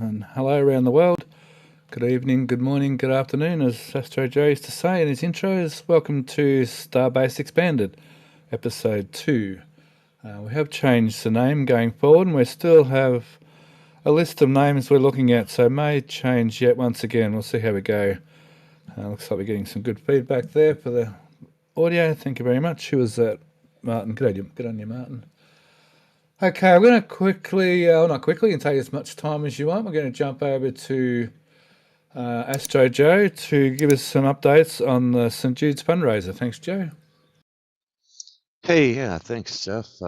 and hello around the world. Good evening, good morning, good afternoon, as Astro Joe used to say in his intros. Welcome to Starbase Xpanded, episode 2. We have changed the name going forward, and we still have a list of names we're looking at, so may change yet once again. We'll see how we go. Looks like we're getting some good feedback there for the audio. Thank you very much. Who was that? Martin. Good on you, Martin. Okay, I'm going to quickly, not quickly, and take as much time as you want. We're going to jump over to Astro Joe to give us some updates on the St. Jude's fundraiser. Thanks, Joe. Hey, yeah, thanks, Steph.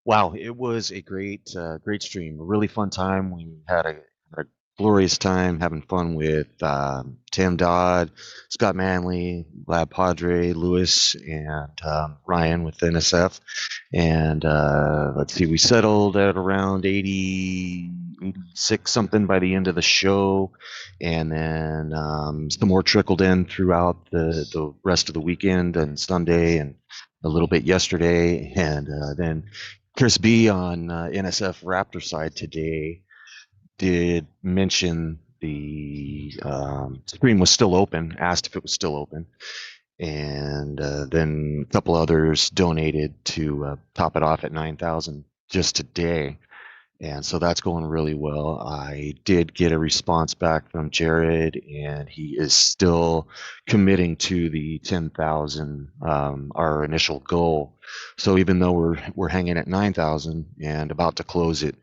Wow, it was a great stream. A really fun time. We had a glorious time having fun with Tim Dodd, Scott Manley, Lab Padre, Lewis, and Ryan with NSF. And let's see, we settled at around 86 something by the end of the show, and then some more trickled in throughout the rest of the weekend and Sunday and a little bit yesterday, and then Chris B on NSF Raptor side today did mention the stream was still open, asked if it was still open, and then a couple others donated to top it off at 9,000 just today. And so that's going really well. I did get a response back from Jared, and he is still committing to the 10,000, our initial goal. So even though we're hanging at 9,000 and about to close it,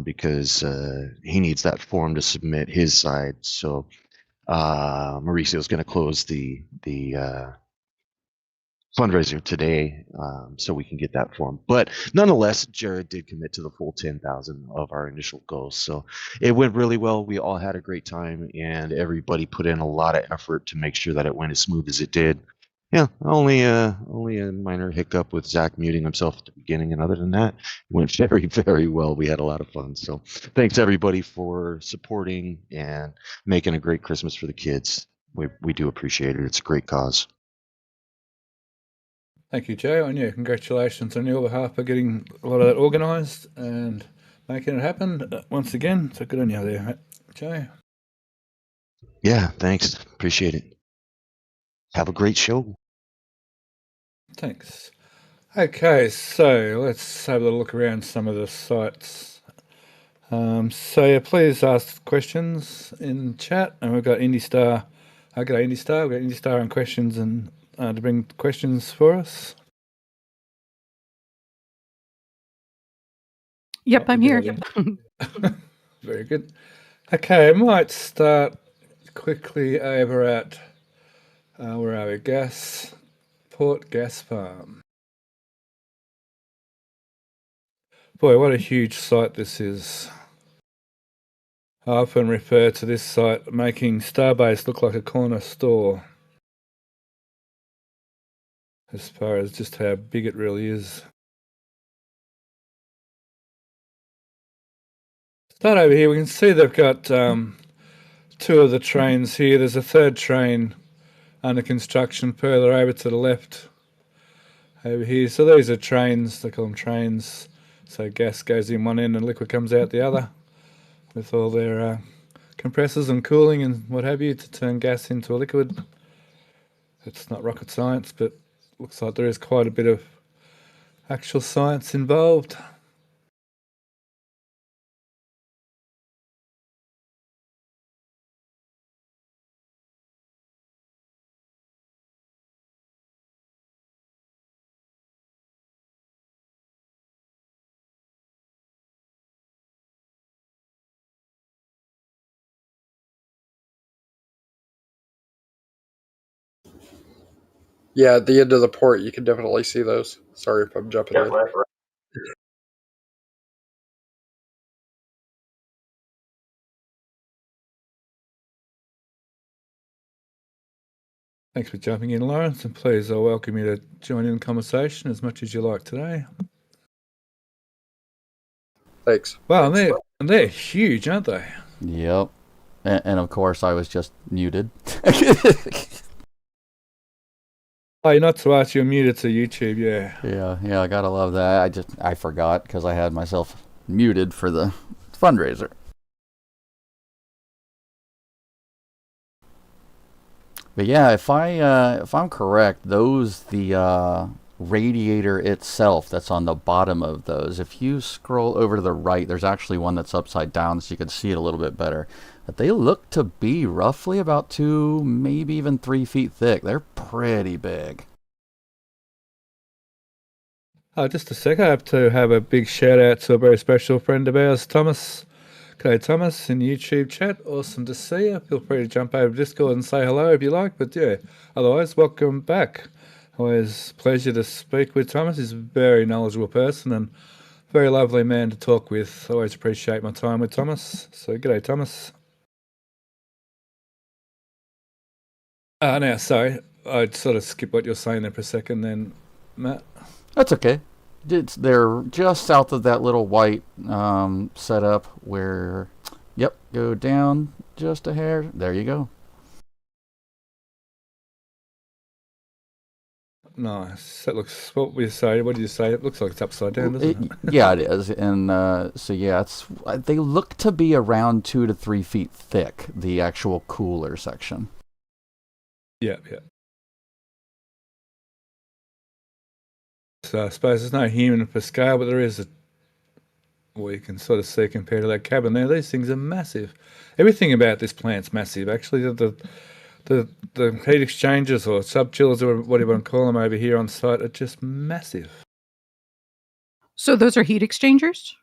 because he needs that form to submit his side. So Mauricio's going to close the fundraiser today, so we can get that form. But nonetheless, Jared did commit to the full 10,000 of our initial goals. So it went really well. We all had a great time, and everybody put in a lot of effort to make sure that it went as smooth as it did. Yeah, only a minor hiccup with Zach muting himself at the beginning, and other than that, it went very, very well. We had a lot of fun. So thanks everybody for supporting and making a great Christmas for the kids. We do appreciate it. It's a great cause. Thank you, Joe, and yeah, congratulations on your behalf for getting a lot of that organised and making it happen once again. So good on you there, Joe. Yeah, thanks. Appreciate it. Have a great show. Thanks. Okay, so let's have a look around some of the sites. So yeah, please ask questions in chat, and we've got IndyStar. We've got IndyStar on questions and to bring questions for us. Yep, I'm here. Very good. Okay, I might start quickly over at where are we? Port Gas Farm. Boy, what a huge site this is. I often refer to this site making Starbase look like a corner store, as far as just how big it really is. Start over here, we can see they've got 2 of the trains here. There's a 3rd train under construction further over to the left over here. So these are trains, they call them trains. So gas goes in one end and liquid comes out the other, with all their compressors and cooling and what have you to turn gas into a liquid. It's not rocket science, but looks like there is quite a bit of actual science involved. Yeah, at the end of the port, you can definitely see those. Sorry if I'm jumping in. Thanks for jumping in, Lawrence, and please, I welcome you to join in the conversation as much as you like today. Thanks. Wow, they're huge, aren't they? Yep. And of course, I was just muted. Oh, you're not to ask, you're muted to YouTube, yeah. Yeah, I gotta love that. I forgot because I had myself muted for the fundraiser. But yeah, if I'm correct, those the radiator itself that's on the bottom of those. If you scroll over to the right, there's actually one that's upside down, so you can see it a little bit better. But they look to be roughly about 2, maybe even 3 feet thick. They're pretty big. Just a sec. I have to have a big shout out to a very special friend of ours, Thomas. Okay, Thomas, in YouTube chat. Awesome to see you. Feel free to jump over to Discord and say hello if you like. But yeah, otherwise, welcome back. Always a pleasure to speak with Thomas. He's a very knowledgeable person and very lovely man to talk with. Always appreciate my time with Thomas. So, g'day, Thomas. Now, sorry, I'd sort of skip what you're saying there for a second then, Matt. That's okay. They're just south of that little white setup where, yep, go down just a hair. There you go. Nice. That looks, what do you say? It looks like it's upside down, doesn't it? Yeah, it is. And so, yeah, they look to be around 2 to 3 feet thick, the actual cooler section. Yeah. So I suppose there's no human for scale, but there is you can sort of see compared to that cabin there. These things are massive. Everything about this plant's massive. Actually, the heat exchangers or sub-chillers or whatever you want to call them over here on site are just massive. So those are heat exchangers?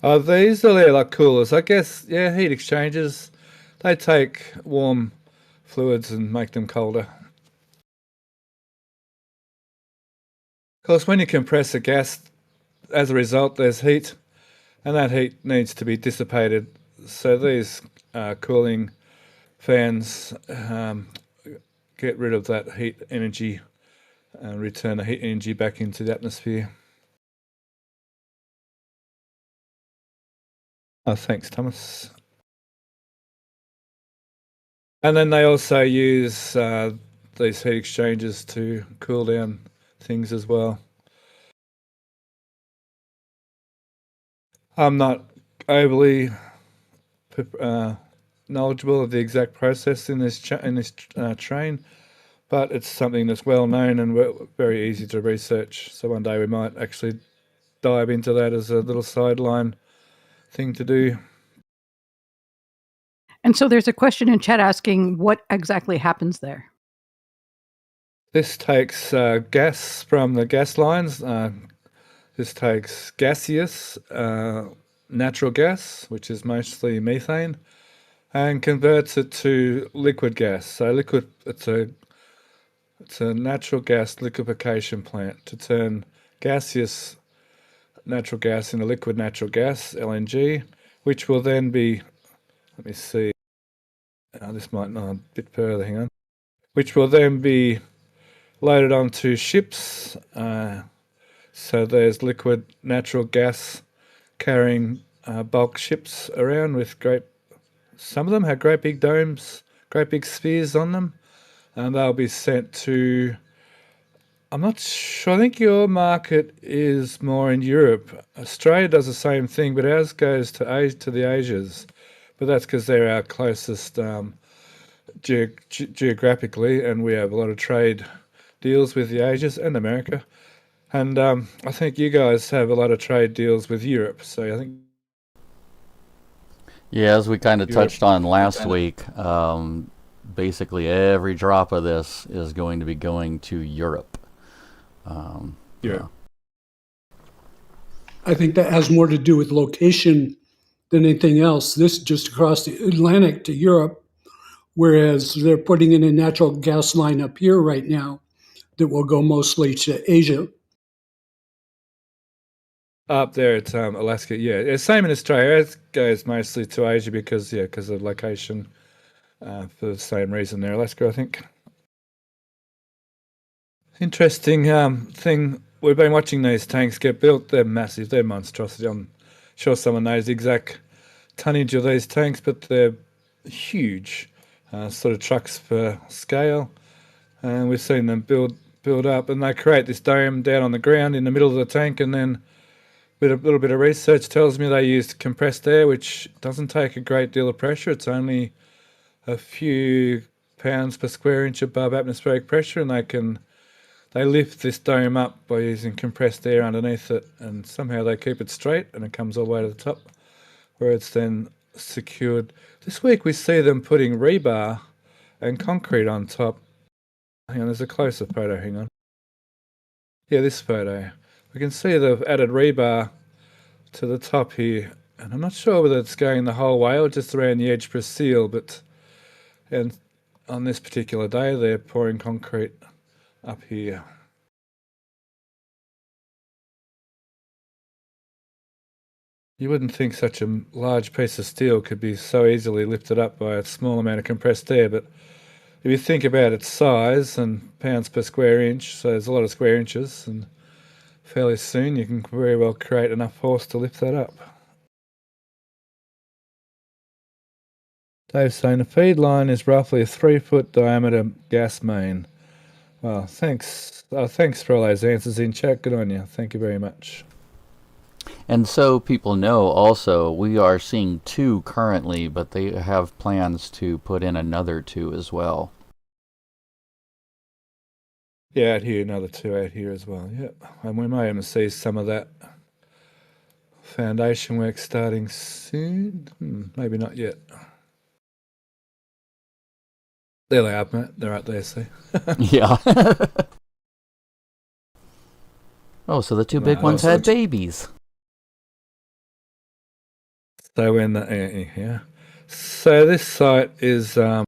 These are like coolers. I guess, yeah, heat exchangers. They take warm fluids and make them colder. Of course, when you compress a gas, as a result, there's heat, and that heat needs to be dissipated. So these cooling fans get rid of that heat energy and return the heat energy back into the atmosphere. Thanks, Thomas. And then they also use these heat exchangers to cool down things as well. I'm not overly knowledgeable of the exact process in this train, but it's something that's well known and very easy to research. So one day we might actually dive into that as a little sideline thing to do. And so there's a question in chat asking what exactly happens there. This takes gas from the gas lines. This takes gaseous natural gas, which is mostly methane, and converts it to liquid gas. So it's a natural gas liquefaction plant to turn gaseous natural gas into liquid natural gas, LNG, which will then be, let me see, this might know a bit further, hang on, which will then be loaded onto ships. So there's liquid natural gas carrying bulk ships around with some of them have great big domes, great big spheres on them, and they'll be sent to, I'm not sure, I think your market is more in Europe. Australia does the same thing, but ours goes to the Asias, but that's because they're our closest geographically, and we have a lot of trade deals with the Asias and America. And I think you guys have a lot of trade deals with Europe, so I think... Yeah, as we kind of touched on last week, basically every drop of this is going to be going to Europe. Yeah. I think that has more to do with location than anything else. This just across the Atlantic to Europe, whereas they're putting in a natural gas line up here right now that will go mostly to Asia. Up there at Alaska, yeah. Same in Australia. It goes mostly to Asia because of location, for the same reason there, Alaska, I think. Interesting thing. We've been watching these tanks get built. They're massive. They're monstrosity. I'm sure someone knows the exact tonnage of these tanks, but they're huge, sort of trucks per scale. And we've seen them build up, and they create this dome down on the ground in the middle of the tank, and then with a little bit of research tells me they use compressed air, which doesn't take a great deal of pressure. It's only a few pounds per square inch above atmospheric pressure, and they lift this dome up by using compressed air underneath it, and somehow they keep it straight and it comes all the way to the top where it's then secured. This week we see them putting rebar and concrete on top. Hang on, there's a closer photo, hang on. Yeah, this photo. We can see they've added rebar to the top here, and I'm not sure whether it's going the whole way or just around the edge for a seal, and on this particular day they're pouring concrete up here. You wouldn't think such a large piece of steel could be so easily lifted up by a small amount of compressed air, but if you think about its size and pounds per square inch, so there's a lot of square inches, and fairly soon you can very well create enough force to lift that up. Dave's saying the feed line is roughly a 3-foot diameter gas main. Well, thanks for all those answers in chat. Good on you. Thank you very much. And so people know also, we are seeing 2 currently, but they have plans to put in another 2 as well. Yeah, out here, another 2 out here as well. Yep. And we may even see some of that foundation work starting soon. Maybe not yet. There they are, mate. They're up there, see? Yeah. Oh, so the 2 big ones had babies. So So this site is a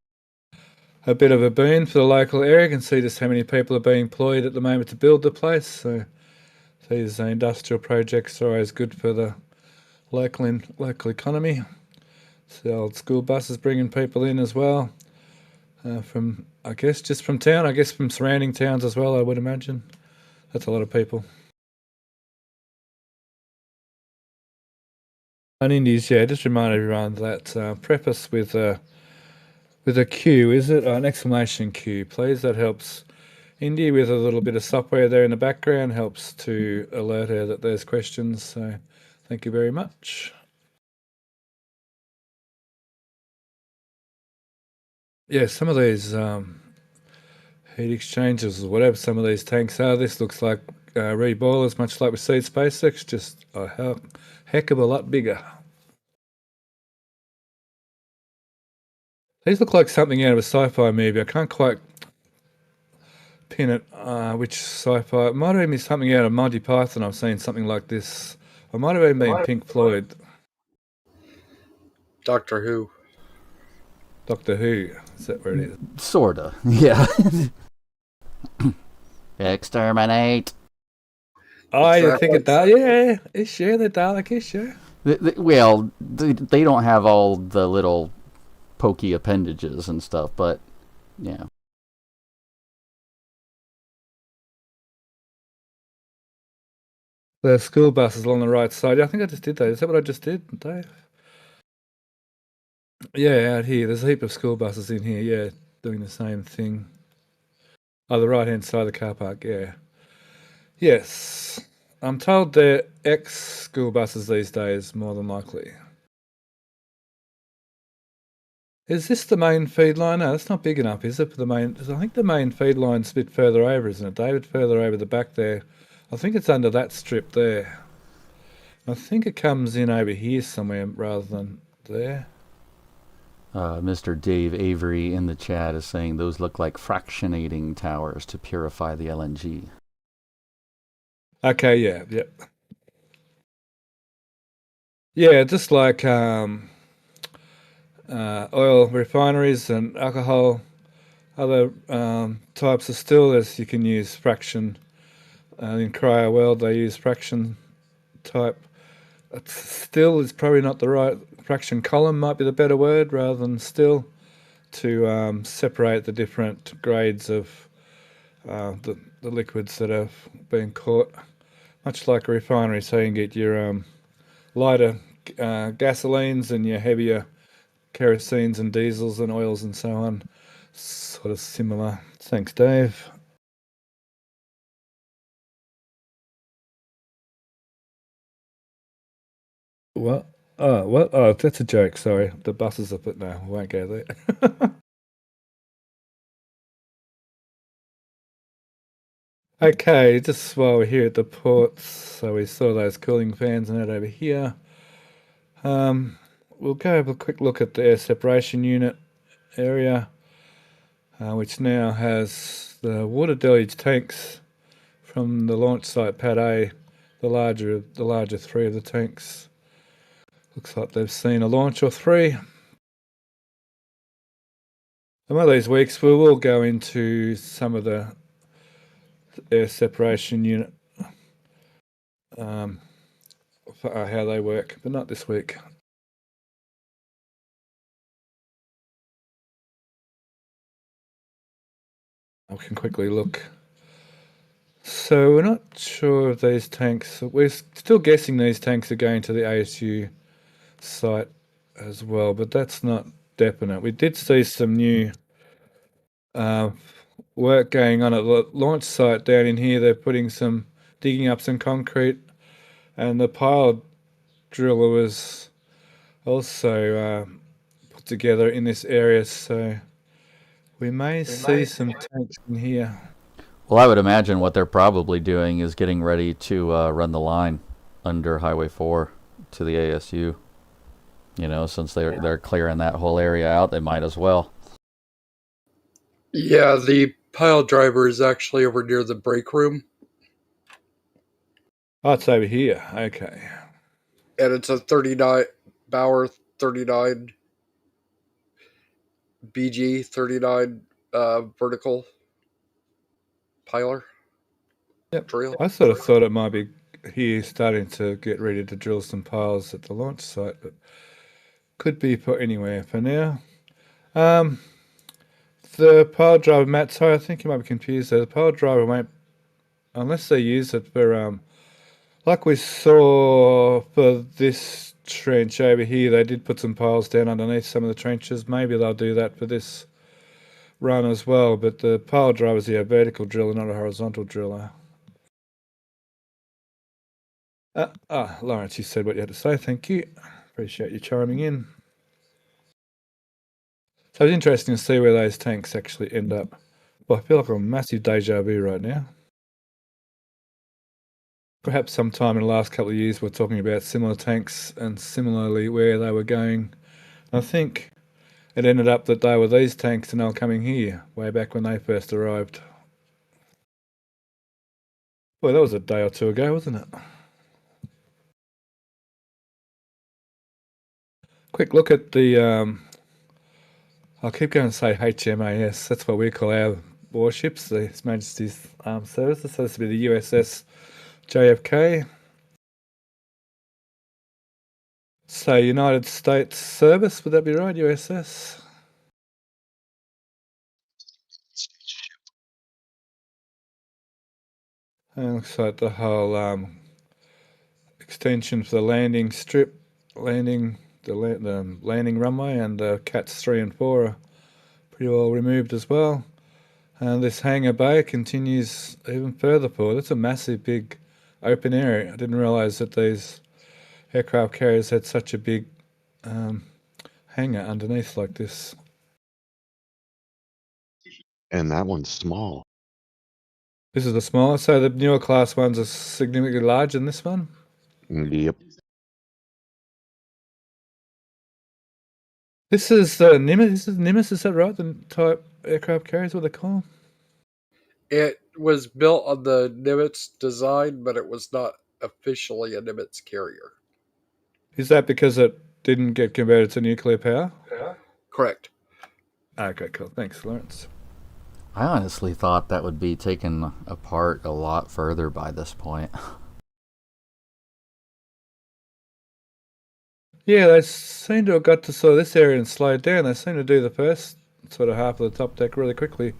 bit of a boon for the local area. You can see just how many people are being employed at the moment to build the place. So these industrial projects are always good for the local economy. So old school buses bringing people in as well. From, I guess, just from town. I guess from surrounding towns as well, I would imagine. That's a lot of people. On Indies, yeah, just remind everyone that preface with a Q, is it? An exclamation Q, please. That helps Indy with a little bit of software there in the background, helps to alert her that there's questions. So thank you very much. Yeah, some of these heat exchangers or whatever some of these tanks are, this looks like reboilers, much like we see at SpaceX, just a heck of a lot bigger. These look like something out of a sci-fi movie. I can't quite pin it, which sci-fi. It might have been something out of Monty Python. I've seen something like this. It might have even been Pink Floyd. Doctor Who. Doctor Who. Is that where it is? Sorta, yeah. Exterminate. You think it does? Yeah, issue, the Dalek issue. Well, they don't have all the little pokey appendages and stuff, but yeah. The school bus is along the right side. I think I just did that. Is that what I just did, Dave? Yeah, out here. There's a heap of school buses in here, yeah, doing the same thing. Oh, the right-hand side of the car park, yeah. Yes. I'm told they're ex-school buses these days, more than likely. Is this the main feed line? No, that's not big enough, is it, for the main? I think the main feed line's a bit further over, isn't it, David? Further over the back there. I think it's under that strip there. I think it comes in over here somewhere rather than there. Mr. Dave Avery in the chat is saying those look like fractionating towers to purify the LNG. Okay, yeah, yep. Yeah, just like oil refineries and alcohol, other types of still, as you can use fraction. In cryo world, they use fraction type. Still is probably not the right fraction column, might be the better word, rather than still, to separate the different grades of the liquids that have been caught. Much like a refinery, so you can get your lighter gasolines and your heavier kerosenes and diesels and oils and so on. Sort of similar. Thanks, Dave. What? Oh, what? Oh, that's a joke. Sorry. The buses are put. No, we won't go there. Okay, just while we're here at the ports, so we saw those cooling fans and that over here. We'll go have a quick look at the air separation unit area, which now has the water deluge tanks from the launch site Pad A, the larger three of the tanks. Looks like they've seen a launch or three. And one of these weeks we will go into some of the air separation unit, how they work, but not this week. I can quickly look. So we're not sure of these tanks. We're still guessing these tanks are going to the ASU site as well, but that's not definite. We did see some new work going on at the launch site down in here. They're digging up some concrete, and the pile driller was also put together in this area, so we may see some tanks in here. Well, I would imagine what they're probably doing is getting ready to run the line under Highway 4 to the ASU. You know, since they're clearing that whole area out, they might as well. Yeah, the pile driver is actually over near the break room, Oh, it's over here. Okay. and it's a 39 Bauer 39 BG 39 vertical piler. Yep. Drill. I sort of thought it might be here starting to get ready to drill some piles at the launch site, but could be put anywhere for now. The pile driver, Matt, sorry, I think you might be confused there. The pile driver won't, unless they use it for, like we saw for this trench over here, they did put some piles down underneath some of the trenches. Maybe they'll do that for this run as well, but the pile driver is a vertical driller, not a horizontal driller. Lawrence, you said what you had to say. Thank you. Appreciate you chiming in. So it's interesting to see where those tanks actually end up. Well, I feel like a massive deja vu right now. Perhaps sometime in the last couple of years we're talking about similar tanks and similarly where they were going. I think it ended up that they were these tanks and they were coming here way back when they first arrived. Boy, that was a day or two ago, wasn't it? Quick look at the, I'll keep going to say HMAS, that's what we call our warships, the His Majesty's Armed Services, so this would be the USS JFK. So United States Service, would that be right, USS? And it looks like the whole extension for the landing strip, the landing runway, and CATs 3 and 4 are pretty well removed as well. And this hangar bay continues even further forward. It's a massive, big open area. I didn't realise that these aircraft carriers had such a big hangar underneath like this. And that one's small. This is the smaller, so the newer class ones are significantly larger than this one? Yep. This is the Nimitz. This is Nimitz, is that right? The type aircraft carriers, what they call them? It was built on the Nimitz design, but it was not officially a Nimitz carrier. Is that because it didn't get converted to nuclear power? Correct. Okay, cool. Thanks, Lawrence. I honestly thought that would be taken apart a lot further by this point. Yeah, they seem to have got to sort of this area and slowed down. They seem to do the first sort of half of the top deck really quickly.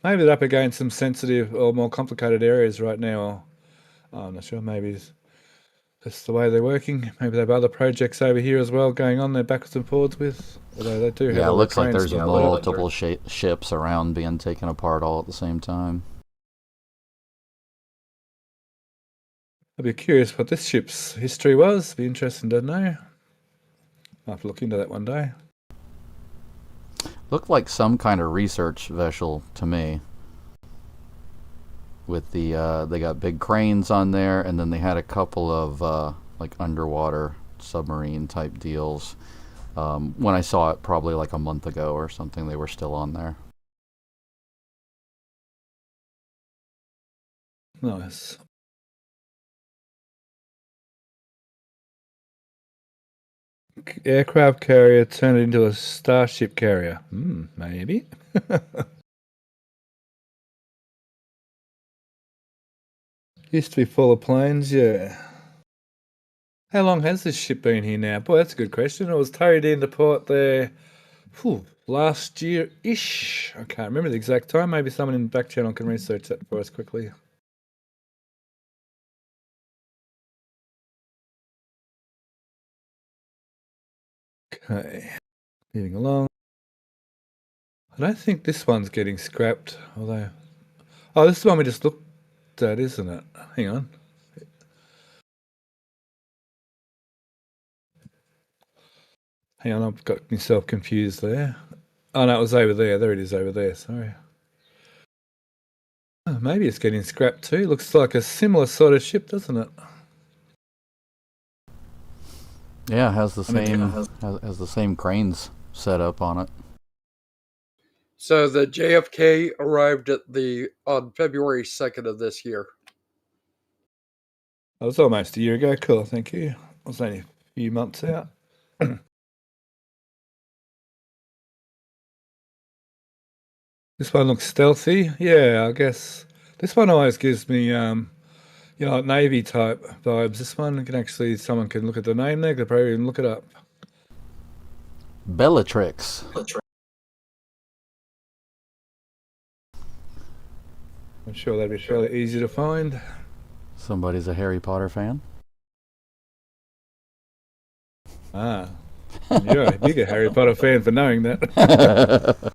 Maybe they're up against some sensitive or more complicated areas right now. I'm not sure. Maybe that's the way they're working. Maybe they have other projects over here as well going on. They're backwards and forwards with. Although they do have. Yeah, it looks like there's now. multiple ships around being taken apart all at the same time. I'd be curious what this ship's history was. Be interesting to know. I'll have to look into that one day. Looked like some kind of research vessel to me. with the they got big cranes on there, and then they had a couple of like underwater submarine type deals. When I saw it probably like a month ago or something, they were still on there. Nice. Aircraft carrier turned into a starship carrier. Maybe. Used to be full of planes, yeah. How long has this ship been here now? Boy, that's a good question. It was towed into port there last year-ish. I can't remember the exact time. Maybe someone in the back channel can research that for us quickly. Okay, moving along. I don't think this one's getting scrapped, although... Oh, this is the one we just looked at, isn't it? Hang on. Hang on, I've got myself confused there. Oh, no, it was over there. There it is over there, sorry. Oh, maybe it's getting scrapped too. Looks like a similar sort of ship, doesn't it? Yeah, it has the same has the same cranes set up on it. So the JFK arrived on February 2nd of this year. That was almost a year ago. Cool, thank you. I was only a few months out. This one looks stealthy. Yeah, I guess this one always gives me, like Navy type vibes. This one someone can look at the name there, could probably even look it up. Bellatrix. I'm sure that'd be fairly easy to find. Somebody's a Harry Potter fan. Ah, you're a bigger Harry Potter fan for knowing that.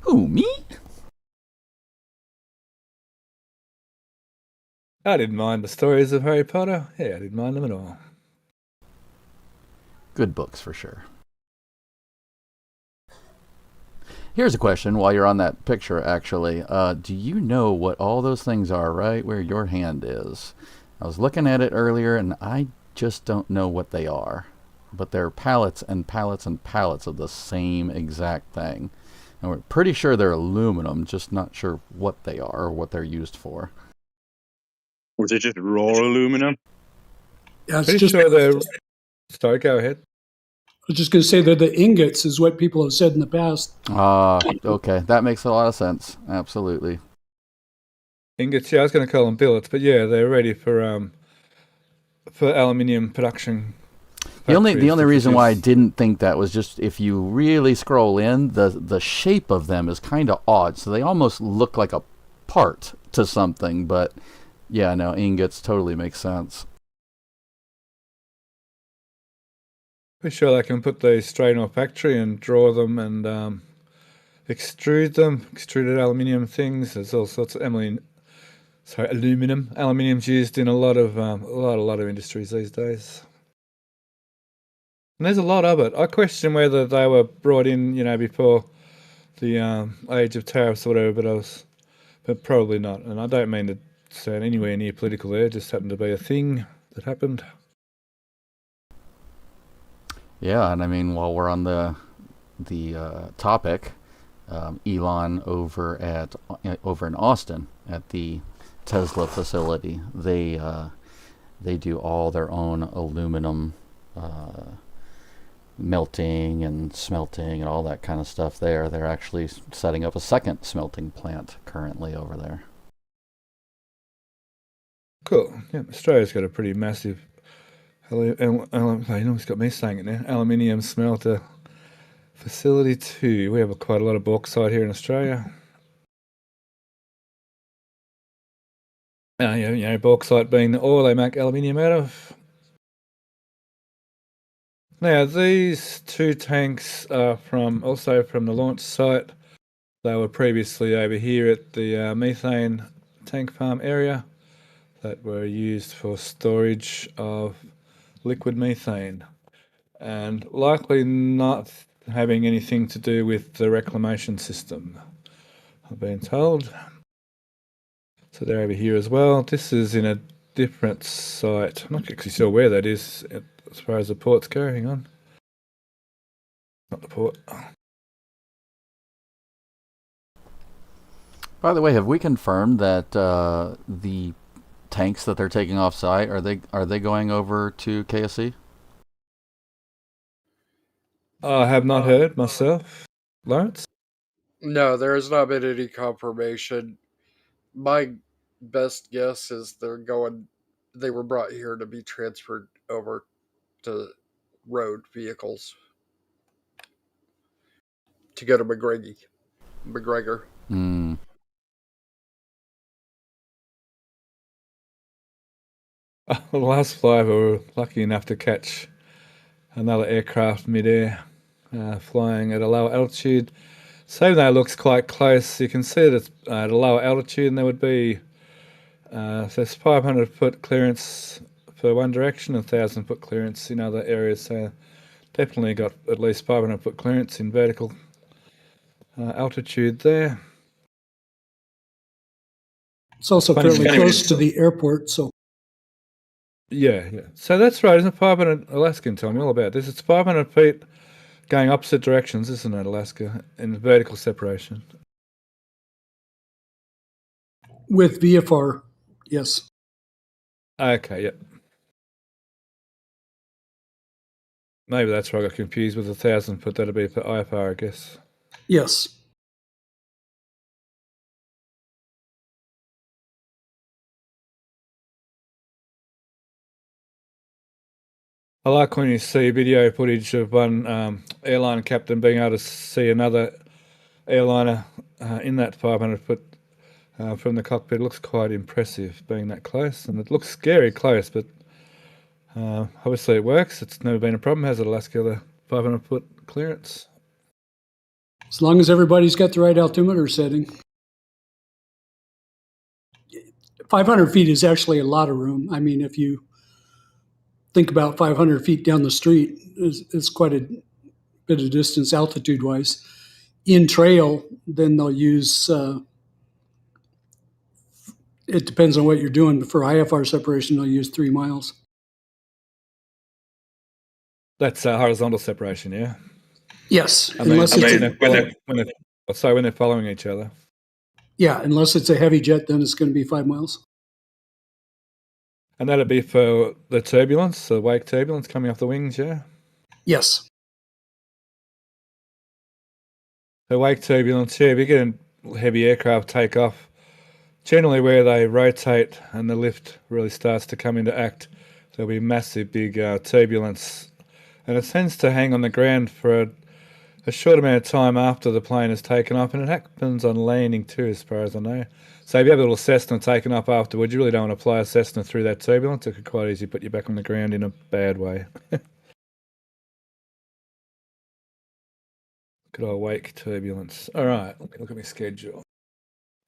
Who, me? I didn't mind the stories of Harry Potter. Yeah, I didn't mind them at all. Good books for sure. Here's a question while you're on that picture, actually. Do you know what all those things are right where your hand is? I was looking at it earlier, and I just don't know what they are. But they're pallets and pallets and pallets of the same exact thing. And we're pretty sure they're aluminum, just not sure what they are or what they're used for. Was it just raw aluminum? Yeah, it's Pretty just. sure they're... Sorry, go ahead. I was just going to say that the ingots is what people have said in the past. Okay, that makes a lot of sense. Absolutely. Ingots, yeah, I was going to call them billets, but yeah, they're ready for aluminium production. The only reason why I didn't think that was just if you really scroll in, the shape of them is kind of odd, so they almost look like a part to something. But yeah, no, ingots totally makes sense. Pretty sure they can put these straight in a factory and draw them and extrude them, extruded aluminium things. There's all sorts of aluminum. Aluminium's used in a lot of industries these days. And there's a lot of it. I question whether they were brought in, before the age of tariffs or whatever, but probably not. And I don't mean to sound anywhere near political there. It just happened to be a thing that happened. Yeah, and I mean, while we're on the topic, Elon over in Austin at the Tesla facility, they do all their own aluminum melting and smelting and all that kind of stuff there. They're actually setting up a second smelting plant currently over there. Cool. Yeah, Australia's got a pretty massive, it's got me saying it now, aluminium smelter facility too. We have quite a lot of bauxite here in Australia. Bauxite being the ore they make aluminium out of. Now, these two tanks are also from the launch site. They were previously over here at the methane tank farm area that were used for storage of liquid methane, and likely not having anything to do with the reclamation system, I've been told. So they're over here as well. This is in a different site. I'm not actually sure where that is as far as the ports go. Hang on. Not the port. By the way, have we confirmed that the tanks that they're taking off site are they going over to KSC? I have not heard myself. Lawrence? No, there has not been any confirmation. My best guess is they were brought here to be transferred over to road vehicles to go to McGregor. Hmm. The last flight, we were lucky enough to catch another aircraft mid-air, flying at a lower altitude. So even though it looks quite close, you can see that it's at a lower altitude, and there would be so there's 500-foot clearance for one direction, 1,000-foot clearance in other areas. So definitely got at least 500-foot clearance in vertical altitude there. It's also Funny, fairly it's close to the airport, so Yeah. So that's right, isn't it? 500, Alaska can tell me all about this. It's 500 feet going opposite directions, isn't it, Alaska, in vertical separation? with VFR, yes. Okay, yep. Maybe that's where I got confused with 1,000 foot. That'd be for IFR, I guess. Yes. I like when you see video footage of one airline captain being able to see another airliner in that 500 foot from the cockpit. It looks quite impressive being that close, and it looks scary close, but obviously it works. It's never been a problem, has it, Alaska, the 500 foot clearance? As long as everybody's got the right altimeter setting. 500 feet is actually a lot of room. I mean, if you think about 500 feet down the street, it's quite a bit of distance altitude-wise. In trail, then they'll use, it depends on what you're doing, but for IFR separation, they'll use 3 miles. That's horizontal separation, yeah? Yes, I mean, unless when they're following each other. yeah, unless it's a heavy jet, then it's going to be 5 miles. And that'd be for the turbulence, the wake turbulence coming off the wings, yeah? Yes. The wake turbulence, yeah, if you get a heavy aircraft take off, generally where they rotate and the lift really starts to come into act, there'll be massive big turbulence. And it tends to hang on the ground for a short amount of time after the plane is taken off, and it happens on landing too, as far as I know. So if you have a little Cessna taken off afterwards, you really don't want to fly a Cessna through that turbulence. It could quite easily put you back on the ground in a bad way. Good old wake turbulence. All right, let me look at my schedule.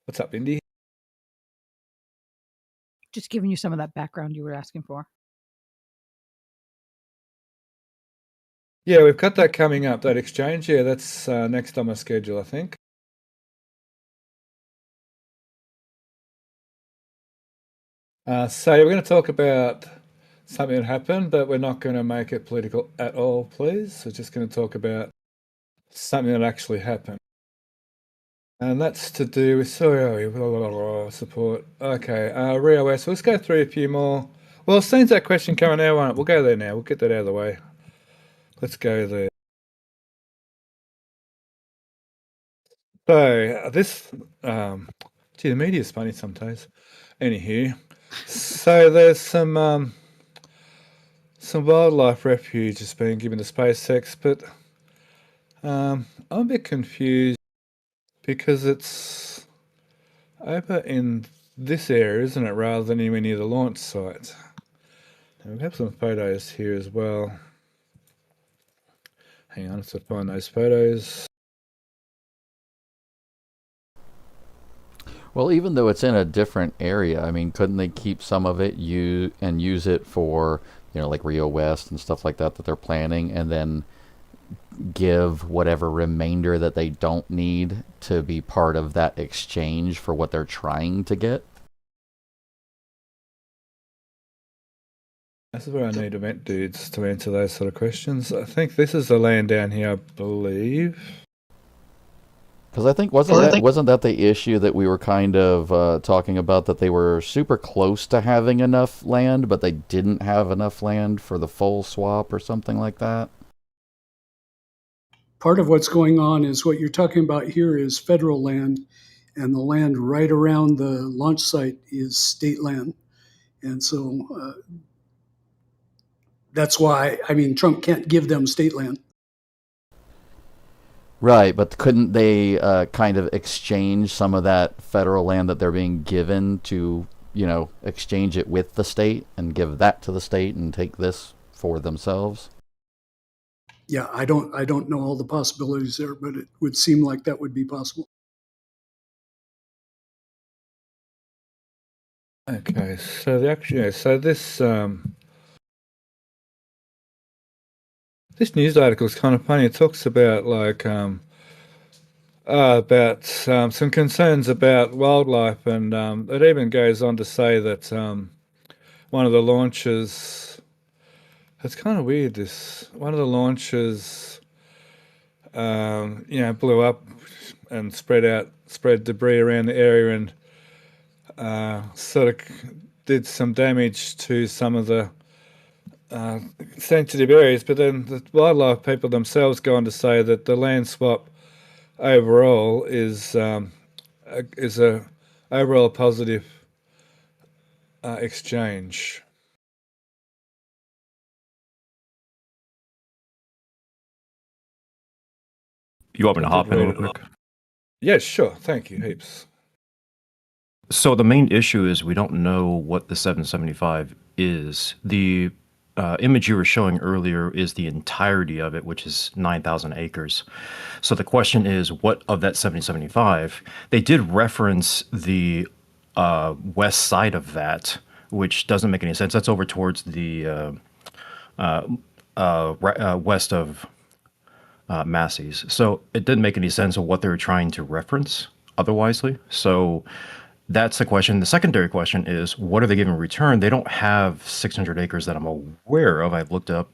What's up, Indy? Just giving you some of that background you were asking for. Yeah, we've got that coming up, that exchange. Yeah, that's next on my schedule, I think. So we're going to talk about something that happened, but we're not going to make it political at all, please. We're just going to talk about something that actually happened. And that's to do with, support. Okay, Rio West. Let's go through a few more. Well, since that question coming now, won't it? We'll go there now. We'll get that out of the way. Let's go there. So this, gee, the media's funny sometimes. Anywho, so there's some wildlife refuge being given to SpaceX, but I'm a bit confused because it's over in this area, isn't it, rather than anywhere near the launch site. Now we have some photos here as well. Hang on, let's find those photos. Well, even though it's in a different area, I mean, couldn't they keep some of it and use it for, like Rio West and stuff like that they're planning, and then give whatever remainder that they don't need to be part of that exchange for what they're trying to get? This is where I need event dudes to answer those sort of questions. I think this is the land down here, I believe. Because I think wasn't that the issue that we were kind of talking about, that they were super close to having enough land, but they didn't have enough land for the full swap or something like that? Part of what's going on is what you're talking about here is federal land, and the land right around the launch site is state land. And so that's why, I mean, Trump can't give them state land. Right, but couldn't they kind of exchange some of that federal land that they're being given to, exchange it with the state and give that to the state and take this for themselves? Yeah, I don't know all the possibilities there, but it would seem like that would be possible. Okay, so this news article is kind of funny. It talks about some concerns about wildlife, and it even goes on to say that one of the launches. It's kind of weird. One of the launches, blew up and spread debris around the area, and sort of did some damage to some of the sensitive areas. But then the wildlife people themselves go on to say that the land swap overall is a overall positive exchange. You want me to hop in real quick? Yes, sure. Thank you, heaps. So the main issue is we don't know what the 775 is. The image you were showing earlier is the entirety of it, which is 9,000 acres. So the question is, what of that 775? They did reference the west side of that, which doesn't make any sense. That's over towards the west of Massey's. So it didn't make any sense of what they were trying to reference otherwisely. So that's the question. The secondary question is, what are they giving in return? They don't have 600 acres that I'm aware of. I've looked up.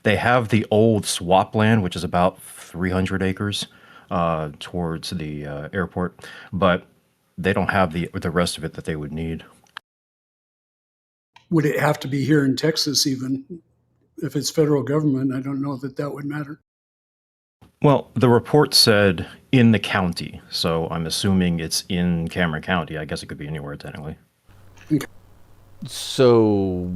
They have the old swap land, which is about 300 acres towards the airport, but they don't have the rest of it that they would need. Would it have to be here in Texas even? If it's federal government, I don't know that would matter. Well, the report said in the county, so I'm assuming it's in Cameron County. I guess it could be anywhere technically. Okay. So,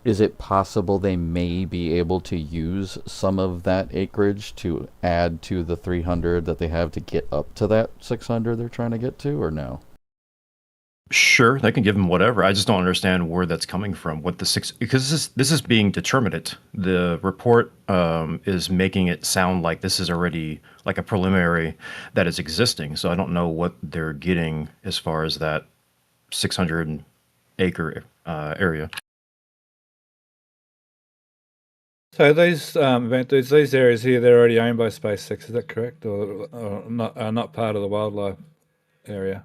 is it possible they may be able to use some of that acreage to add to the 300 that they have to get up to that 600 they're trying to get to, or no? Sure, they can give them whatever. I just don't understand where that's coming from. What the six, because this is being determinate. The report is making it sound like this is already like a preliminary that is existing. So I don't know what they're getting as far as that 600 acre area. So these these areas here, they're already owned by SpaceX. Is that correct, or not part of the wildlife area?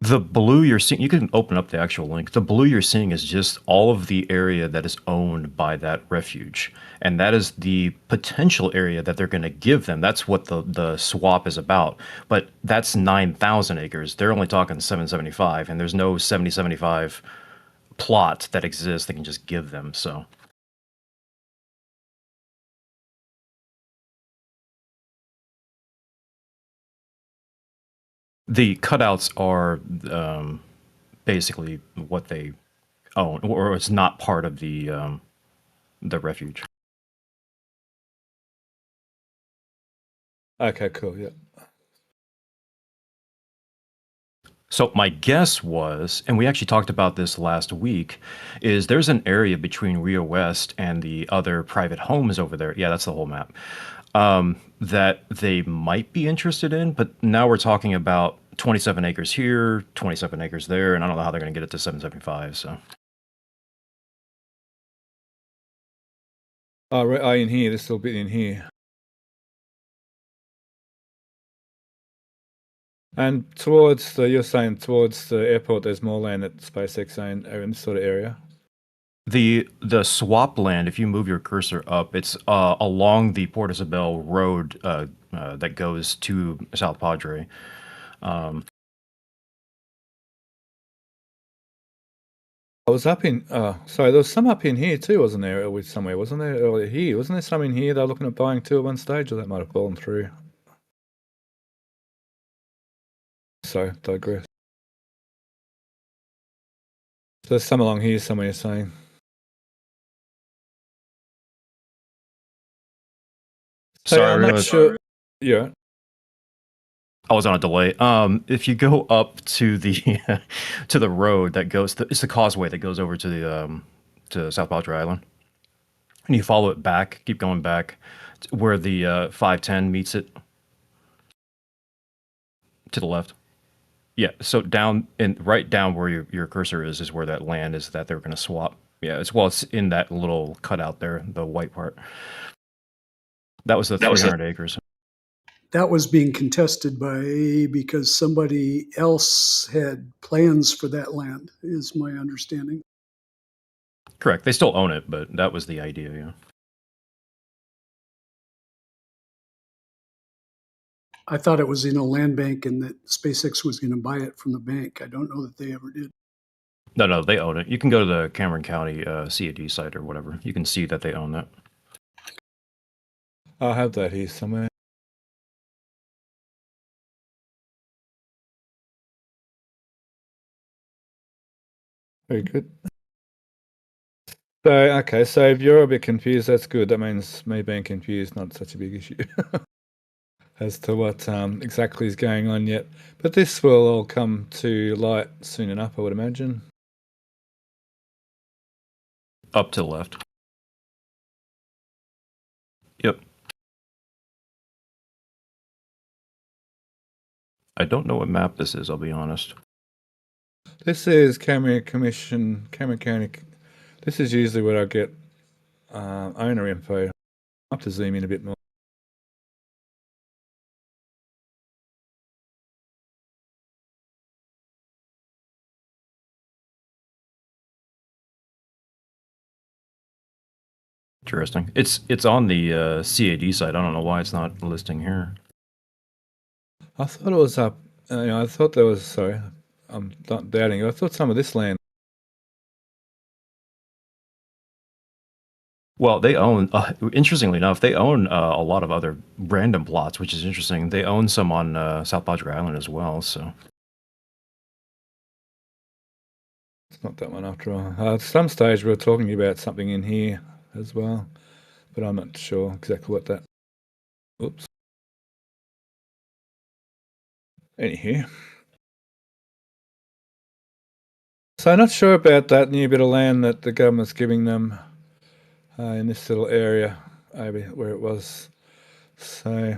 The blue you're seeing, you can open up the actual link. The blue you're seeing is just all of the area that is owned by that refuge. And that is the potential area that they're going to give them. That's what the swap is about. But that's 9,000 acres. They're only talking 775, and there's no 7075 plot that exists they can just give them. So the cutouts are basically what they own, or it's not part of the refuge. Okay, cool. Yeah. So my guess was, and we actually talked about this last week, is there's an area between Rio West and the other private homes over there. Yeah, that's the whole map. That they might be interested in, but now we're talking about 27 acres here, 27 acres there, and I don't know how they're going to get it to 775. So. Oh, right. Oh, in here. This little bit in here. And you're saying towards the airport, there's more land that SpaceX own in this sort of area? The swap land, if you move your cursor up, it's along the Port Isabel Road that goes to South Padre. I was up in. Sorry, there was some up in here too, wasn't there? With somewhere, wasn't there? Earlier here, wasn't there some in here? They were looking at buying too at one stage, or that might have fallen through. So digress. So there's some along here somewhere. You're saying. Sorry, I'm not sure. Yeah. I was on a delay. If you go up to the to the road that goes, it's the causeway that goes over to the to South Padre Island, and you follow it back, keep going back, to where the 510 meets it to the left. Yeah, so down and right down where your cursor is where that land is that they're going to swap. Yeah, it's in that little cutout there, the white part. That was the 300 acres. That was being contested because somebody else had plans for that land, is my understanding. Correct. They still own it, but that was the idea, yeah. I thought it was in a land bank and that SpaceX was going to buy it from the bank. I don't know that they ever did. No, they own it. You can go to the Cameron County CAD site or whatever. You can see that they own that. I'll have that here somewhere. Very good. So, okay, so if you're a bit confused, that's good. That means me being confused, not such a big issue as to what exactly is going on yet. But this will all come to light soon enough, I would imagine. Up to the left. Yep. I don't know what map this is, I'll be honest. This is Cameron County. This is usually where I get owner info. I'll have to zoom in a bit more. Interesting. It's on the CAD site. I don't know why it's not listing here. I thought it was up. I thought there was. Sorry, I'm not doubting you. I thought some of this land. Well, they own, interestingly enough, they own a lot of other random plots, which is interesting. They own some on South Padre Island as well, so. It's not that one after all. At some stage, we were talking about something in here as well, but I'm not sure exactly what that. Oops. Anywho. So I'm not sure about that new bit of land that the government's giving them in this little area over where it was. So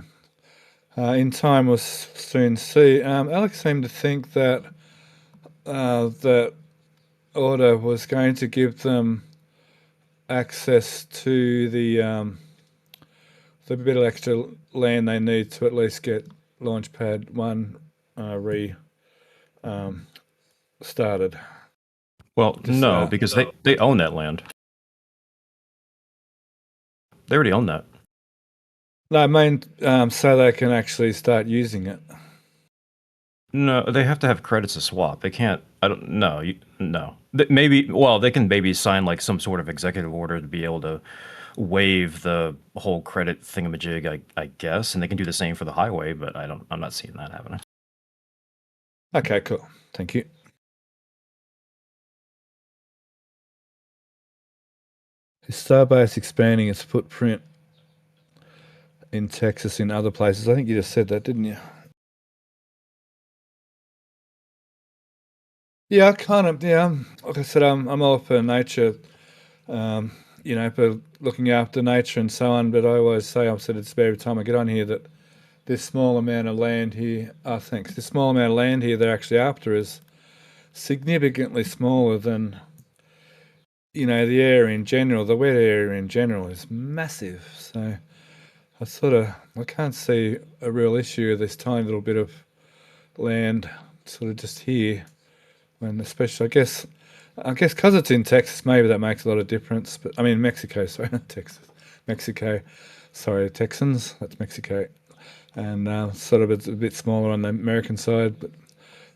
in time we'll soon see. Alex seemed to think that that order was going to give them access to the bit of extra land they need to at least get Launchpad 1 started. Well, no, because they own that land. They already own that. No, I mean, so they can actually start using it. No, they have to have credits to swap. They can't. I don't. No, no. Maybe. Well, they can maybe sign like some sort of executive order to be able to waive the whole credit thingamajig. I guess, and they can do the same for the highway. But I'm not seeing that happening. Okay, cool. Thank you. Is Starbase expanding its footprint in Texas in other places? I think you just said that, didn't you? Yeah, kind of. Yeah, like I said, I'm all for nature, for looking after nature and so on. But I always say, I've said it every time I get on here, that this small amount of land here, this small amount of land here they're actually after is significantly smaller than, the area in general. The wet area in general is massive. So I can't see a real issue with this tiny little bit of land sort of just here. When especially, I guess, I guess because it's in Texas, maybe that makes a lot of difference. But I mean, Mexico, sorry, not Texas. Mexico, sorry, Texans, that's Mexico. And sort of it's a bit smaller on the American side. But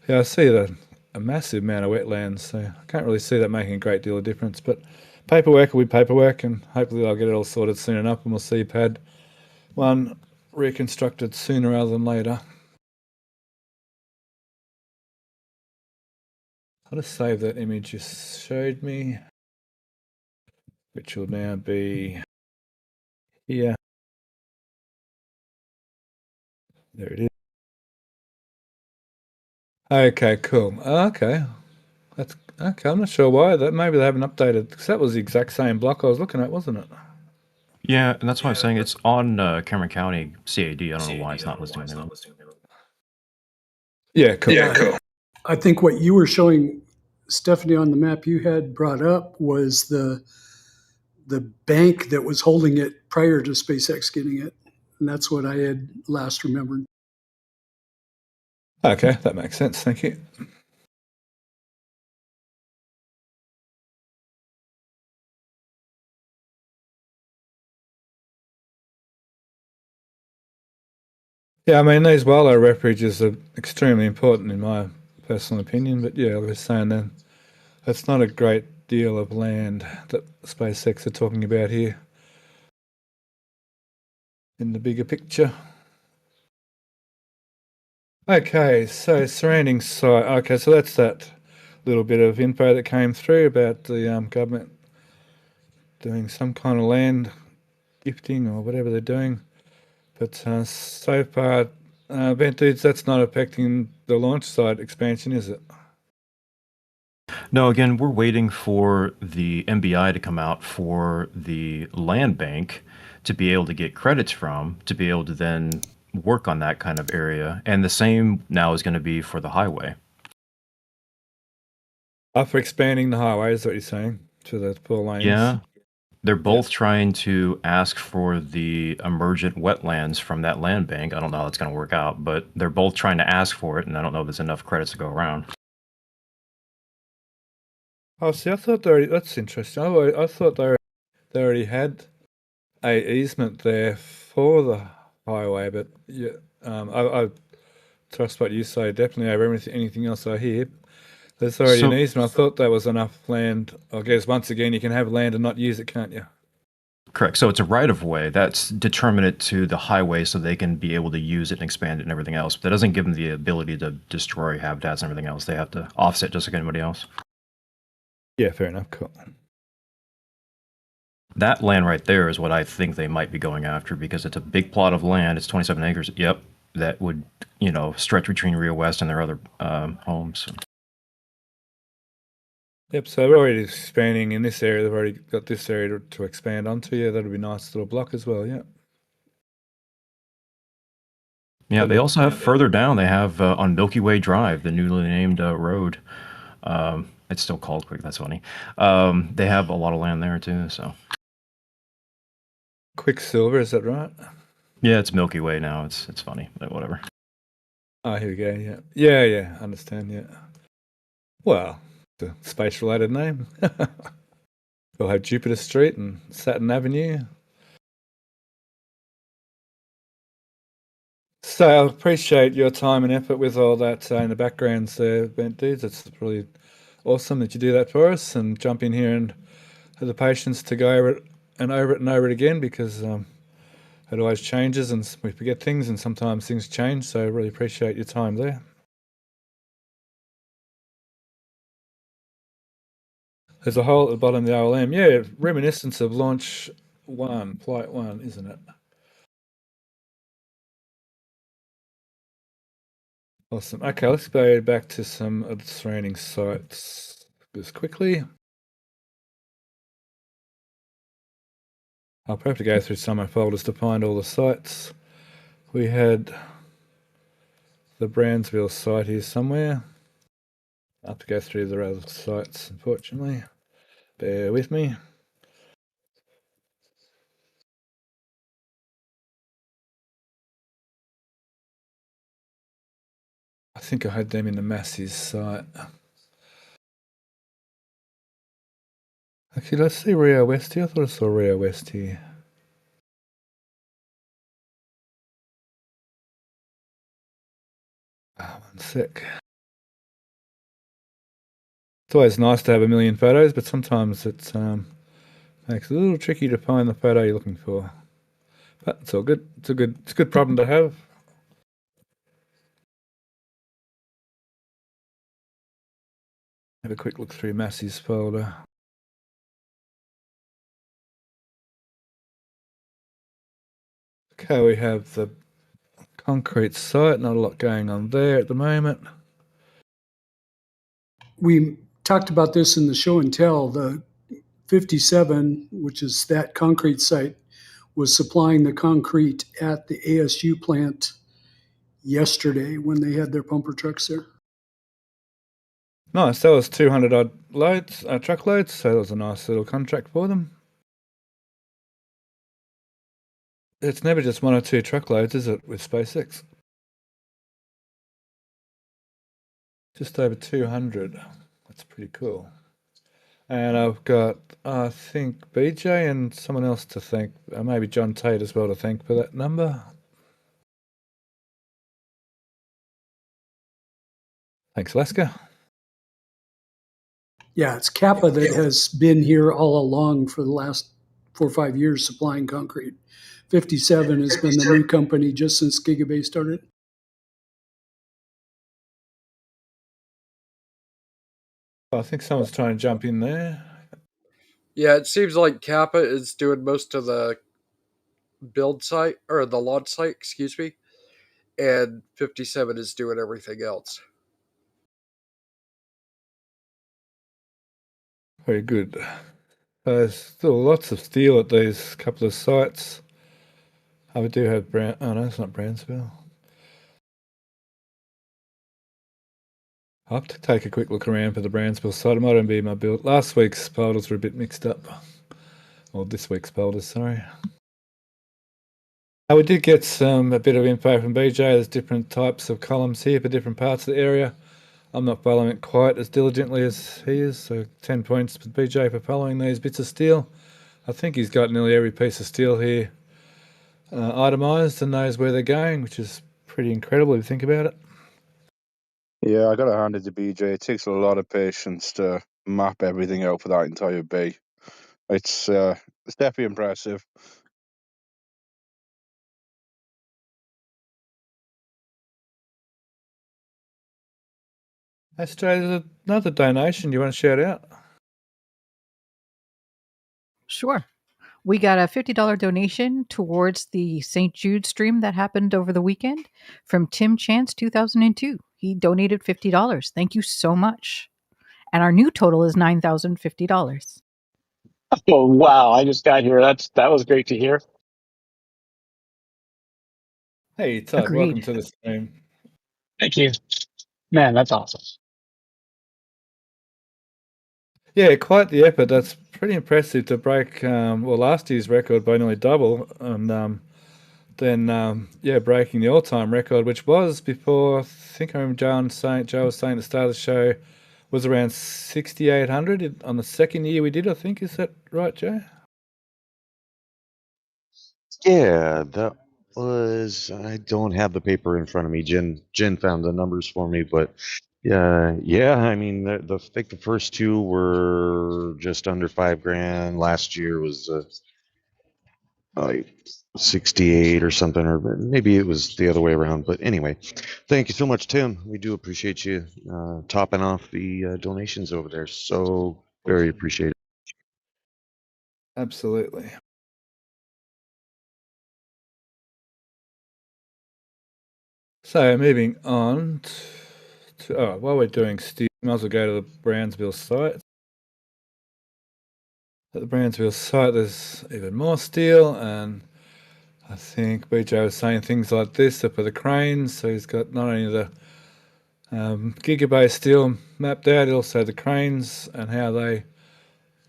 yeah, I see a massive amount of wetlands, so I can't really see that making a great deal of difference. But paperwork will be paperwork, and hopefully I'll get it all sorted soon enough, and we'll see Pad 1 reconstructed sooner rather than later. I'll just save that image you showed me, which will now be here. There it is. Okay, cool. Okay. That's okay. I'm not sure why that. Maybe they haven't updated because that was the exact same block I was looking at, wasn't it? Yeah, and that's why I'm saying it's on Cameron County CAD. I don't know why it's not listing there. Yeah, cool. Yeah, cool. I think what you were showing, Stephanie, on the map you had brought up was the bank that was holding it prior to SpaceX getting it, and that's what I had last remembered. Okay, that makes sense. Thank you. Yeah, I mean, these wildlife refuges are extremely important in my personal opinion, but yeah, I was saying then that's not a great deal of land that SpaceX are talking about here in the bigger picture. Okay, so surrounding site. Okay, so that's that little bit of info that came through about the government doing some kind of land gifting or whatever they're doing. But so far, Vent Dudes, that's not affecting the launch site expansion, is it? No, again, we're waiting for the MBI to come out for the land bank to be able to get credits from, to be able to then work on that kind of area. And the same now is going to be for the highway. For expanding the highway, is what you're saying, to the 4 lanes? Yeah. They're both trying to ask for the emergent wetlands from that land bank. I don't know how that's going to work out, but they're both trying to ask for it, and I don't know if there's enough credits to go around. Oh, see, I thought they already, that's interesting. I thought they already had a easement there for the highway, but yeah, I trust what you say definitely over anything else I hear. There's already an easement. I thought that was enough land. I guess once again, you can have land and not use it, can't you? Correct. So it's a right-of-way that's determinate to the highway so they can be able to use it and expand it and everything else. But that doesn't give them the ability to destroy habitats and everything else. They have to offset just like anybody else. Yeah, fair enough. Cool. That land right there is what I think they might be going after because it's a big plot of land. It's 27 acres. Yep. That would, stretch between Rio West and their other homes. Yep, so we're already expanding in this area. They've already got this area to expand onto. Yeah, that'll be a nice little block as well, yeah. Yeah, they also have further down, they have on Milky Way Drive, the newly named road. It's still called Quick, that's funny. They have a lot of land there too, so. Quicksilver, is that right? Yeah, it's Milky Way now. It's funny, but whatever. Oh, here we go, yeah. Yeah, understand, yeah. Well, it's a space-related name. We'll have Jupiter Street and Saturn Avenue. So I appreciate your time and effort with all that in the backgrounds there, Bent Dudes. It's really awesome that you do that for us and jump in here and have the patience to go over it and over it again because it always changes and we forget things and sometimes things change. So I really appreciate your time there. There's a hole at the bottom of the OLM. Yeah, reminiscence of launch 1, flight 1, isn't it? Awesome. Okay, let's go back to some of the surrounding sites just quickly. I'll probably have to go through some of my folders to find all the sites. We had the Brownsville site here somewhere. I'll have to go through the other sites, unfortunately. Bear with me. I think I had them in the Massey's site. Actually, let's see Rio West here. I thought I saw Rio West here. One sec. It's always nice to have a million photos, but sometimes it makes it a little tricky to find the photo you're looking for. But it's all good. It's a good problem to have. Have a quick look through Massey's folder. Okay, we have the concrete site. Not a lot going on there at the moment. We talked about this in the show and tell. The 57, which is that concrete site, was supplying the concrete at the ASU plant yesterday when they had their pumper trucks there. Nice. That was 200 odd loads, truckloads. So that was a nice little contract for them. It's never just one or two truckloads, is it, with SpaceX? Just over 200. That's pretty cool. And I've got, I think, BJ and someone else to thank, maybe John Tate as well to thank for that number. Thanks, Alaska. Yeah, it's Kappa that has been here all along for the last 4 or 5 years supplying concrete. 57 has been the new company just since Gigabay started. I think someone's trying to jump in there. Yeah, it seems like Kappa is doing most of the build site, or the launch site, excuse me, and 57 is doing everything else. Very good. There's still lots of steel at these couple of sites. Oh, we do have oh no, it's not Brownsville. I'll have to take a quick look around for the Brownsville site. It might even be my build. Last week's folders were a bit mixed up. Or this week's folders, sorry. We did get a bit of info from BJ. There's different types of columns here for different parts of the area. I'm not following it quite as diligently as he is, so 10 points for BJ for following these bits of steel. I think he's got nearly every piece of steel here itemised and knows where they're going, which is pretty incredible if you think about it. Yeah, I got to hand it to BJ. It takes a lot of patience to map everything out for that entire bay. It's definitely impressive. Astro, there's another donation you want to shout out? Sure. We got a $50 donation towards the St. Jude stream that happened over the weekend from Tim Chance 2002. He donated $50. Thank you so much. And our new total is $9,050. Oh wow! I just got here. That was great to hear. Hey, Todd, Agreed. welcome to the stream. Thank you, man. That's awesome. Yeah, quite the effort. That's pretty impressive to break last year's record by nearly double, and then breaking the all-time record, which was before. I think I remember Joe was saying at the start of the show was around 6,800 on the second year we did. I think, is that right, Joe? Yeah, that was. I don't have the paper in front of me. Jen found the numbers for me, but yeah. I mean, I think the first two were just under $5,000. Last year was like 68 or something, or maybe it was the other way around. But anyway, thank you so much, Tim. We do appreciate you topping off the donations over there. So very appreciated. Absolutely. So moving on to while we're doing steel, we might as well go to the Brownsville site. At the Brownsville site, there's even more steel, and I think BJ was saying things like this are for the cranes. So he's got not only the Gigabay steel mapped out, also the cranes and how they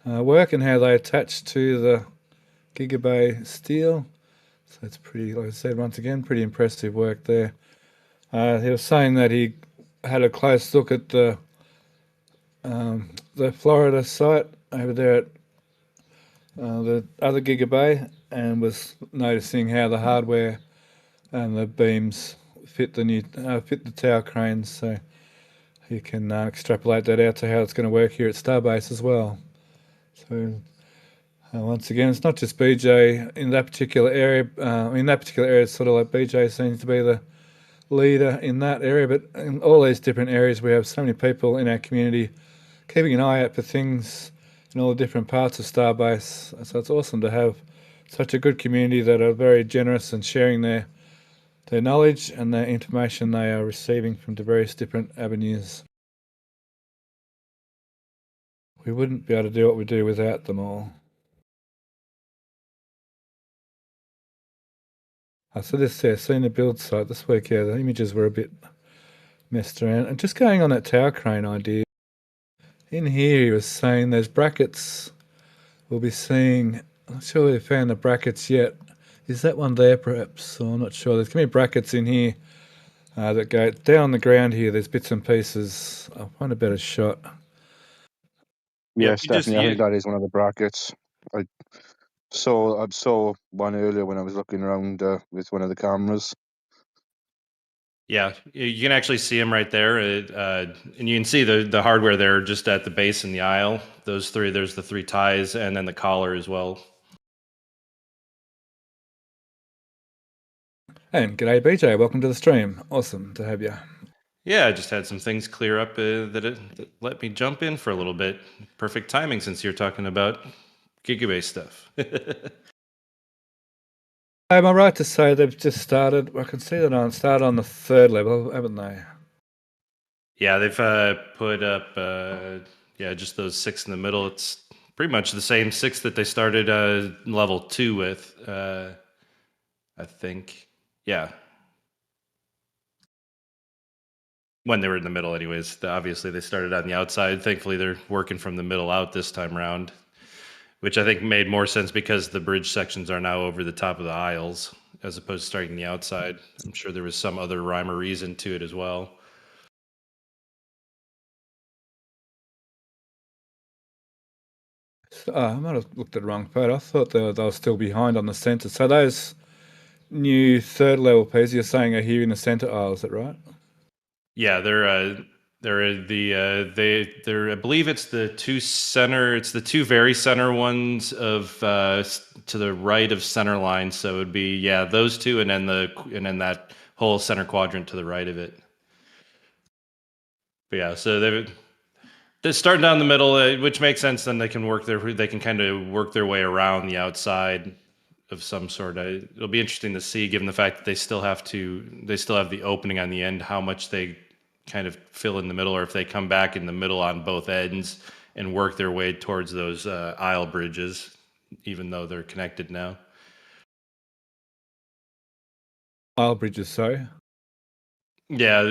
work and how they attach to the Gigabay steel. So it's pretty, like I said, once again, pretty impressive work there. He was saying that he had a close look at the Florida site over there at the other gigabay and was noticing how the hardware and the beams fit the tower cranes. So you can extrapolate that out to how it's going to work here at Starbase as well. So once again, it's not just BJ in that particular area. In that particular area, it's sort of like BJ seems to be the leader in that area, but in all these different areas, we have so many people in our community keeping an eye out for things in all the different parts of Starbase. So it's awesome to have such a good community that are very generous and sharing their knowledge and the information they are receiving from the various different avenues. We wouldn't be able to do what we do without them all. So this seen the build site this week, the images were a bit messed around. And just going on that tower crane idea, in here he was saying there's brackets we'll be seeing. I'm not sure we found the brackets yet. Is that one there perhaps? I'm not sure. There's going to be brackets in here that go down on the ground here. There's bits and pieces. I'll find a better shot. Yes, definitely. I think that is one of the brackets. I saw one earlier when I was looking around with one of the cameras. Yeah, you can actually see them right there, and you can see the hardware there just at the base in the aisle. Those three, there's the three ties, and then the collar as well. And g'day BJ, welcome to the stream. Awesome to have you. Yeah, I just had some things clear up that let me jump in for a little bit. Perfect timing since you're talking about gigabase stuff. Am I right to say they've just started? I can see that started on the 3rd level, haven't they? Yeah, they've put up just those 6 in the middle. It's pretty much the same 6 that they started level 2 with, I think. Yeah. When they were in the middle anyways. Obviously, they started on the outside. Thankfully, they're working from the middle out this time around, which I think made more sense because the bridge sections are now over the top of the aisles as opposed to starting the outside. I'm sure there was some other rhyme or reason to it as well. I might have looked at the wrong photo. I thought they were still behind on the centre. So those new 3rd level pieces you're saying are here in the centre aisle, is that right? Yeah, they're I believe it's the two very center ones of to the right of center line. So it would be those two, and then that whole center quadrant to the right of it. But yeah, so they're starting down the middle, which makes sense. Then they can kind of work their way around the outside of some sort. It'll be interesting to see, given the fact that they still have the opening on the end, how much they kind of fill in the middle, or if they come back in the middle on both ends and work their way towards those aisle bridges, even though they're connected now. Aisle bridges, sorry. Yeah,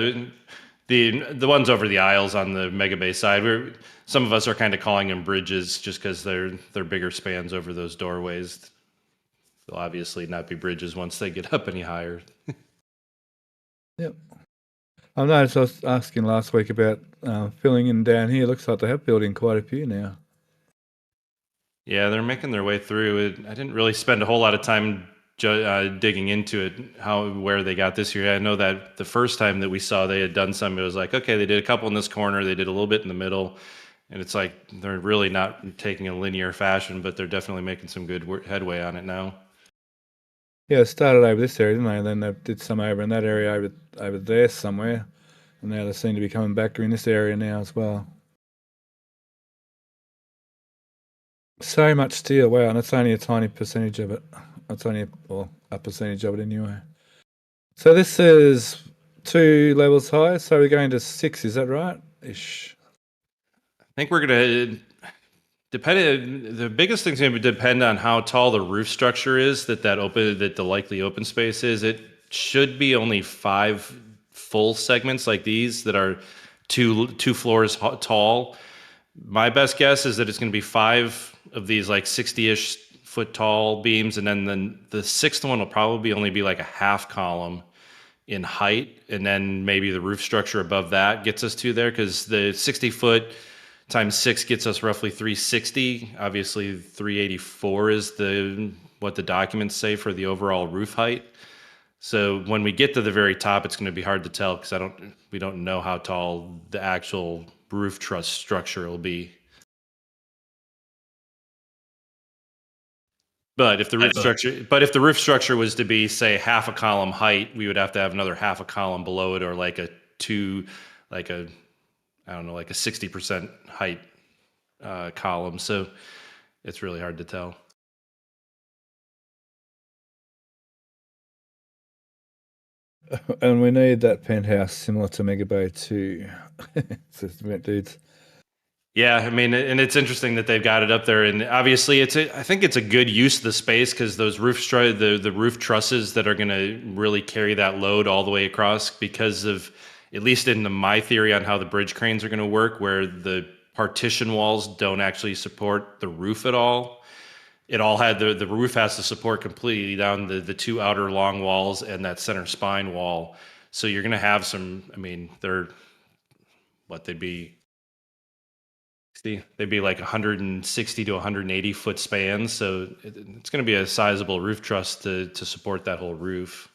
the ones over the aisles on the Megabay side. Some of us are kind of calling them bridges just because they're bigger spans over those doorways. They'll obviously not be bridges once they get up any higher. Yep. I noticed I was asking last week about filling in down here. Looks like they have built in quite a few now. Yeah, they're making their way through it. I didn't really spend a whole lot of time digging into it, where they got this year. I know that the first time that we saw they had done some, it was like, okay, they did a couple in this corner, they did a little bit in the middle, and it's like they're really not taking a linear fashion, but they're definitely making some good headway on it now. Yeah, it started over this area, didn't they? And then they did some over in that area over there somewhere. And now they seem to be coming back in this area now as well. So much steel, wow, and it's only a tiny percentage of it. It's only a percentage of it anyway. So this is 2 levels high, so we're going to 6, is that right? Ish. I think we're going to... The biggest thing's going to depend on how tall the roof structure is that the likely open space is. It should be only 5 full segments like these that are two floors tall. My best guess is that it's going to be 5 of these like 60-ish foot tall beams, and then the 6th one will probably only be like a half column in height, and then maybe the roof structure above that gets us to there, because the 60 foot times 6 gets us roughly 360. Obviously, 384 is what the documents say for the overall roof height. So when we get to the very top, it's going to be hard to tell because we don't know how tall the actual roof truss structure will be. But if the roof structure was to be, say, half a column height, we would have to have another half a column below it, or like a 60% height column. So it's really hard to tell. And we need that penthouse similar to Mega Bay 2. Dudes. Yeah, I mean, and it's interesting that they've got it up there, and obviously, I think it's a good use of the space because those the roof trusses that are going to really carry that load all the way across, because of, at least in my theory on how the bridge cranes are going to work, where the partition walls don't actually support the roof at all. It all had the roof has to support completely down the two outer long walls and that center spine wall. So you're going to have some. I mean, they'd be like 160 to 180 foot spans, so it's going to be a sizable roof truss to support that whole roof.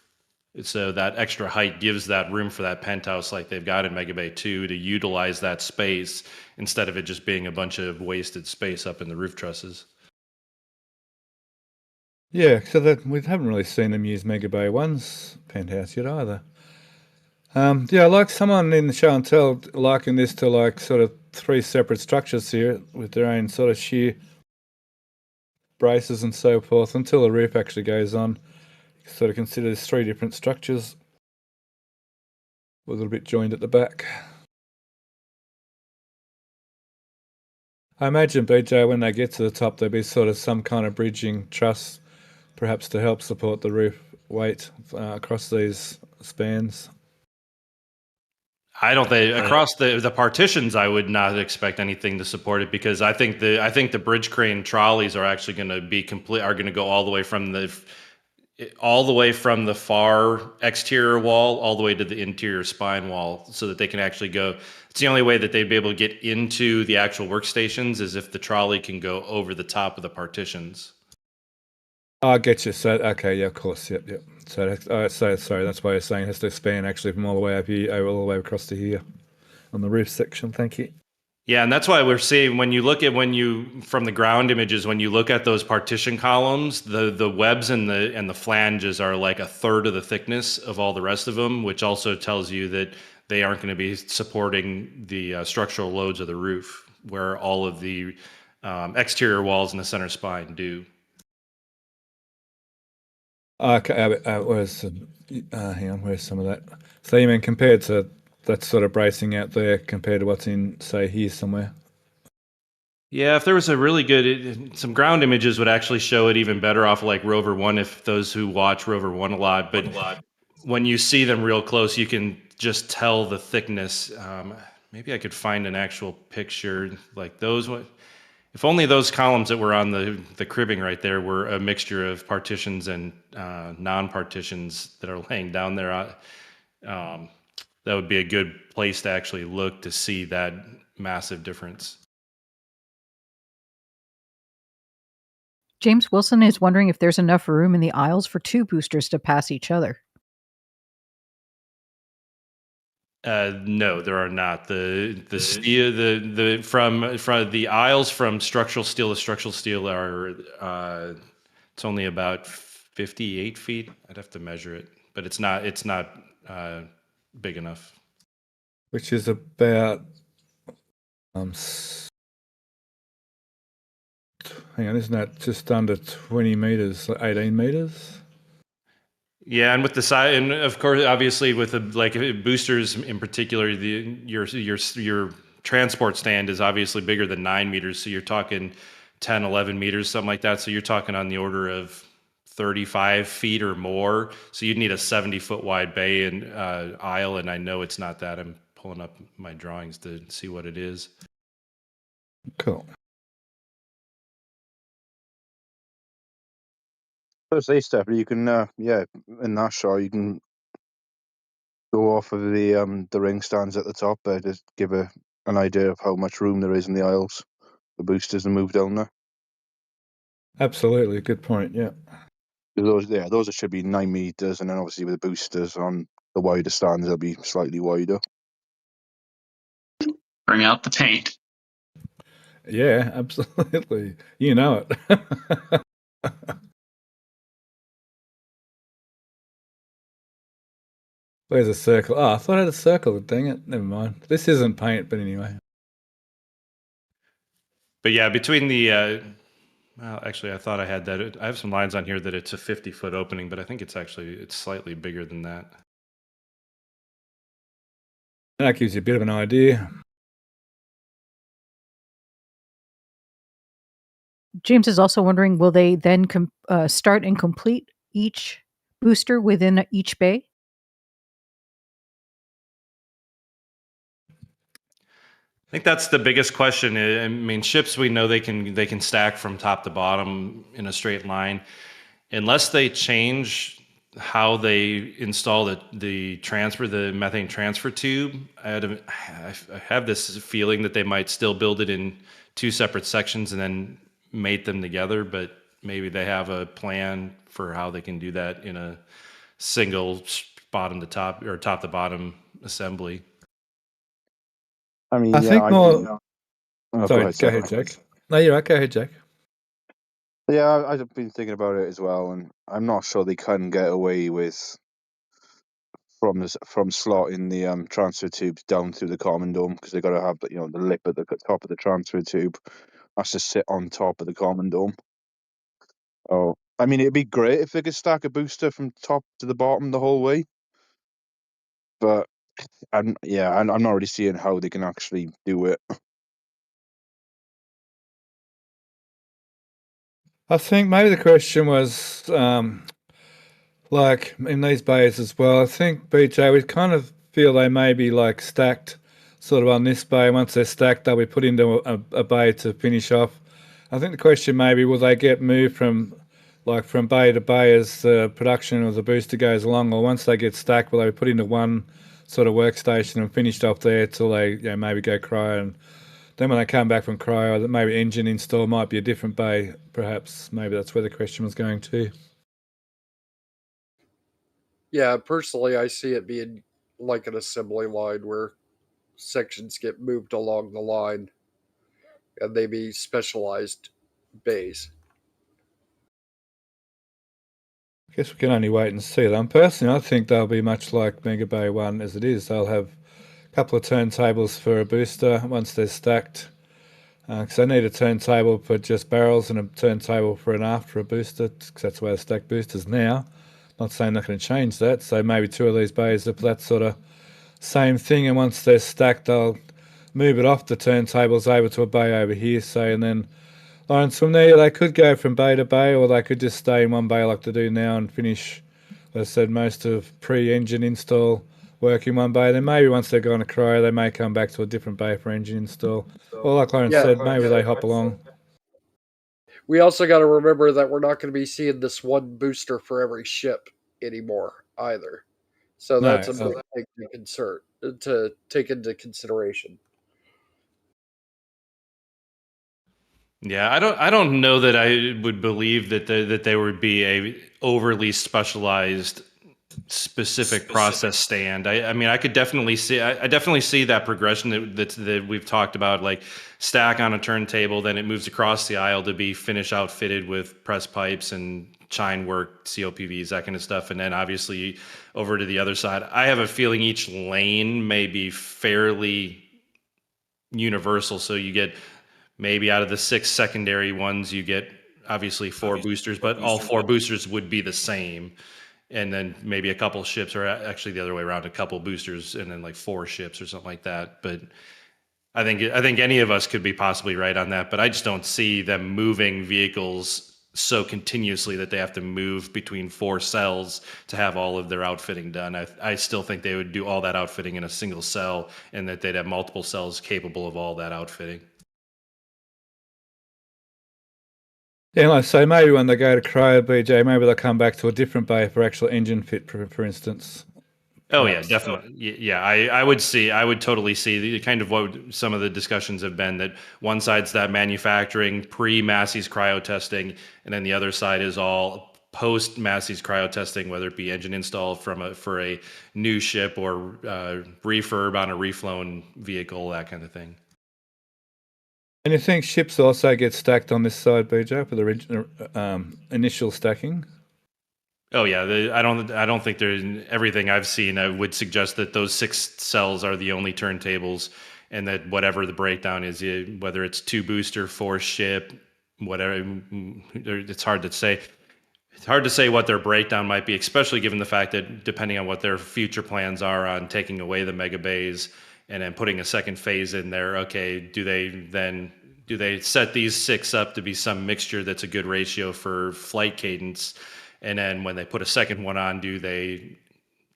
So that extra height gives that room for that penthouse like they've got in Mega Bay 2 to utilize that space instead of it just being a bunch of wasted space up in the roof trusses. Yeah, so that we haven't really seen them use Mega Bay 1's penthouse yet either. Yeah, like someone in the show and tell liking this to like sort of 3 separate structures here with their own sort of shear braces and so forth until the roof actually goes on. Sort of consider this 3 different structures with a little bit joined at the back. I imagine, BJ, when they get to the top, there'll be sort of some kind of bridging truss, perhaps to help support the roof weight across these spans. I don't think across the partitions, I would not expect anything to support it, because I think the bridge crane trolleys are actually going to be are going to go all the way from the far exterior wall all the way to the interior spine wall, so that they can actually go. It's the only way that they'd be able to get into the actual workstations is if the trolley can go over the top of the partitions. I get you. So, okay, yeah, of course, yep. So, sorry, that's why you're saying it has to span actually from all the way up here, all the way across to here on the roof section. Thank you. Yeah, and that's why we're seeing from the ground images, when you look at those partition columns, the webs and the flanges are like a third of the thickness of all the rest of them, which also tells you that they aren't going to be supporting the structural loads of the roof, where all of the exterior walls and the center spine do. Okay, where's hang on, where's some of that? So you mean compared to that sort of bracing out there compared to what's in, say, here somewhere? Yeah, if there was a really good, some ground images would actually show it even better off of like Rover 1, if those who watch Rover 1 a lot. But when you see them real close, you can just tell the thickness. Maybe I could find an actual picture like those. If only those columns that were on the cribbing right there were a mixture of partitions and non-partitions that are laying down there. That would be a good place to actually look to see that massive difference. James Wilson is wondering if there's enough room in the aisles for 2 boosters to pass each other. No, there are not. The steel from the aisles from structural steel to structural steel are it's only about 58 feet. I'd have to measure it, but it's not big enough. Which is about hang on, isn't that just under 20 meters, 18 meters? Yeah, and with the size, and of course, obviously, with boosters in particular, your transport stand is obviously bigger than 9 meters. So you're talking 10, 11 meters, something like that. So you're talking on the order of 35 feet or more. So you'd need a 70-foot wide bay and aisle, and I know it's not that. I'm pulling up my drawings to see what it is. Cool. First say, Stephanie, you can in that shot you can go off of the ring stands at the top there, just give a an idea of how much room there is in the aisles for boosters to move down there. Absolutely, good point. Yeah. Those should be 9 meters, and then obviously with the boosters on the wider stands, they'll be slightly wider. Bring out the paint. Yeah, absolutely. You know it. Where's a circle? Oh, I thought I had a circle. Dang it. Never mind. This isn't paint, but anyway. But yeah, between the well, actually, I thought I had that. I have some lines on here that it's a 50-foot opening, but I think it's slightly bigger than that. That gives you a bit of an idea. James is also wondering, will they then start and complete each booster within each bay? I think that's the biggest question. I mean, ships, we know they can stack from top to bottom in a straight line, unless they change how they install the methane transfer tube. I have this feeling that they might still build it in two separate sections and then mate them together, but maybe they have a plan for how they can do that in a single bottom to top or top to bottom assembly. I mean, I think more. Oh, Sorry, go ahead, Jack. No, you're right. Go ahead, Jack. Yeah, I've been thinking about it as well, and I'm not sure they can get away with from slotting the transfer tubes down through the common dome, because they've got to have the lip at the top of the transfer tube has to sit on top of the common dome. Oh, I mean, it'd be great if they could stack a booster from top to the bottom the whole way, but I'm not really seeing how they can actually do it. I think maybe the question was like in these bays as well. I think, BJ, we kind of feel they may be like stacked sort of on this bay. Once they're stacked, they'll be put into a bay to finish off. I think the question maybe, will they get moved from bay to bay as the production of the booster goes along, or once they get stacked, will they be put into one sort of workstation and finished off there till they maybe go cryo, and then when they come back from cryo, that maybe engine install might be a different bay, perhaps. Maybe that's where the question was going to. Yeah, personally, I see it being like an assembly line where sections get moved along the line and they be specialized bays. I guess we can only wait and see them. Personally, I think they'll be much like Mega Bay 1 as it is. They'll have a couple of turntables for a booster once they're stacked, because they need a turntable for just barrels and a turntable for an aft for a booster, because that's the way they stack boosters now. Not saying they're going to change that, so maybe two of these bays are that sort of same thing, and once they're stacked, they'll move it off the turntables over to a bay over here, say, and then Lawrence, from there, they could go from bay to bay, or they could just stay in one bay like they do now and finish, as I said, most of pre-engine install work in one bay. Then maybe once they're gone to cryo, they may come back to a different bay for engine install. Or like Lawrence said, maybe they hop along. We also got to remember that we're not going to be seeing this one booster for every ship anymore either. So that's a big thing to take into consideration. Yeah, I don't know that I would believe that there would be a overly specialized specific process stand. I mean, I could definitely see I definitely see that progression that we've talked about, like stack on a turntable, then it moves across the aisle to be finish outfitted with press pipes and chine work, COPVs, that kind of stuff, and then obviously over to the other side. I have a feeling each lane may be fairly universal, so you get maybe out of the 6 secondary ones, you get obviously 4 boosters, but all 4 boosters would be the same. And then maybe a couple ships, or actually the other way around, a couple boosters and then like 4 ships or something like that. But I think any of us could be possibly right on that, but I just don't see them moving vehicles so continuously that they have to move between 4 cells to have all of their outfitting done. I still think they would do all that outfitting in a single cell, and that they'd have multiple cells capable of all that outfitting. Yeah, like I say, maybe when they go to cryo, BJ, maybe they'll come back to a different bay for actual engine fit, for instance. Oh yeah, perhaps. definitely. Yeah, I would totally see the kind of what some of the discussions have been, that one side's that manufacturing pre-Massey's cryo testing, and then the other side is all post Massey's cryo testing, whether it be engine install for a new ship or refurb on a reflown vehicle, that kind of thing. And you think ships also get stacked on this side, BJ, for the original initial stacking? Oh yeah, I don't think there's everything I've seen. I would suggest that those 6 cells are the only turntables, and that whatever the breakdown is, whether it's 2 booster, 4 ship, whatever, it's hard to say. It's hard to say what their breakdown might be, especially given the fact that depending on what their future plans are on taking away the mega bays and then putting a second phase in there. Okay, do they set these 6 up to be some mixture that's a good ratio for flight cadence? And then when they put a second one on, do they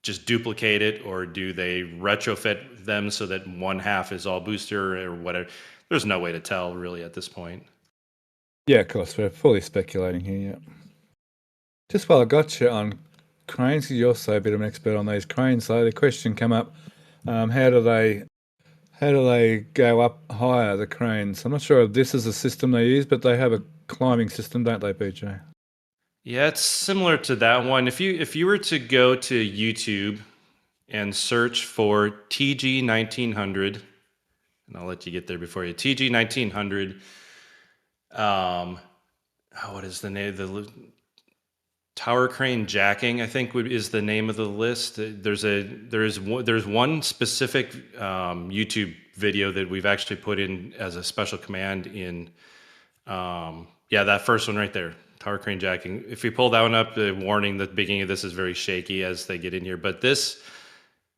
just duplicate it, or do they retrofit them so that one half is all booster or whatever? There's no way to tell really at this point. Yeah, of course, we're fully speculating here, yeah. Just while I got you on cranes, you're also a bit of an expert on these cranes, so the question came up, how do they go up higher, the cranes? I'm not sure if this is a system they use, but they have a climbing system, don't they, BJ? Yeah, it's similar to that one. If you were to go to YouTube and search for TG 1900, and I'll let you get there before you. TG 1900. What is the name? The tower crane jacking, I think, is the name of the list. There's one specific YouTube video that we've actually put in as a special command in. That first one right there. Tower crane jacking. If you pull that one up, the warning that the beginning of this is very shaky as they get in here. But this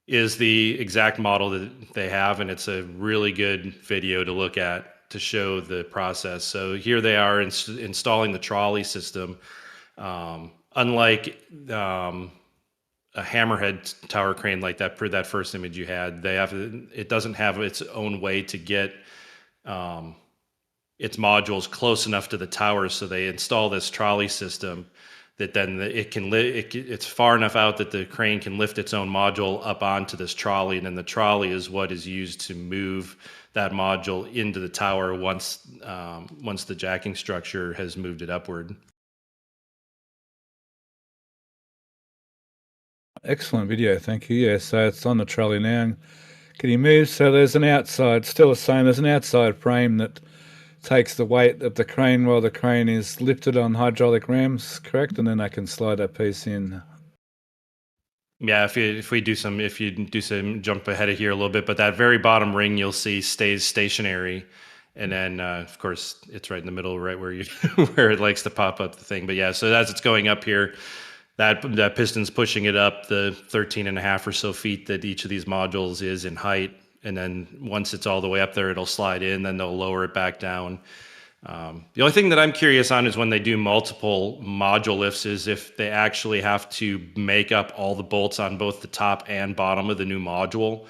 is the exact model that they have, and it's a really good video to look at to show the process. So here they are installing the trolley system. Unlike a hammerhead tower crane like that first image you had, it doesn't have its own way to get its modules close enough to the tower, so they install this trolley system that then it's far enough out that the crane can lift its own module up onto this trolley, and then the trolley is what is used to move that module into the tower once the jacking structure has moved it upward. Excellent video, thank you. Yeah, so it's on the trolley now. Can you move? So there's an outside, still the same, there's an outside frame that takes the weight of the crane while the crane is lifted on hydraulic rams, correct? And then they can slide that piece in. Yeah, if you do some jump ahead of here a little bit, but that very bottom ring you'll see stays stationary, and then of course it's right in the middle, right where where it likes to pop up the thing. But yeah, so as it's going up here, that piston's pushing it up the 13.5 or so feet that each of these modules is in height. And then once it's all the way up there, it'll slide in, then they'll lower it back down. The only thing that I'm curious on is when they do multiple module lifts, is if they actually have to make up all the bolts on both the top and bottom of the new module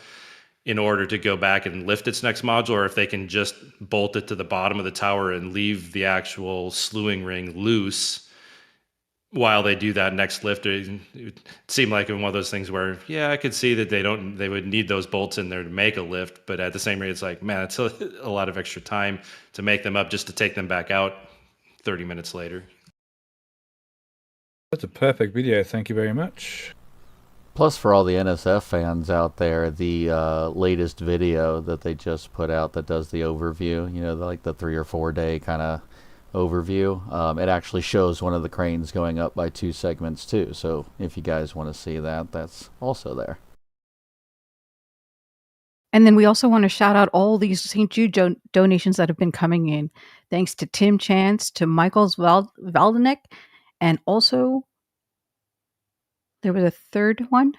in order to go back and lift its next module, or if they can just bolt it to the bottom of the tower and leave the actual slewing ring loose while they do that next lift. It seemed like one of those things where, yeah, I could see that they would need those bolts in there to make a lift, but at the same rate, it's like, man, it's a lot of extra time to make them up just to take them back out 30 minutes later. That's a perfect video, thank you very much. Plus, for all the NSF fans out there, the latest video that they just put out that does the overview, like the 3 or 4 day kind of overview, it actually shows one of the cranes going up by 2 segments too. So if you guys want to see that, that's also there. And then we also want to shout out all these St. Jude donations that have been coming in. Thanks to Tim Chance, to Michael's Valdenek, and also there was a third one.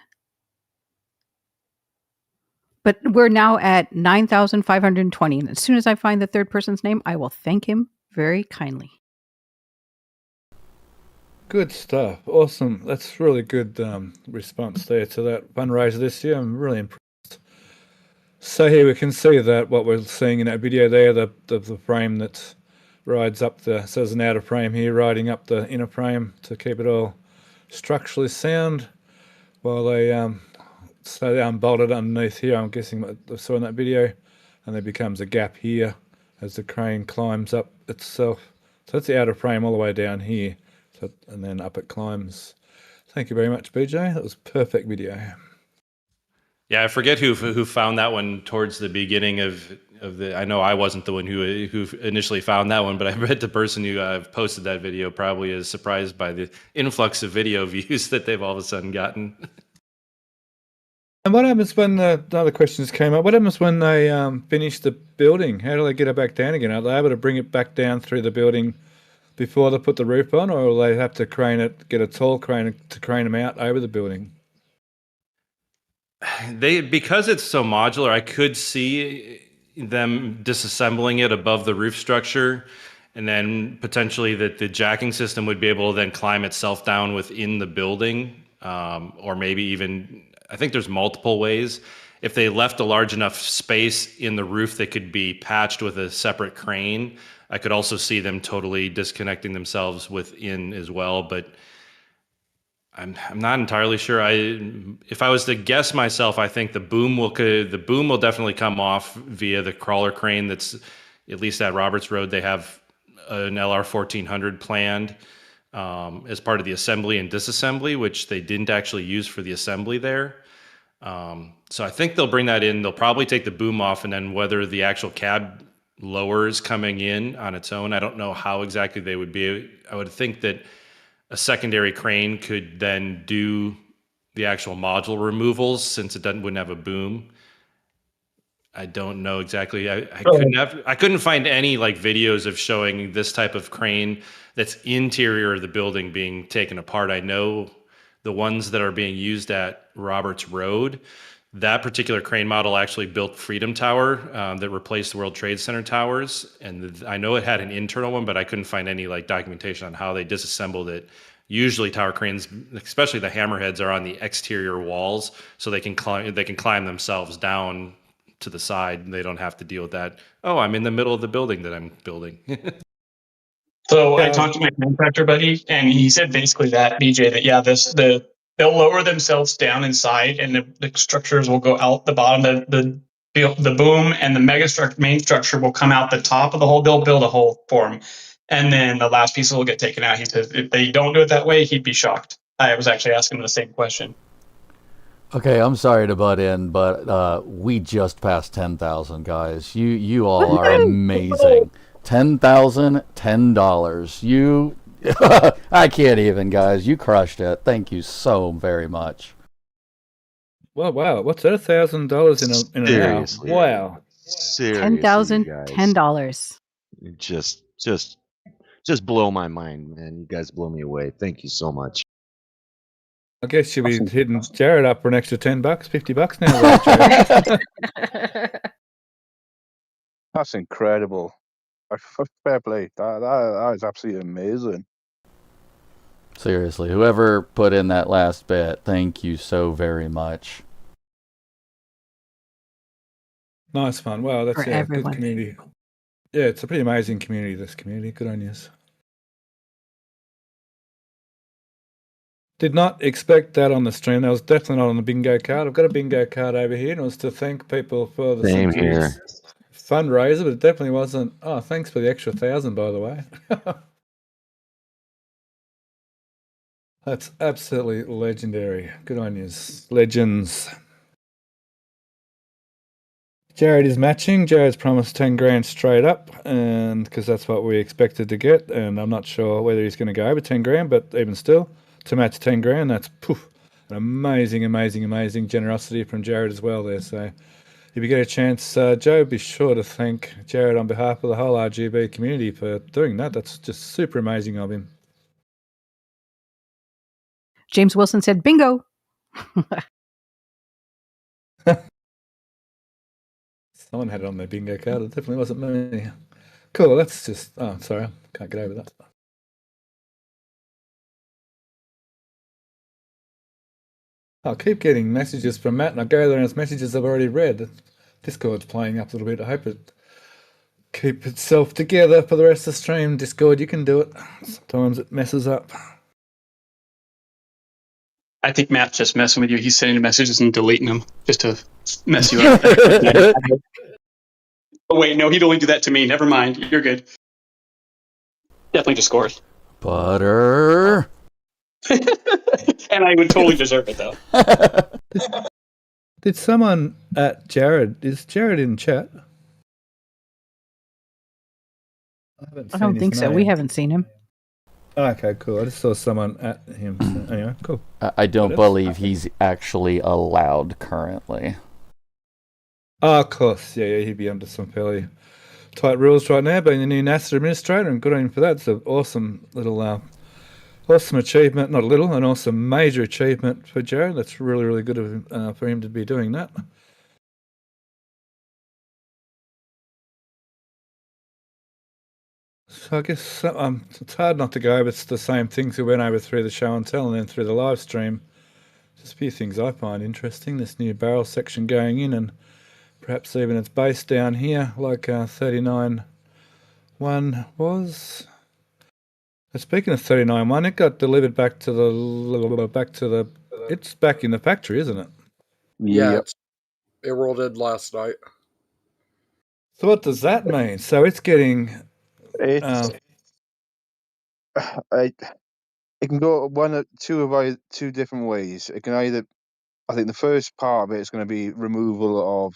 But we're now at 9,520. And as soon as I find the third person's name, I will thank him very kindly. Good stuff. Awesome. That's really good response there to that fundraiser this year. I'm really impressed. So here we can see that what we're seeing in that video there, the frame that rides up so there's an outer frame here riding up the inner frame to keep it all structurally sound while they So they unbolted underneath here, I'm guessing what I saw in that video, and there becomes a gap here as the crane climbs up itself. So that's the outer frame all the way down here, so, and then up it climbs. Thank you very much, BJ. That was perfect video. Yeah, I forget who found that one towards the beginning of the. I know I wasn't the one who initially found that one, but I bet the person who posted that video probably is surprised by the influx of video views that they've all of a sudden gotten. And what happens when the other questions came up? What happens when they finish the building? How do they get it back down again? Are they able to bring it back down through the building before they put the roof on, or will they have to crane it, get a tall crane to crane them out over the building? Because it's so modular, I could see them disassembling it above the roof structure, and then potentially that the jacking system would be able to then climb itself down within the building, or maybe even, I think there's multiple ways. If they left a large enough space in the roof that could be patched with a separate crane, I could also see them totally disconnecting themselves within as well, but I'm not entirely sure. If I was to guess myself, I think the boom will definitely come off via the crawler crane. That's at least at Roberts Road. They have an LR 1400 planned as part of the assembly and disassembly, which they didn't actually use for the assembly there. So I think they'll bring that in. They'll probably take the boom off, and then whether the actual cab lowers coming in on its own, I don't know how exactly they would be. I would think that a secondary crane could then do the actual module removals since it wouldn't have a boom. I don't know exactly. I couldn't find any like videos of showing this type of crane that's interior of the building being taken apart. I know the ones that are being used at Roberts Road, that particular crane model actually built Freedom Tower that replaced the World Trade Center towers. And I know it had an internal one, but I couldn't find any like documentation on how they disassembled it. Usually tower cranes, especially the hammerheads, are on the exterior walls, so they can climb themselves down to the side, and they don't have to deal with that. Oh, I'm in the middle of the building that I'm building. So I talked to my contractor buddy, and he said basically that, BJ, that they'll lower themselves down inside, and the structures will go out the bottom. The boom and the main structure will come out the top of the hole. They'll build a hole for them, and then the last pieces will get taken out. He says if they don't do it that way, he'd be shocked. I was actually asking him the same question. Okay, I'm sorry to butt in, but we just passed 10,000, guys. You all are amazing. $10,000, $10. You, I can't even, guys. You crushed it. Thank you so very much. Well, wow. What's that? $1,000 in an hour? Wow. Seriously, $10,000, $10. Just blow my mind, man. You guys blow me away. Thank you so much. I guess you'll be hitting Jared up for an extra $10, $50 now. Right, Jared? That's incredible. Fair play. That is absolutely amazing. Seriously, whoever put in that last bit, thank you so very much. Nice fun. Wow, that's a good community. Yeah, it's a pretty amazing community, this community. Good on you. Did not expect that on the stream. That was definitely not on the bingo card. I've got a bingo card over here, and it was to thank people for the Same here. Fundraiser, but it definitely wasn't. Oh, thanks for the extra 1,000, by the way. That's absolutely legendary. Good on you, legends. Jared is matching. Jared's promised 10 grand straight up, and because that's what we expected to get, and I'm not sure whether he's going to go over 10 grand, but even still, to match 10 grand, that's an amazing, amazing, amazing generosity from Jared as well there. So if you get a chance, Joe, be sure to thank Jared on behalf of the whole RGV community for doing that. That's just super amazing of him. James Wilson said, bingo. Someone had it on their bingo card. It definitely wasn't me. Cool, that's just... Oh, sorry. I can't get over that. I'll keep getting messages from Matt, and I go there and it's messages I've already read. Discord's playing up a little bit. I hope it keep itself together for the rest of the stream. Discord, you can do it. Sometimes it messes up. I think Matt's just messing with you. He's sending messages and deleting them just to mess you up. Oh, wait, no, he'd only do that to me. Never mind. You're good. Definitely just scores. Butter. And I would totally deserve it, though. Did someone at Jared? Is Jared in chat? I don't think so. We haven't seen him. Okay, cool. I just saw someone at him. So anyway, cool. I don't believe he's actually allowed currently. Oh, of course. Yeah, he'd be under some fairly tight rules right now, being the new NASA administrator, and good on him for that. It's an awesome little, awesome achievement. Not a little, an awesome major achievement for Jared. That's really, really good of him, for him to be doing that. So I guess it's hard not to go over the same things we went over through the show and tell and then through the live stream. Just a few things I find interesting. This new barrel section going in, and perhaps even its base down here, like 39.1 was. Speaking of 39.1, it got delivered back to the. It's back in the factory, isn't it? Yeah, it rolled in last night. So what does that mean? So it's getting. It can go one or two different ways. It can either, I think the first part of it is going to be removal of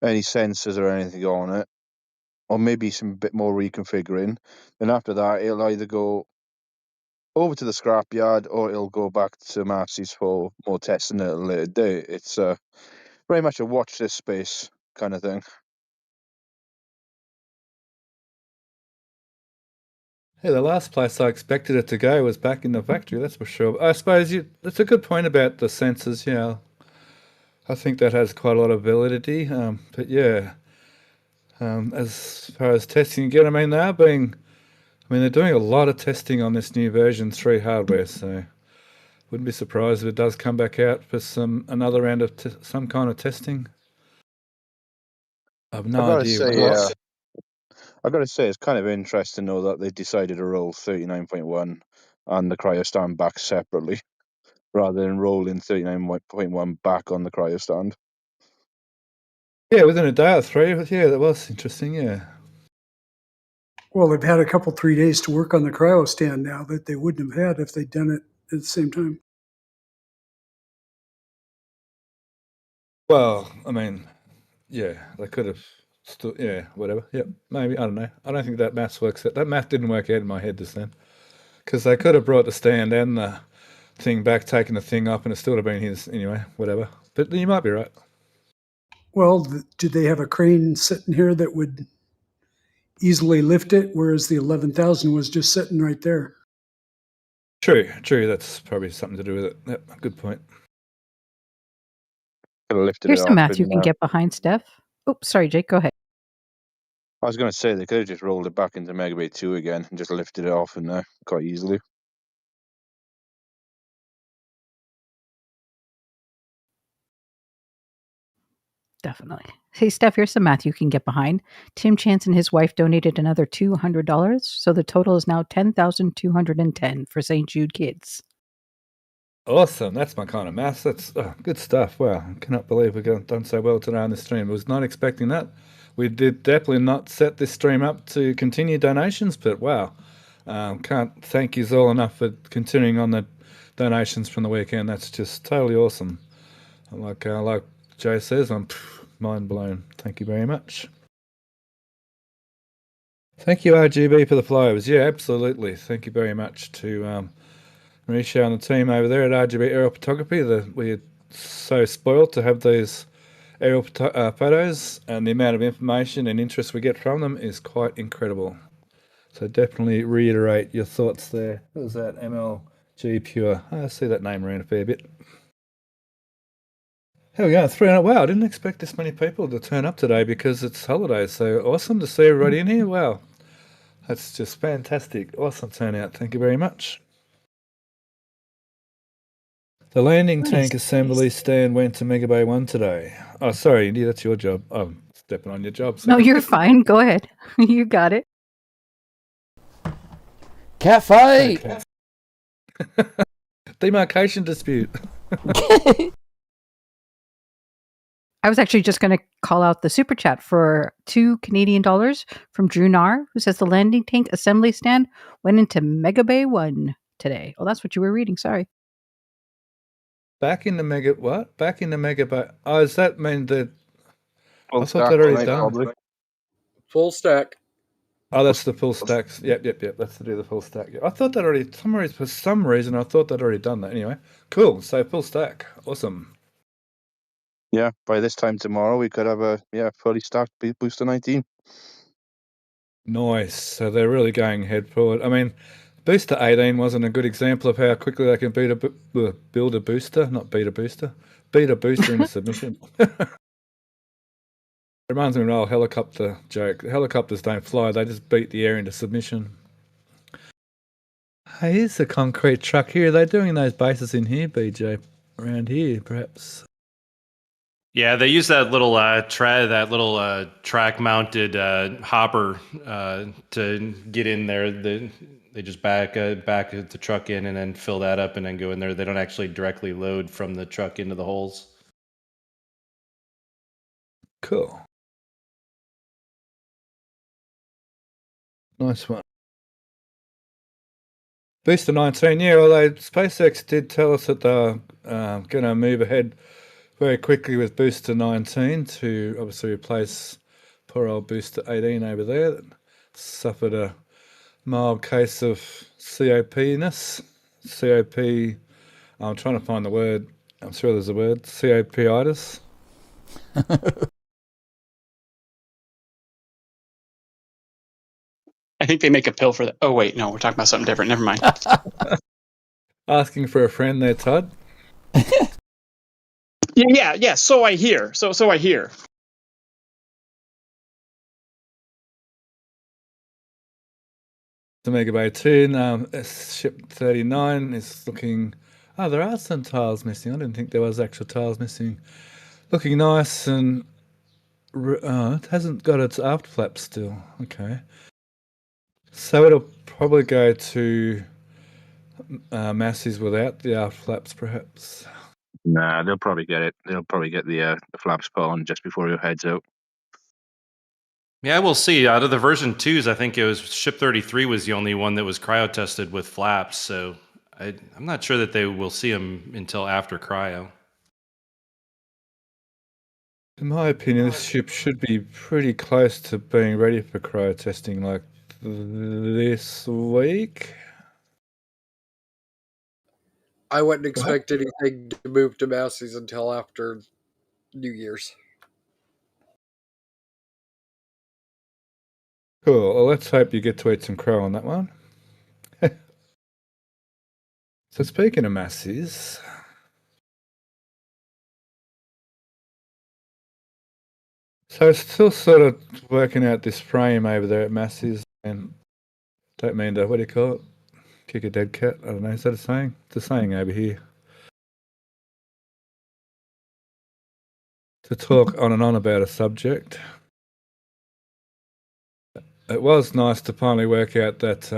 any sensors or anything on it, or maybe some bit more reconfiguring. Then after that, it'll either go over to the scrapyard or it'll go back to Massey's for more testing at a later date. It's very much a watch this space kind of thing. Yeah, the last place I expected it to go was back in the factory, that's for sure. I suppose that's a good point about the sensors, yeah. I think that has quite a lot of validity. But yeah, as far as testing again, I mean, they're doing a lot of testing on this new version 3 hardware, so wouldn't be surprised if it does come back out for another round of some kind of testing. I've no idea. I've got to say, it's kind of interesting, though, that they decided to roll 39.1 and the cryostand back separately, rather than rolling 39.1 back on the cryostand. Yeah, within a day or three, but yeah, that was interesting, yeah. Well, they've had a couple, 3 days to work on the cryostand now that they wouldn't have had if they'd done it at the same time. Well, I mean, yeah, they could have still, yeah, whatever. Yep, maybe, I don't know. I don't think that maths works. That math didn't work out in my head just then. Because they could have brought the stand and the thing back, taken the thing up, and it still would have been his anyway, whatever. But you might be right. Well, did they have a crane sitting here that would easily lift it, whereas the 11,000 was just sitting right there? True. That's probably something to do with it. Yep, good point. Here's some math you can get behind, Steph. Oh, sorry, Jake, go ahead. I was going to say, they could have just rolled it back into Megabay 2 again and just lifted it off in there quite easily. Definitely. Hey, Steph, here's some math you can get behind. Tim Chance and his wife donated another $200, so the total is now $10,210 for St. Jude Kids. Awesome. That's my kind of maths. That's good stuff. Wow. I cannot believe we've done so well today on the stream. I was not expecting that. We did definitely not set this stream up to continue donations, but wow. Can't thank you all enough for continuing on the donations from the weekend. That's just totally awesome. Like Jay says, I'm mind blown. Thank you very much. Thank you, RGV, for the flyovers. Yeah, absolutely. Thank you very much to Marisha and the team over there at RGV Aerial Photography. We're so spoiled to have these aerial photos, and the amount of information and interest we get from them is quite incredible. So definitely reiterate your thoughts there. What was that? MLG Pure. I see that name around a fair bit. Here we go, 300. Wow, I didn't expect this many people to turn up today because it's holidays. So awesome to see everybody in here. Wow, that's just fantastic. Awesome turnout. Thank you very much. The landing tank assembly stand went to Megabay 1 today. Oh, sorry, Indy, that's your job. I'm stepping on your job. No, you're fine. Go ahead. You got it. Cat fight! Okay. Demarcation dispute. I was actually just going to call out the super chat for $2 Canadian from Drew Nar, who says the landing tank assembly stand went into Mega Bay 1 today. Oh, that's what you were reading. Sorry. Back in the Mega what? Back in the Mega Bay. Oh, does that mean that? Full I thought stack that already tonight, done. probably. Full stack. Oh, that's the full stacks. Yep. That's to do the full stack. Yep. I thought that already. For some reason, I thought that already done that. Anyway, cool. So full stack. Awesome. Yeah, by this time tomorrow, we could have a fully stacked Booster 19. Nice. So they're really going head forward. I mean, Booster 18 wasn't a good example of how quickly they can build a booster, not beat a booster, beat a booster into submission. Reminds me of an old helicopter joke. Helicopters don't fly; they just beat the air into submission. Hey, here's the concrete truck here. Are they doing those bases in here, BJ? Around here, perhaps. Yeah, they use that little track-mounted hopper to get in there. They just back the truck in and then fill that up and then go in there. They don't actually directly load from the truck into the holes. Cool. Nice one. Booster 19, yeah, although SpaceX did tell us that they're going to move ahead very quickly with Booster 19 to obviously replace poor old Booster 18 over there that suffered a mild case of COP-ness. COP, I'm trying to find the word. I'm sure there's a word. COP-itis. I think they make a pill for that. Oh, wait, no, we're talking about something different. Never mind. Asking for a friend there, Todd. Yeah. So I hear. So I hear. The Mega Bay 2, ship 39 is looking... Oh, there are some tiles missing. I didn't think there was actual tiles missing. Looking nice and... it hasn't got its aft flap still. Okay. So it'll probably go to Massey's without the aft flaps, perhaps. Nah, they'll probably get it. They'll probably get the flaps put on just before it heads out. Yeah, we'll see. Out of the version 2s, I think it was Ship 33 was the only one that was cryo tested with flaps. So I'm not sure that they will see them until after cryo. In my opinion, this ship should be pretty close to being ready for cryo testing like this week. I wouldn't expect anything to move to Massey's until after New Year's. Cool. Well, let's hope you get to eat some crow on that one. So speaking of Massey's, so still sort of working out this frame over there at Massey's, and don't mean to, what do you call it? Kick a dead cat? I don't know, is that a saying? It's a saying over here. To talk on and on about a subject. It was nice to finally work out that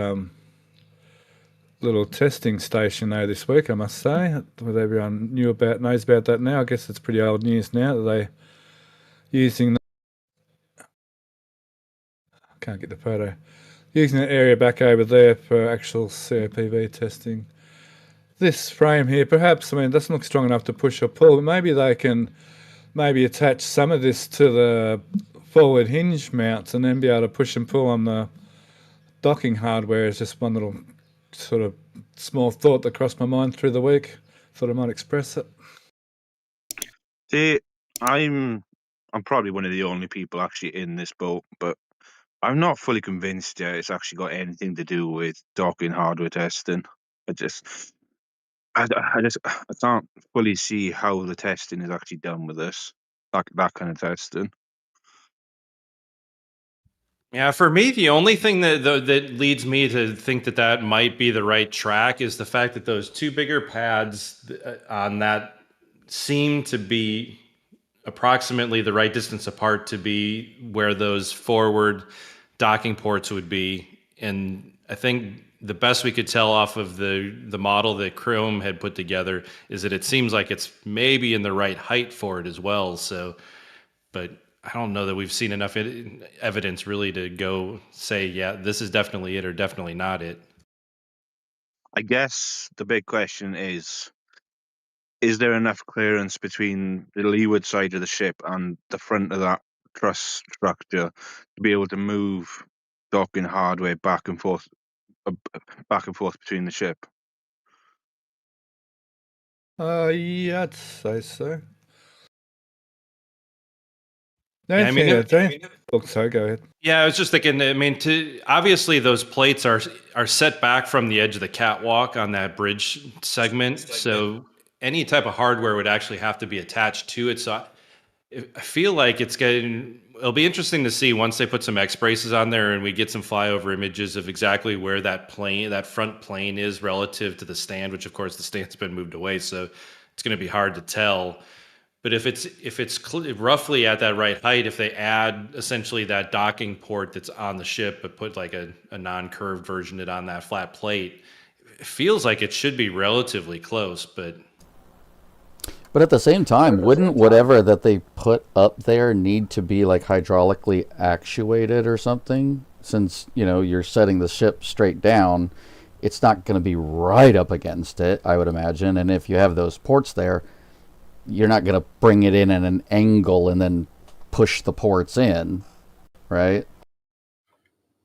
little testing station though this week, I must say. With everyone knows about that now. I guess it's pretty old news now that they're using can't get the photo. Using that area back over there for actual COPV testing. This frame here, perhaps, I mean, it doesn't look strong enough to push or pull, but maybe they can attach some of this to the forward hinge mounts and then be able to push and pull on the docking hardware. Is just one little sort of small thought that crossed my mind through the week. Thought I might express it. See, I'm probably one of the only people actually in this boat, but I'm not fully convinced yet it's actually got anything to do with docking hardware testing. I can't fully see how the testing is actually done with this, that kind of testing. Yeah, for me, the only thing that leads me to think that might be the right track is the fact that those two bigger pads on that seem to be approximately the right distance apart to be where those forward docking ports would be. And I think the best we could tell off of the model that Chrome had put together is that it seems like it's maybe in the right height for it as well. So, but I don't know that we've seen enough evidence really to go say, yeah, this is definitely it or definitely not it. I guess the big question is there enough clearance between the leeward side of the ship and the front of that truss structure to be able to move docking hardware back and forth between the ship? Yeah, I'd say so. Yeah, I mean, sorry, go ahead. Yeah, I was just thinking. I mean, obviously those plates are set back from the edge of the catwalk on that bridge segment. So any type of hardware would actually have to be attached to it. So I feel like it'll be interesting to see once they put some X braces on there and we get some flyover images of exactly where that front plane is relative to the stand, which of course the stand's been moved away. So it's going to be hard to tell. But if it's roughly at that right height, if they add essentially that docking port that's on the ship, but put like a non-curved version of it on that flat plate, it feels like it should be relatively close. But at the same time, wouldn't whatever that they put up there need to be like hydraulically actuated or something? Since, you're setting the ship straight down, it's not going to be right up against it, I would imagine. And if you have those ports there, you're not going to bring it in at an angle and then push the ports in, right?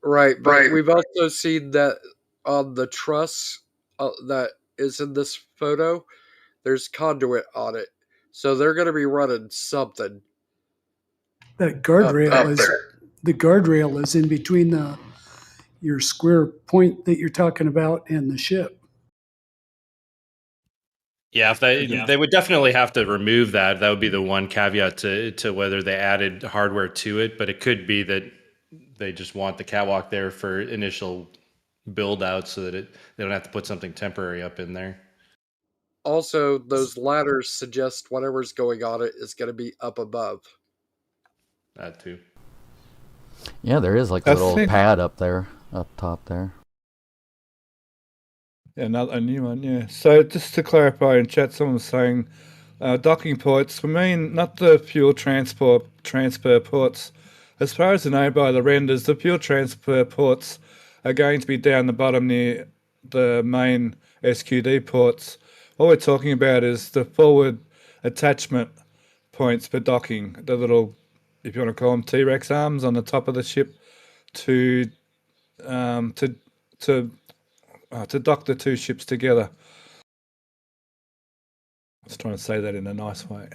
Right, but we've also seen that on the truss that is in this photo, there's conduit on it. So they're going to be running something. That guardrail is in between your square point that you're talking about and the ship. Yeah, if they would definitely have to remove that. That would be the one caveat to whether they added hardware to it. But it could be that they just want the catwalk there for initial build out so that they don't have to put something temporary up in there. Also, those ladders suggest whatever's going on it is going to be up above. That too. Yeah, there is like a little pad up there, up top there. Yeah, a new one, yeah. So just to clarify in chat, someone was saying docking ports, we mean not the fuel transfer ports. As far as I know by the renders, the fuel transfer ports are going to be down the bottom near the main SQD ports. What we're talking about is the forward attachment points for docking, the little, if you want to call them T-Rex arms on the top of the ship to dock the two ships together. I was trying to say that in a nice way.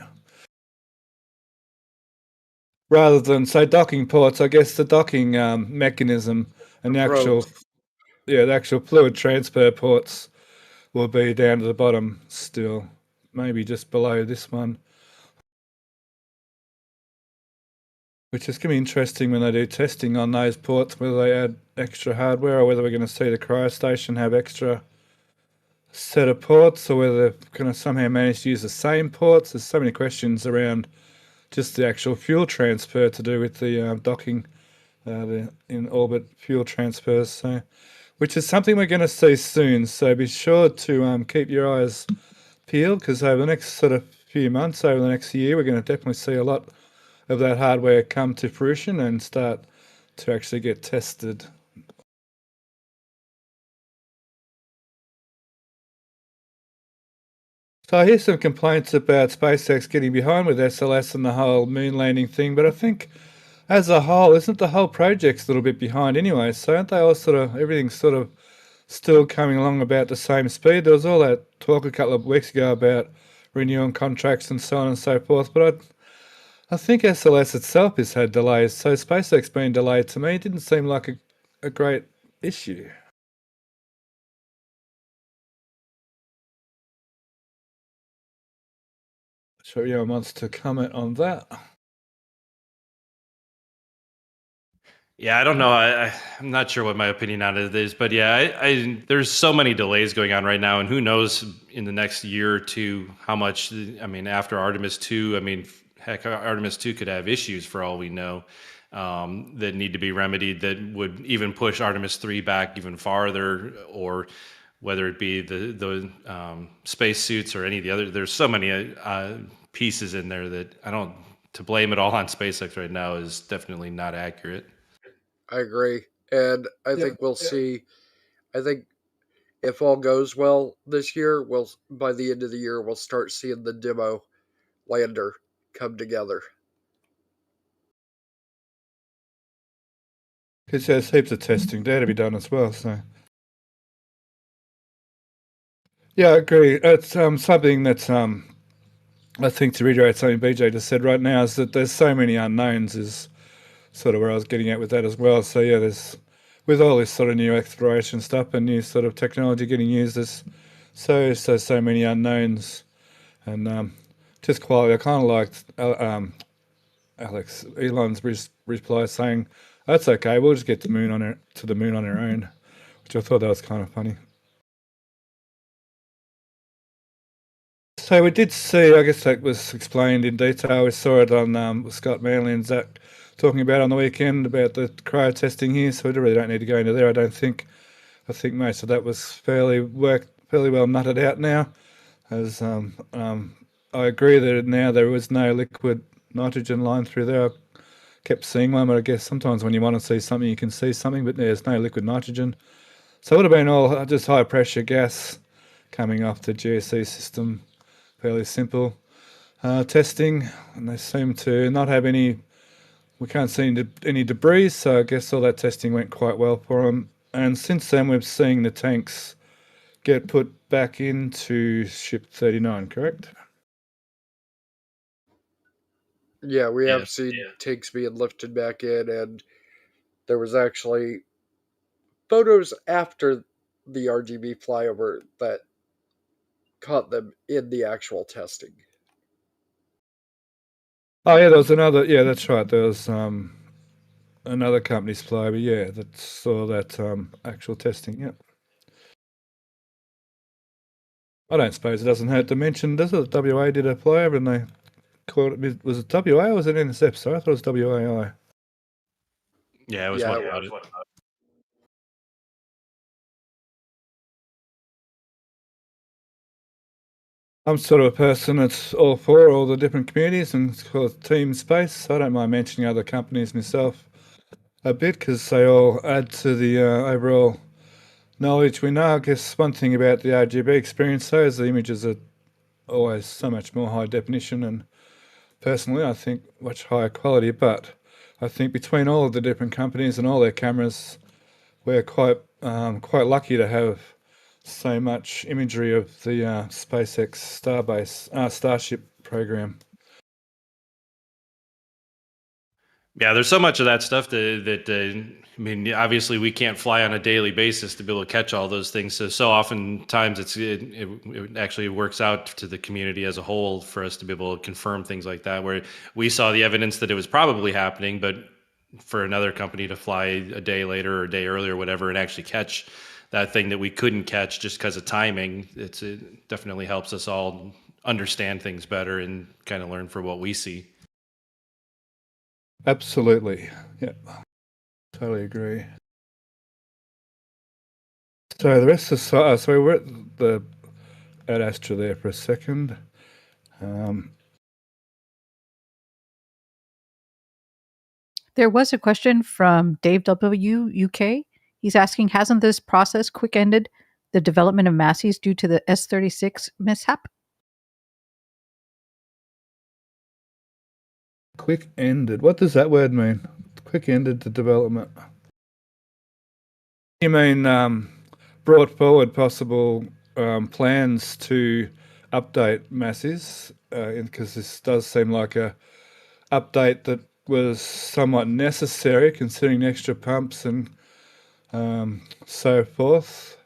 Rather than say docking ports, I guess the docking mechanism and the actual fluid transfer ports will be down to the bottom still, maybe just below this one. Which is going to be interesting when they do testing on those ports, whether they add extra hardware or whether we're going to see the cryostation have extra set of ports, or whether they're going to somehow manage to use the same ports. There's so many questions around just the actual fuel transfer to do with the docking, the in-orbit fuel transfers. So, which is something we're going to see soon. So be sure to keep your eyes peeled, because over the next sort of few months, over the next year, we're going to definitely see a lot of that hardware come to fruition and start to actually get tested. So I hear some complaints about SpaceX getting behind with SLS and the whole moon landing thing, but I think as a whole, isn't the whole project's a little bit behind anyway? So aren't they all everything's sort of still coming along about the same speed? There was all that talk a couple of weeks ago about renewing contracts and so on and so forth, but I think SLS itself has had delays, so SpaceX being delayed to me didn't seem like a great issue. Sure, anyone wants to comment on that? Yeah, I don't know. I'm not sure what my opinion on it is, but yeah, there's so many delays going on right now, and who knows in the next year or two how much. I mean, after Artemis 2, I mean, heck, Artemis 2 could have issues for all we know. that need to be remedied that would even push Artemis 3 back even farther, or whether it be the spacesuits or any of the other. There's so many pieces in there that to blame it all on SpaceX right now is definitely not accurate. I agree. And I think we'll see. I think if all goes well this year, by the end of the year, we'll start seeing the demo lander come together. Because there's heaps of testing there to be done as well. So, yeah, I agree. It's something that's I think, to reiterate something BJ just said right now, is that there's so many unknowns. Is sort of where I was getting at with that as well. So yeah, there's with all this sort of new exploration stuff and new sort of technology getting used, there's so many unknowns, and just quietly, I kind of liked Elon's reply saying, "That's okay, we'll just get to the moon on our own," which I thought that was kind of funny. So we did see, I guess that was explained in detail. We saw it on Scott Manley and Zach talking about on the weekend about the cryo testing here. So we really don't need to go into there, I don't think. I think most of that was fairly well nutted out now. As I agree that now there was no liquid nitrogen line through there. I kept seeing one, but I guess sometimes when you want to see something, you can see something, but there's no liquid nitrogen. So it would have been all just high pressure gas coming off the GSE system. Fairly simple testing, and they seem to not have any. We can't see any debris, so I guess all that testing went quite well for them. And since then, we've seen the tanks get put back into Ship 39, correct? Yeah, we have seen tanks being lifted back in, and there was actually photos after the RGV flyover that caught them in the actual testing. Oh yeah, there was another. Yeah, that's right. There was another company's flyover. Yeah, that saw that actual testing. Yeah. I don't suppose it doesn't hurt to mention, does it? WA did a flyover and they called it. Was it WA or was it NSF? Sorry, I thought it was WAI. Yeah, it was what about it. I'm sort of a person that's all for all the different communities and it's called team space. So I don't mind mentioning other companies myself a bit because they all add to the overall knowledge we know. I guess one thing about the RGB experience though is the images are always so much more high definition and personally I think much higher quality, but I think between all of the different companies and all their cameras, we're quite lucky to have so much imagery of the SpaceX Starbase Starship program. Yeah, there's so much of that stuff that I mean, obviously we can't fly on a daily basis to be able to catch all those things. So oftentimes it actually works out to the community as a whole for us to be able to confirm things like that, where we saw the evidence that it was probably happening, but for another company to fly a day later or a day earlier or whatever and actually catch that thing that we couldn't catch just because of timing, it definitely helps us all understand things better and kind of learn from what we see. Absolutely. Yeah. Totally agree. So the rest of so we were at Astra there for a second. There was a question from Dave W. UK. He's asking, hasn't this process quick-ended the development of Massey's due to the S-36 mishap? Quick-ended. What does that word mean? Quick-ended the development. You mean brought forward possible plans to update Massey's? Because this does seem like a update that was somewhat necessary considering the extra pumps and so forth.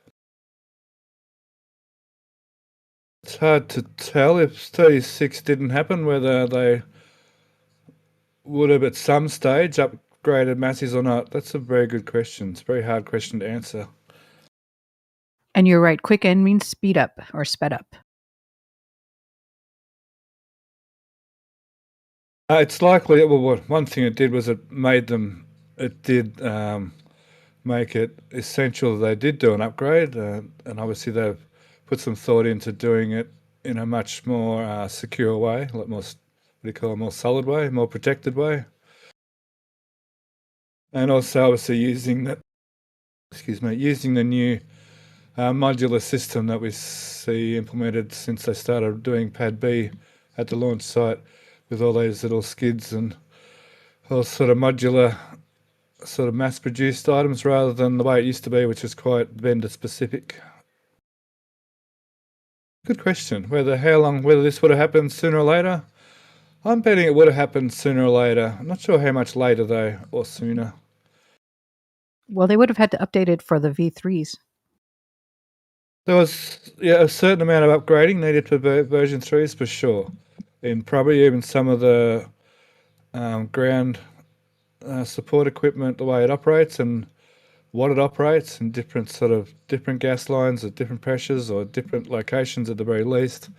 It's hard to tell if 36 didn't happen, whether they would have at some stage upgraded Massey's or not. That's a very good question. It's a very hard question to answer. And you're right, quick end means speed up or sped up. It's likely. Well, one thing it did was it did make it essential that they did do an upgrade, and obviously they've put some thought into doing it in a much more secure way, a lot more, what do you call it, more solid way, more protected way. And also obviously using the new modular system that we see implemented since they started doing Pad B at the launch site, with all those little skids and all sort of modular, sort of mass-produced items rather than the way it used to be, which was quite vendor-specific. Good question. Whether this would have happened sooner or later? I'm betting it would have happened sooner or later. I'm not sure how much later though, or sooner. Well, they would have had to update it for the V3s. There was a certain amount of upgrading needed for version 3s for sure, and probably even some of the ground support equipment, the way it operates and what it operates, and different gas lines at different pressures or different locations at the very least.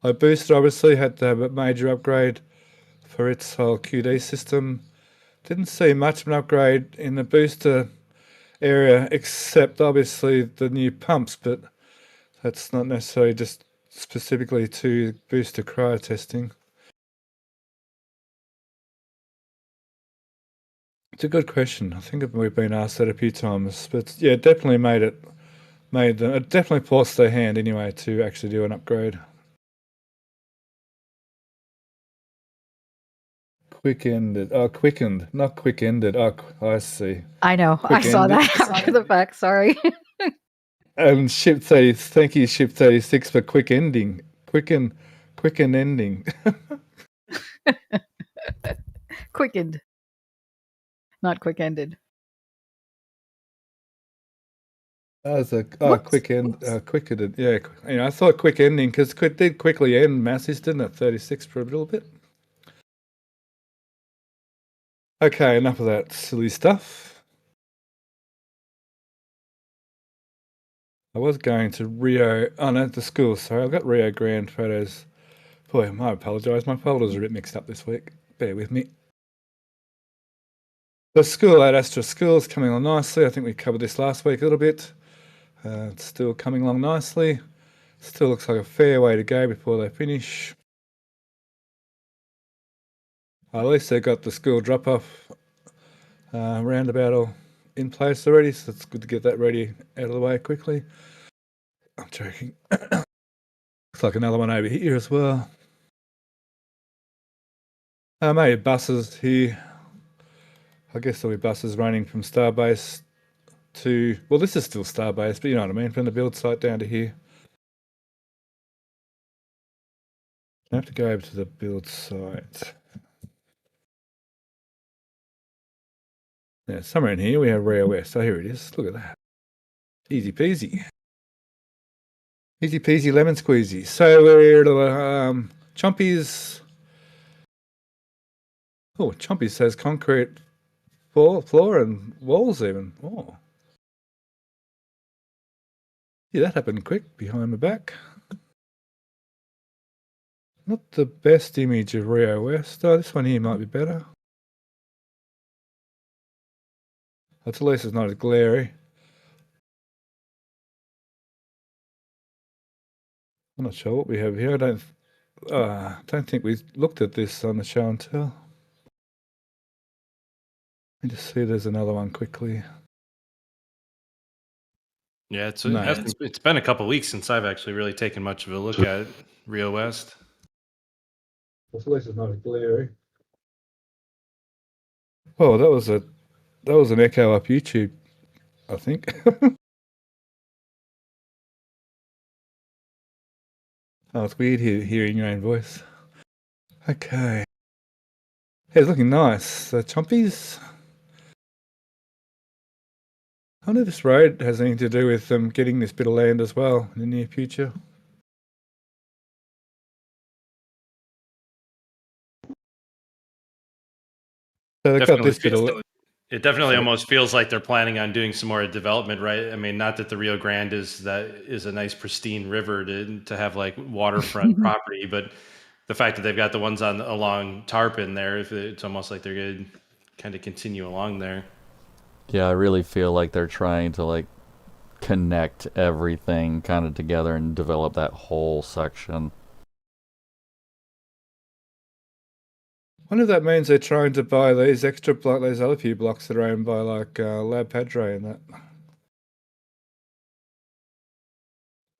Like Booster obviously had to have a major upgrade for its whole QD system. Didn't see much of an upgrade in the Booster area, except obviously the new pumps, but that's not necessarily just specifically to Booster cryo testing. It's a good question. I think we've been asked that a few times, but yeah, it definitely it definitely forced their hand anyway to actually do an upgrade. Quickened, not quick-ended. Oh, I see. I know. I saw that after the fact. Sorry. And thank you, Ship 36 for quick ending. Quicken ending. Quickened. Not quick-ended. That was quickened. Yeah, I thought quick ending because it did quickly end masses, didn't it? 36 for a little bit. Okay, enough of that silly stuff. I was going to the school. Sorry, I've got Rio Grande photos. Boy, I apologise. My folders are a bit mixed up this week. Bear with me. The school at Astra School is coming along nicely. I think we covered this last week a little bit. It's still coming along nicely. Still looks like a fair way to go before they finish. At least they got the school drop-off roundabout all in place already, so it's good to get that ready out of the way quickly. I'm joking. Looks like another one over here as well. Maybe buses here. I guess there'll be buses running from Starbase to, well, this is still Starbase, but you know what I mean, from the build site down to here. I have to go over to the build site. Yeah, somewhere in here we have Rio West. Oh, here it is. Look at that. Easy peasy. Easy peasy lemon squeezy. So we're Chompy's. Oh, Chompy says concrete floor and walls even. Oh. Yeah, that happened quick behind my back. Not the best image of Rio West. Oh, this one here might be better. At least it's not as glary. I'm not sure what we have here. I don't think we looked at this on the show and tell. Let me just see. There's another one quickly. Yeah, it's been a couple of weeks since I've actually really taken much of a look at Rio West. At least it's not as glary. Oh, that was an echo up YouTube, I think. Oh, it's weird hearing your own voice. Okay. Hey, it's looking nice. The Chompies. I wonder if this road has anything to do with them getting this bit of land as well in the near future. So they've got this bit of... It definitely almost feels like they're planning on doing some more development, right? I mean, not that the Rio Grande is a nice pristine river to have like waterfront property, but the fact that they've got the ones along Tarpon there, if it's almost like they're going to kind of continue along there. Yeah, I really feel like they're trying to like connect everything kind of together and develop that whole section. I wonder if that means they're trying to buy these extra those other few blocks that are owned by like Lab Padre and that.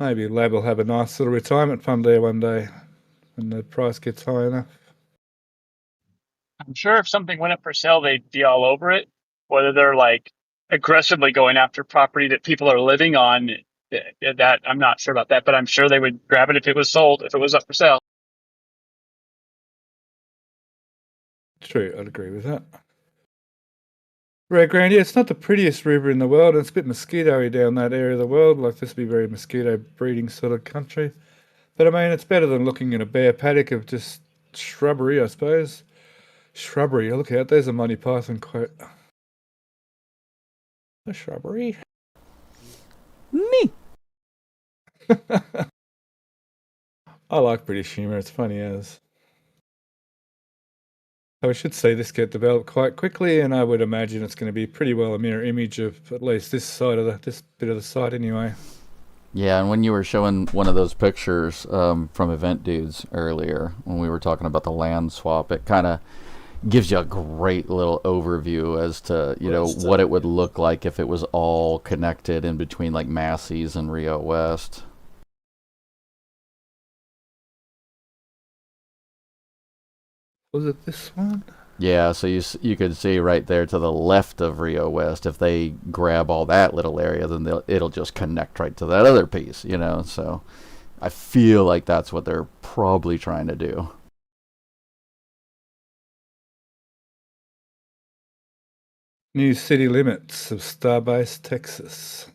Maybe Lab will have a nice little retirement fund there one day when the price gets high enough. I'm sure if something went up for sale, they'd be all over it. Whether they're like aggressively going after property that people are living on, that I'm not sure about that, but I'm sure they would grab it if it was sold, if it was up for sale. True, I'd agree with that. Red Grand, yeah, it's not the prettiest river in the world, and it's a bit mosquito-y down that area of the world. Like, this would be very mosquito breeding sort of country. But I mean, it's better than looking at a bare paddock of just shrubbery, I suppose. Shrubbery, look out, there's a Monty Python quote. A shrubbery? Me. I like British humour, it's funny as. So we should see this get developed quite quickly, and I would imagine it's going to be pretty well a mirror image of at least this side of this bit of the site anyway. Yeah, and when you were showing one of those pictures from Event Dudes earlier, when we were talking about the land swap, it kind of gives you a great little overview as to, you know, what it would look like if it was all connected in between like Massey's and Rio West. Was it this one? Yeah, so you could see right there to the left of Rio West, if they grab all that little area, then it'll just connect right to that other piece, you know. So I feel like that's what they're probably trying to do. New city limits of Starbase, Texas.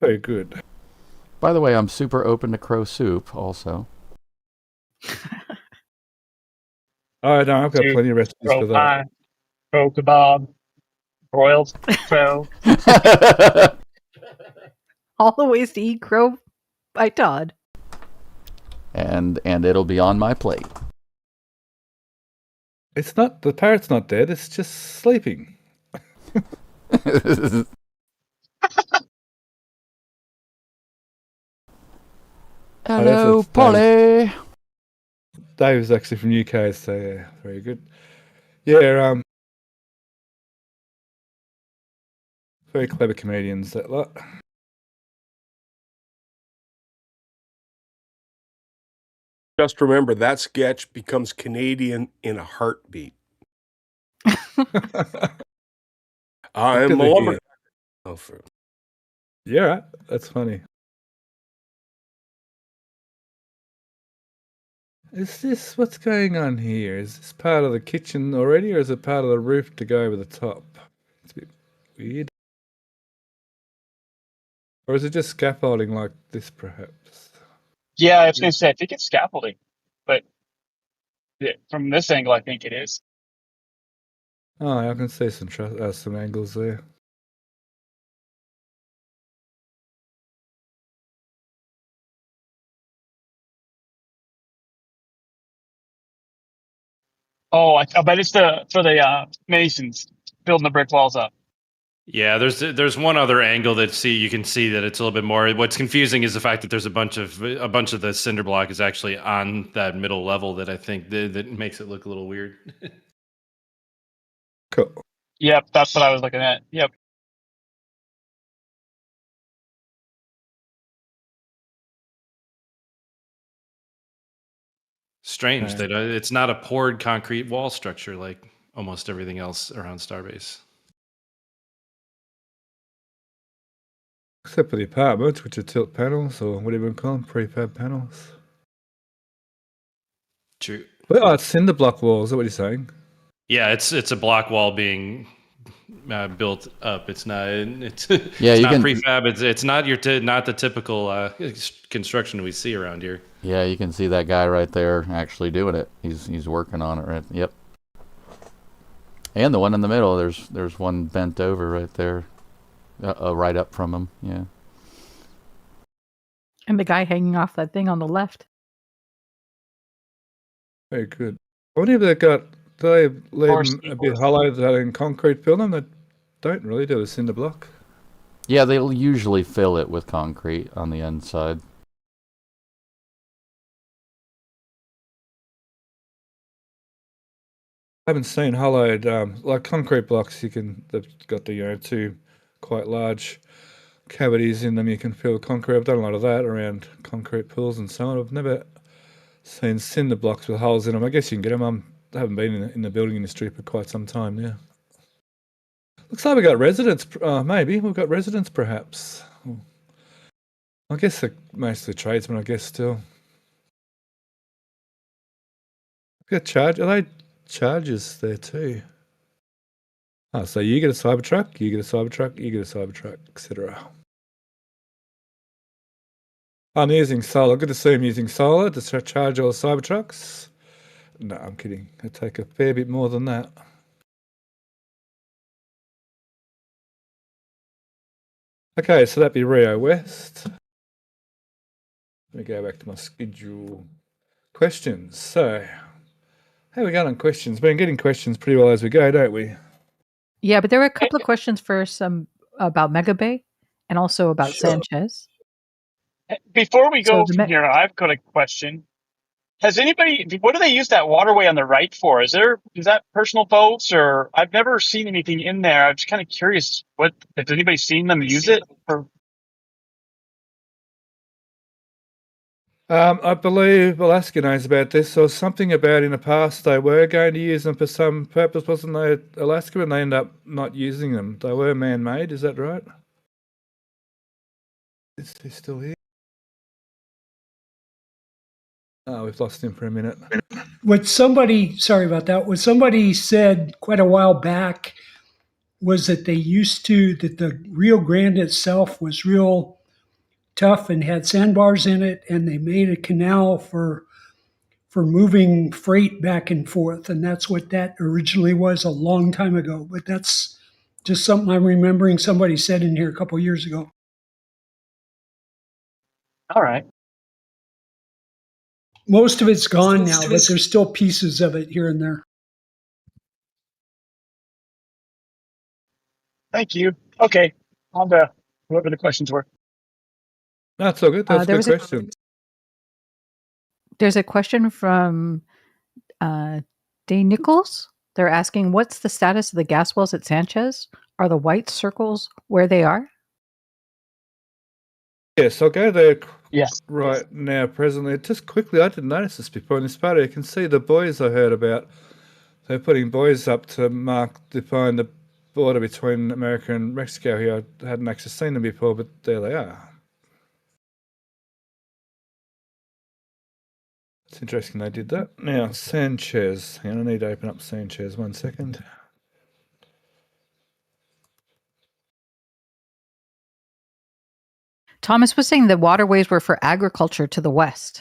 Very good. By the way, I'm super open to crow soup also. Oh, no, I've got plenty of recipes Crow for that. pie, crow kebab, broiled crow. All the ways to eat crow by Todd. And it'll be on my plate. It's not, the parrot's not dead, it's just sleeping. Hello, Polly. Dave's actually from UK, so yeah, very good. Yeah, very clever comedians, that lot. Just remember, that sketch becomes Canadian in a heartbeat. I'm a lumber. Oh, yeah, right. That's funny. Is this what's going on here? Is this part of the kitchen already, or is it part of the roof to go over the top? It's a bit weird. Or is it just scaffolding like this, perhaps? Yeah, I was going to say, I think it's scaffolding, but from this angle, I think it is. Oh, I can see some angles there. Oh, I bet it's for the masons building the brick walls up. Yeah, there's one other angle that you can see that it's a little bit more. What's confusing is the fact that there's a bunch of the cinder block is actually on that middle level that I think that makes it look a little weird. Cool. Yep, that's what I was looking at. Yep. Strange that it's not a poured concrete wall structure like almost everything else around Starbase. Except for the apartments, which are tilt panels, or whatever you call them, prefab panels. True. Well, it's cinder block walls, is that what you're saying? Yeah, it's a block wall being built up. It's not. It's yeah, it's not prefab. It's not not the typical construction we see around here. Yeah, you can see that guy right there actually doing it. He's working on it, right? Yep. And the one in the middle, there's one bent over right there, right up from him. Yeah. And the guy hanging off that thing on the left. Very good. I wonder if do they leave them a bit hollow that in concrete fill them? They don't really do a cinder block. Yeah, they'll usually fill it with concrete on the inside. I haven't seen hollowed like concrete blocks. They've got the two quite large cavities in them. You can fill concrete. I've done a lot of that around concrete pools and so on. I've never seen cinder blocks with holes in them. I guess you can get them. I haven't been in the building industry for quite some time now. Looks like we got residents. Maybe we've got residents, perhaps. I guess they're mostly tradesmen. I guess still. We got are they charges there too? Oh, so you get a Cybertruck, you get a Cybertruck, you get a Cybertruck, etc. I'm using solar. Good to see him using solar to charge all the Cybertrucks. No, I'm kidding. It'd take a fair bit more than that. Okay, so that'd be Rio West. Let me go back to my schedule. Questions. So, how are we going on questions? Been getting questions pretty well as we go, don't we? Yeah, but there were a couple of questions for some about Mega Bay and also about Sanchez. Before we go from here, I've got a question. Has anybody? What do they use that waterway on the right for? Is that personal boats, or I've never seen anything in there? I'm just kind of curious. What has anybody seen them use it? I believe Alaska knows about this. There was something about in the past they were going to use them for some purpose, wasn't they? Alaska, and they ended up not using them. They were man-made. Is that right? Is he still here? Oh, we've lost him for a minute. Sorry about that. What somebody said quite a while back was that that the Rio Grande itself was real tough and had sandbars in it, and they made a canal for moving freight back and forth, and that's what that originally was a long time ago. But that's just something I'm remembering somebody said in here a couple years ago. All right. Most of it's gone now, but there's still pieces of it here and there. Thank you. Okay, on to whoever the questions were. That's all good. That's a good question. There's a question from Day Nichols. They're asking, what's the status of the gas wells at Sanchez? Are the white circles where they are? Yes, I'll go there right now, presently. Just quickly, I didn't notice this before in this photo. You can see the buoys I heard about. They're putting buoys up to define the border between America and Mexico here. I hadn't actually seen them before, but there they are. It's interesting they did that. Now, Sanchez. Hang on, I need to open up Sanchez. 1 second. Thomas was saying the waterways were for agriculture to the west.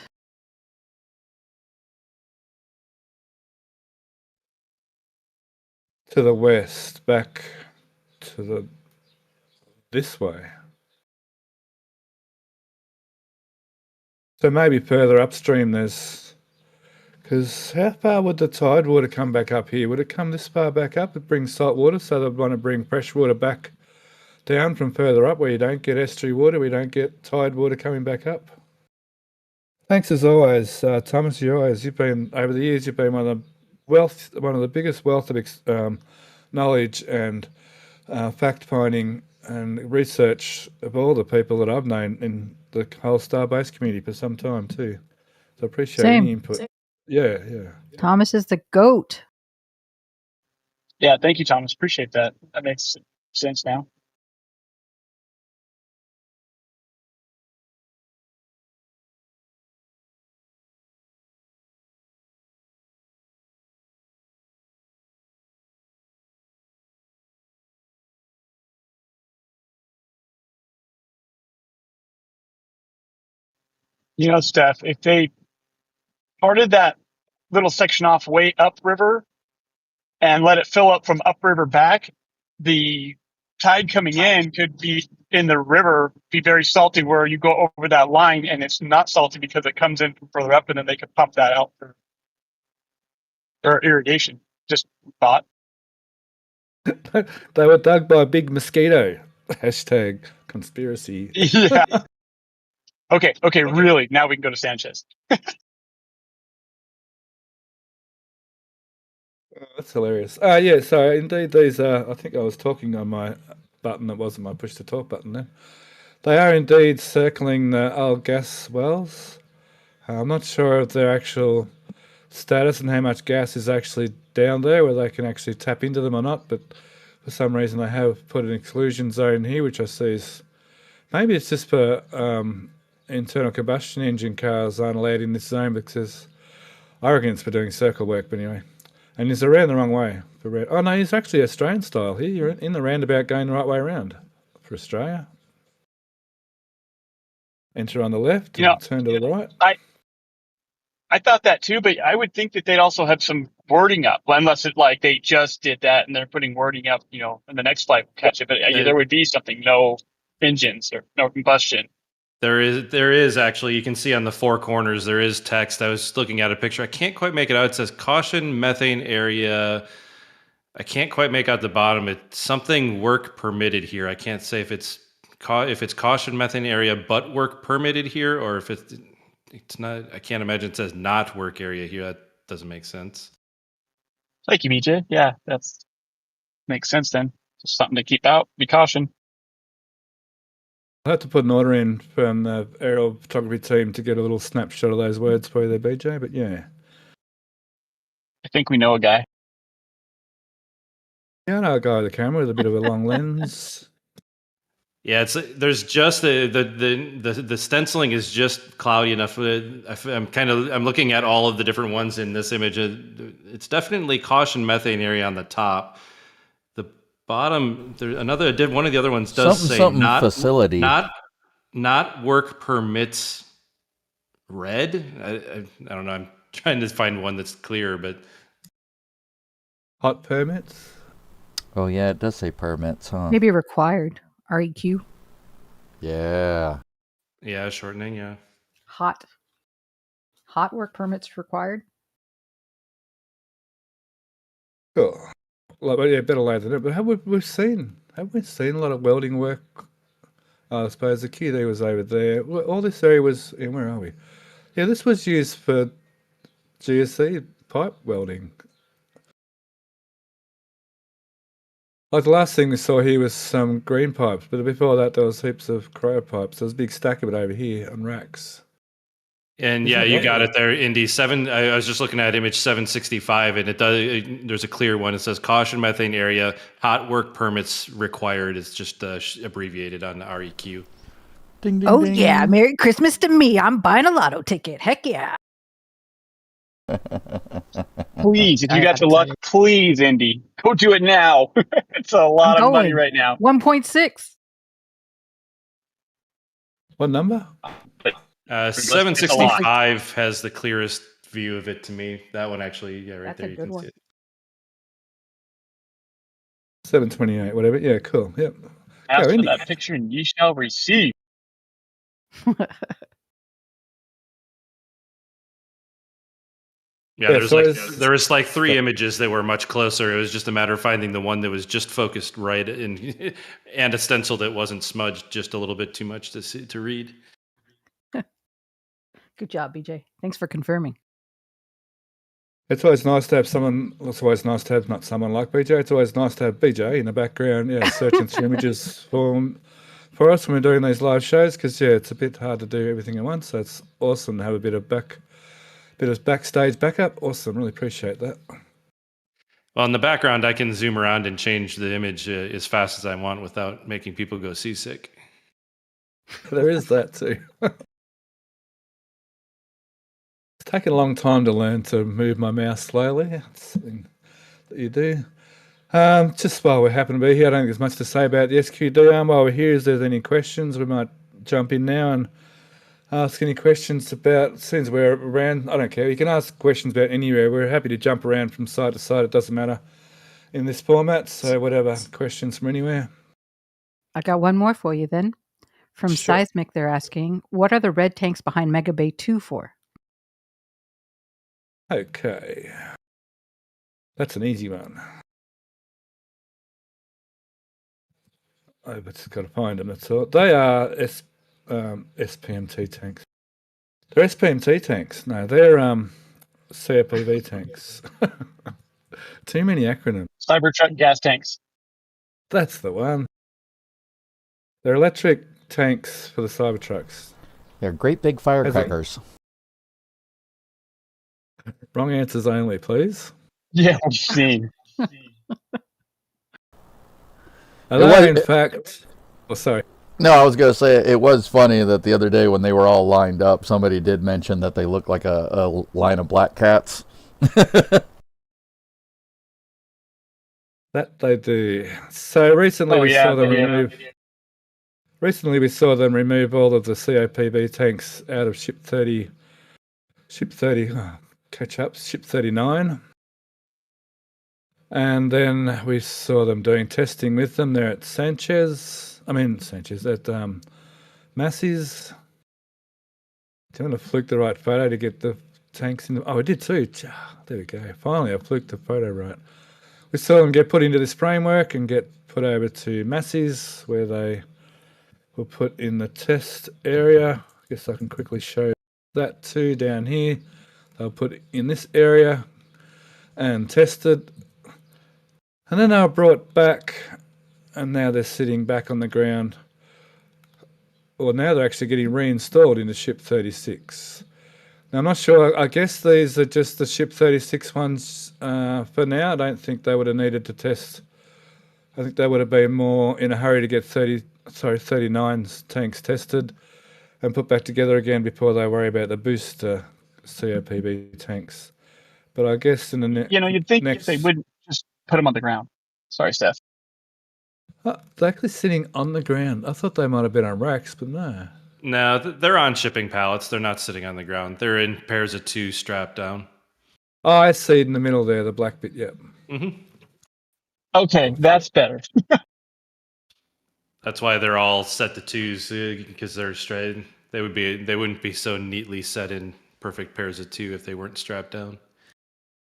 To the west, back to this way. So maybe further upstream because how far would the tide water come back up here? Would it come this far back up? It brings salt water, so they'd want to bring fresh water back down from further up where you don't get estuary water, we don't get tide water coming back up. Thanks as always, Thomas. You've been over the years. You've been one of the biggest wealth of knowledge and fact finding and research of all the people that I've known in the whole Starbase community for some time too. So I appreciate any input. Yeah. Thomas is the GOAT. Yeah, thank you, Thomas. Appreciate that. That makes sense now. You know, Steph, if they parted that little section off way upriver and let it fill up from upriver back, the tide coming in could be in the river, be very salty where you go over that line and it's not salty because it comes in from further up and then they could pump that out for irrigation. Just thought. They were dug by a big mosquito. Hashtag conspiracy. Yeah. Okay, really. Now we can go to Sanchez. That's hilarious. Yeah, so indeed these are, I think I was talking on my button, that wasn't my push to talk button there. They are indeed circling the old gas wells. I'm not sure of their actual status and how much gas is actually down there, whether they can actually tap into them or not, but for some reason they have put an exclusion zone here, which I see is, maybe it's just for internal combustion engine cars aren't allowed in this zone because I reckon it's for doing circle work, but anyway. And he's around the wrong way. Oh no, he's actually Australian style here. You're in the roundabout going the right way around for Australia. Enter on the left and turn to the right. I thought that too, but I would think that they'd also have some wording up, unless it like they just did that and they're putting wording up, and the next flight will catch it. But there would be something, no engines or no combustion. There is actually, you can see on the four corners, there is text. I was looking at a picture. I can't quite make it out. It says caution methane area. I can't quite make out the bottom. It's something work permitted here. I can't say if it's caution methane area, but work permitted here, or if it's not. I can't imagine it says not work area here. That doesn't make sense. Thank you, BJ. Yeah, that's makes sense then. Just something to keep out. Be caution. I'll have to put an order in from the aerial photography team to get a little snapshot of those words for you there, BJ, but yeah. I think we know a guy. Yeah, I know a guy with a camera with a bit of a long lens. Yeah, there's just the stenciling is just cloudy enough. I'm looking at all of the different ones in this image. It's definitely caution methane area on the top. The bottom, one of the other ones does say not facility, not work permits red. I don't know. I'm trying to find one that's clear, but hot permits. Oh yeah, it does say permits, huh? Maybe required. REQ. Yeah. Yeah, shortening, yeah. Hot work permits required. Cool. Well, yeah, better late than it. But have we seen a lot of welding work? I suppose the QD was over there. All this area was, where are we? Yeah, this was used for GSC pipe welding. Like the last thing we saw here was some green pipes, but before that there was heaps of cryo pipes. There was a big stack of it over here on racks. And yeah, you got it there, Indy 7. I was just looking at image 765, and there's a clear one. It says caution methane area, hot work permits required. It's just abbreviated on the REQ. Ding, ding, ding. Yeah, Merry Christmas to me. I'm buying a lotto ticket. Heck yeah. Please, if you got the luck, please, Indy, go do it now. It's a lot of money right now. 1.6. What number? 765 has the clearest view of it to me. That one actually, yeah, right. That's there you can see it. 728, whatever. Yeah, cool. Yep. Ask for that picture and ye shall receive. Yeah, there was like three images that were much closer. It was just a matter of finding the one that was just focused right and a stencil that wasn't smudged just a little bit too much to read. Good job, BJ. Thanks for confirming. It's always nice to have someone. It's always nice to have not someone like BJ. It's always nice to have BJ in the background. Yeah, searching through images for us when we're doing these live shows because it's a bit hard to do everything at once. So it's awesome to have a bit of backstage backup. Awesome, really appreciate that. Well, in the background, I can zoom around and change the image as fast as I want without making people go seasick. There is that too. It's taken a long time to learn to move my mouse slowly. It's something that you do. Just while we happen to be here, I don't think there's much to say about the SQD. While we're here, if there's any questions, we might jump in now and ask any questions about, since we're around, I don't care, you can ask questions about anywhere. We're happy to jump around from side to side. It doesn't matter in this format, so whatever questions from anywhere. I got one more for you then. From Sure. Seismic, they're asking, what are the red tanks behind Mega Bay 2 for? Okay. That's an easy one. I've just got to find them, that's all. They are SPMT tanks. They're SPMT tanks. No, they're COPV tanks. Too many acronyms. Cybertruck gas tanks. That's the one. They're electric tanks for the Cybertrucks. They're great big firecrackers. Wrong answers only, please. Yeah, what do you mean? In fact... Oh, sorry. No, I was going to say, it was funny that the other day when they were all lined up, somebody did mention that they look like a line of black cats. That they do. So recently we saw them remove... Recently we saw them remove all of the COPV tanks out of Ship 30... Ship 39. And then we saw them doing testing with them. They're at at Massey's. Do you want to fluke the right photo to get the tanks in? Oh, I did too. There we go. Finally, I fluked the photo right. We saw them get put into this framework and get put over to Massey's, where they were put in the test area. I guess I can quickly show that too down here. They were put in this area and tested. And then they were brought back, and now they're sitting back on the ground. Well, now they're actually getting reinstalled into Ship 36. Now, I'm not sure. I guess these are just the Ship 36 ones for now. I don't think they would have needed to test. I think they would have been more in a hurry to get 39 tanks tested and put back together again before they worry about the booster COPV tanks. But I guess in the you'd think they wouldn't just put them on the ground. Sorry, Steph. They're actually sitting on the ground. I thought they might have been on racks, but no. No, they're on shipping pallets. They're not sitting on the ground. They're in pairs of 2 strapped down. Oh, I see it in the middle there, the black bit, yep. Mm-hmm. Okay, that's better. That's why they're all set to 2s, because they're straight. They wouldn't be so neatly set in perfect pairs of 2 if they weren't strapped down.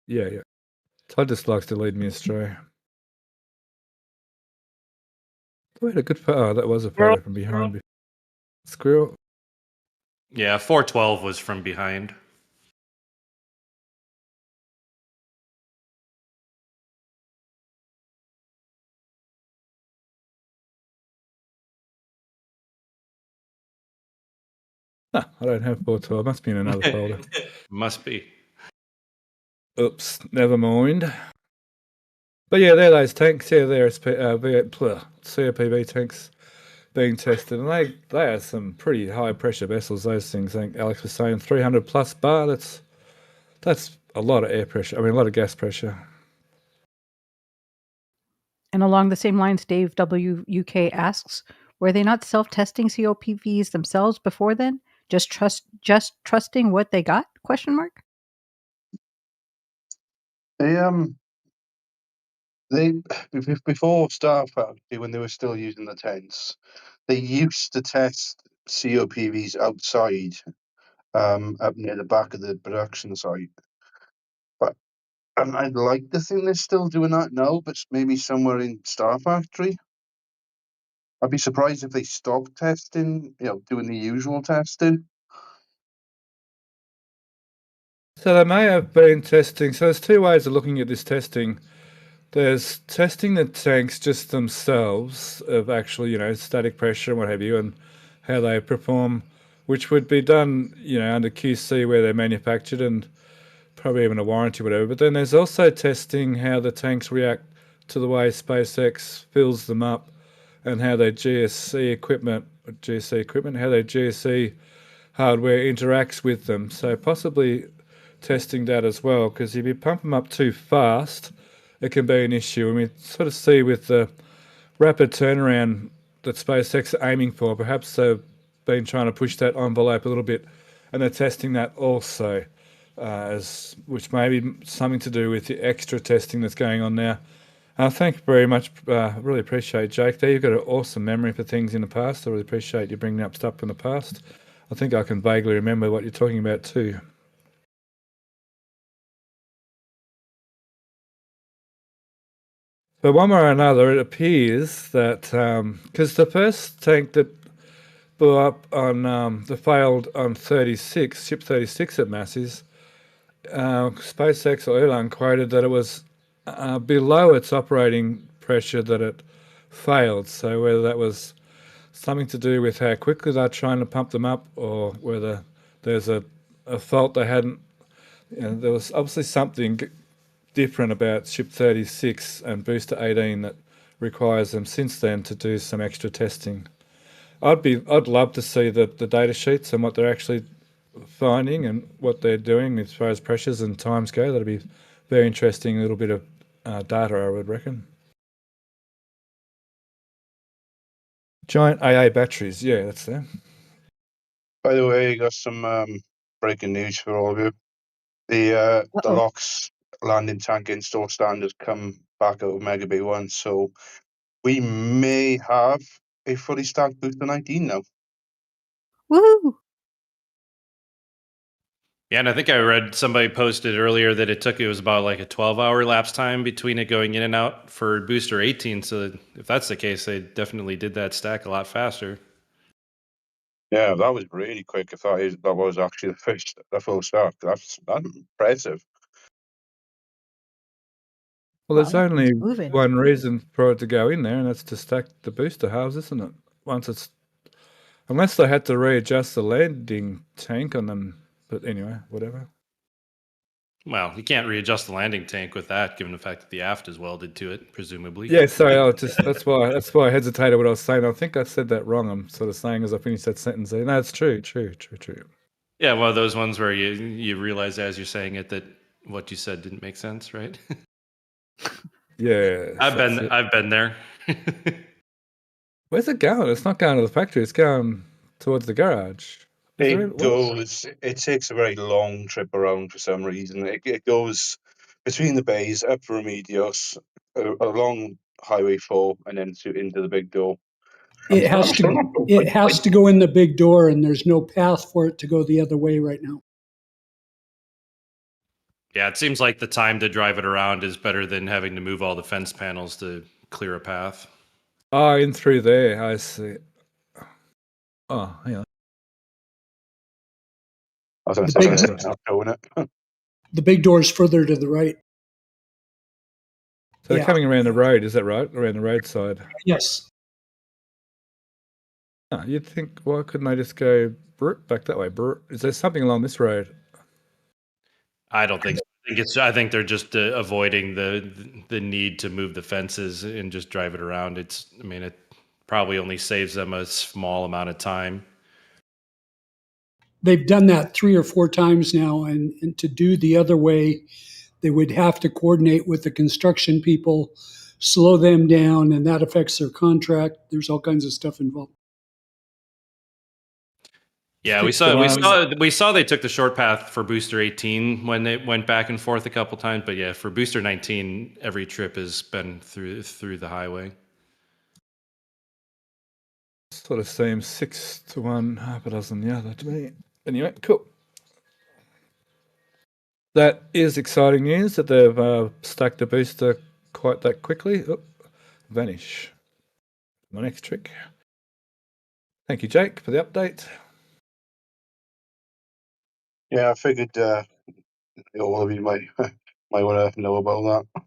Yeah. Todd just likes to lead me astray. We had a good photo. Oh, that was a photo from behind. Squirrel. Yeah, 412 was from behind. I don't have 412. Must be in another folder. Must be. Oops, never mind. But yeah, they're those tanks. Yeah, they're COPV tanks being tested, and they are some pretty high pressure vessels. Those things, I think Alex was saying, 300 plus bar. That's a lot of air pressure. I mean, a lot of gas pressure. And along the same lines, Dave WUK asks, were they not self-testing COPVs themselves before then? Just trusting what they got? ? They before Star Factory, when they were still using the tents, they used to test COPVs outside, up near the back of the production site. But I'd like to think they're still doing that now, but maybe somewhere in Star Factory. I'd be surprised if they stopped testing, doing the usual testing. So they may have been testing. So there's 2 ways of looking at this testing. There's testing the tanks just themselves of actually, static pressure and what have you, and how they perform, which would be done, under QC where they're manufactured and probably even a warranty, whatever. But then there's also testing how the tanks react to the way SpaceX fills them up and how their GSC equipment, how their GSC hardware interacts with them. So possibly testing that as well, because if you pump them up too fast, it can be an issue. And we sort of see with the rapid turnaround that SpaceX are aiming for, perhaps they've been trying to push that envelope a little bit, and they're testing that also, which may be something to do with the extra testing that's going on now Thank you very much. Really appreciate Jake there. You've got an awesome memory for things in the past. I really appreciate you bringing up stuff from the past. I think I can vaguely remember what you're talking about too. So one way or another, it appears that because the first tank that blew up on the failed on 36, ship 36 at Massey's, SpaceX or Elon quoted that it was below its operating pressure that it failed. So whether that was something to do with how quickly they're trying to pump them up, or whether there's a fault they hadn't. There was obviously something different about ship 36 and booster 18 that requires them since then to do some extra testing. I'd love to see the data sheets and what they're actually finding and what they're doing as far as pressures and times go. That'd be very interesting. A little bit of data, I would reckon. Giant AA batteries, yeah, that's there. By the way, I got some breaking news for all of you. The LOX landing tank install standards come back out of Mega Bay 1, so we may have a fully stacked booster 19 now. Woohoo! Yeah, and I think I read somebody posted earlier that it was about like a 12-hour lapse time between it going in and out for booster 18. So if that's the case, they definitely did that stack a lot faster. Yeah, that was really quick. If that was actually the full stack, that's impressive. Well, there's only one reason for it to go in there, and that's to stack the booster halves, isn't it? Unless they had to readjust the landing tank on them. But anyway, whatever. Well, you can't readjust the landing tank with that, given the fact that the aft is welded to it, presumably. Yeah, sorry, that's why I hesitated what I was saying. I think I said that wrong. I'm sort of saying as I finished that sentence there. No, it's true. Yeah, one of those ones where you realize as you're saying it that what you said didn't make sense, right? Yeah. I've been there. Where's it going? It's not going to the factory. It's going towards the garage. It takes a very long trip around for some reason. It goes between the bays, up Remedios, along Highway 4, and then into the big door. It has to go in the big door, and there's no path for it to go the other way right now. Yeah, it seems like the time to drive it around is better than having to move all the fence panels to clear a path. Oh, in through there, I see. Oh, hang on. The big door's further to the right. So they're coming around the road, is that right? Around the roadside? Yes. Oh, you'd think, why couldn't they just go back that way? Is there something along this road? I don't think so. I think they're just avoiding the need to move the fences and just drive it around. It probably only saves them a small amount of time. They've done that 3 or 4 times now, and to do the other way, they would have to coordinate with the construction people, slow them down, and that affects their contract. There's all kinds of stuff involved. Yeah, we saw they took the short path for booster 18 when they went back and forth a couple times, but yeah, for booster 19, every trip has been through the highway. Sort of seems 6 to 1, half a dozen the other to me. Anyway, cool. That is exciting news that they've stacked the booster quite that quickly. Vanish. My next trick. Thank you, Jake, for the update. Yeah, I figured all of you might want to know about that.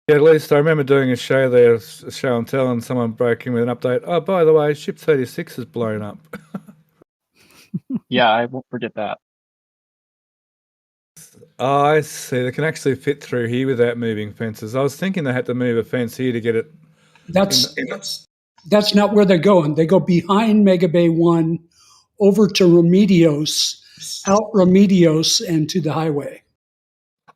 Yeah, at least I remember doing a show there, a show and tell, and someone broke in with an update. Oh, by the way, ship 36 is blown up. Yeah, I won't forget that. Oh, I see. They can actually fit through here without moving fences. I was thinking they had to move a fence here to get it. That's not where they're going. They go behind Mega Bay 1, over to Remedios, out Remedios, and to the highway.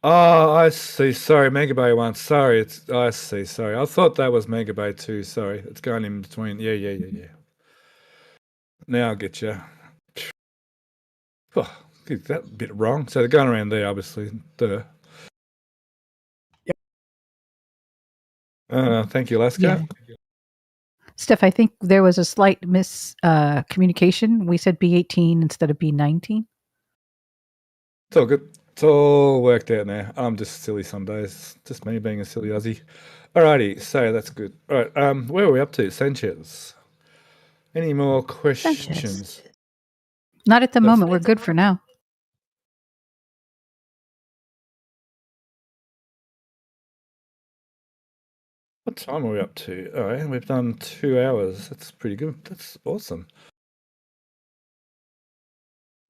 Oh, I see. Sorry, Mega Bay 1. Sorry, I see. Sorry. I thought that was Mega Bay 2. Sorry. It's going in between. Yeah. Now I'll get you. Oh, get that bit wrong. So they're going around there, obviously. Duh. Thank you, Lascar. Yeah. Steph, I think there was a slight miscommunication. We said B18 instead of B19. It's all good. It's all worked out now. I'm just silly some days. Just me being a silly Aussie. Alrighty, so that's good. All right, where are we up to? Sanchez. Any more questions? Sanchez. Not at the moment. We're good for now. What time are we up to? All right, we've done 2 hours. That's pretty good. That's awesome.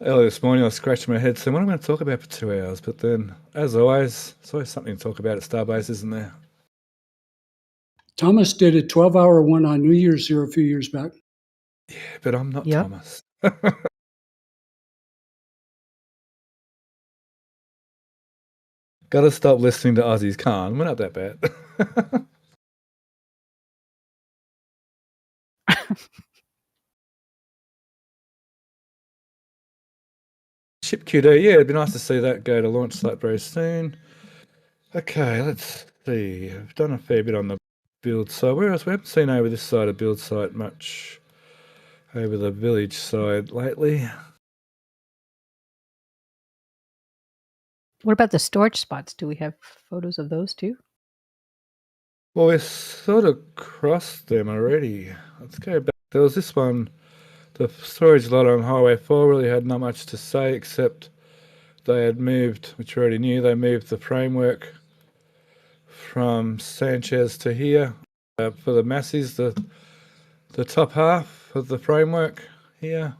Earlier this morning, I was scratching my head saying, what am I going to talk about for 2 hours? But then, as always, there's always something to talk about at Starbase, isn't there? Thomas did a 12-hour one on New Year's here a few years back. Yeah, but I'm not Thomas. Got to stop listening to Aussies. Can't. We're not that bad. Ship QD, yeah, it'd be nice to see that go to launch site very soon. Okay, let's see. I've done a fair bit on the build side. Whereas we haven't seen over this side of build site much over the village side lately. What about the storage spots? Do we have photos of those too? Well, we've sort of crossed them already. Let's go back. There was this one. The storage lot on Highway 4 really had not much to say, except they had moved, which we already knew, they moved the framework from Sanchez to here for the masses, the top half of the framework here.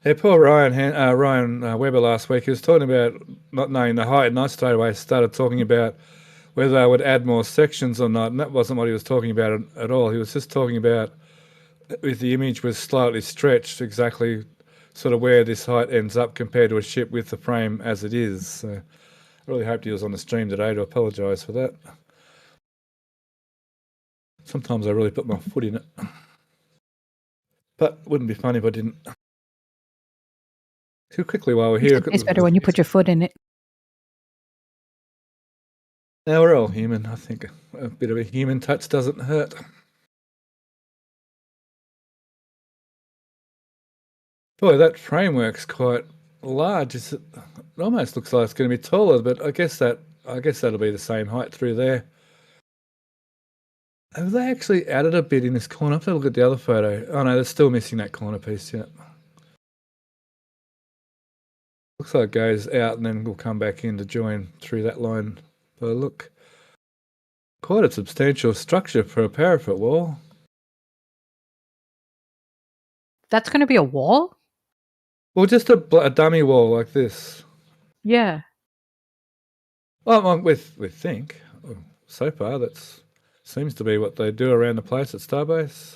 Yeah, poor Ryan Weber last week, he was talking about not knowing the height, and I straight away started talking about whether they would add more sections or not, and that wasn't what he was talking about at all. He was just talking about if the image was slightly stretched, exactly sort of where this height ends up compared to a ship with the frame as it is. So I really hoped he was on the stream today to apologise for that. Sometimes I really put my foot in it. But it wouldn't be funny if I didn't. Too quickly while we're here. It's better when you put your foot in it. Now we're all human. I think a bit of a human touch doesn't hurt. Boy, that framework's quite large. It almost looks like it's going to be taller, but I guess that'll be the same height through there. Have they actually added a bit in this corner? I have to look at the other photo. Oh no, they're still missing that corner piece yet. Looks like it goes out and then we'll come back in to join through that line. But look, quite a substantial structure for a parapet wall. That's going to be a wall? Well, just a dummy wall like this. Yeah. Well, we think. So far, that seems to be what they do around the place at Starbase.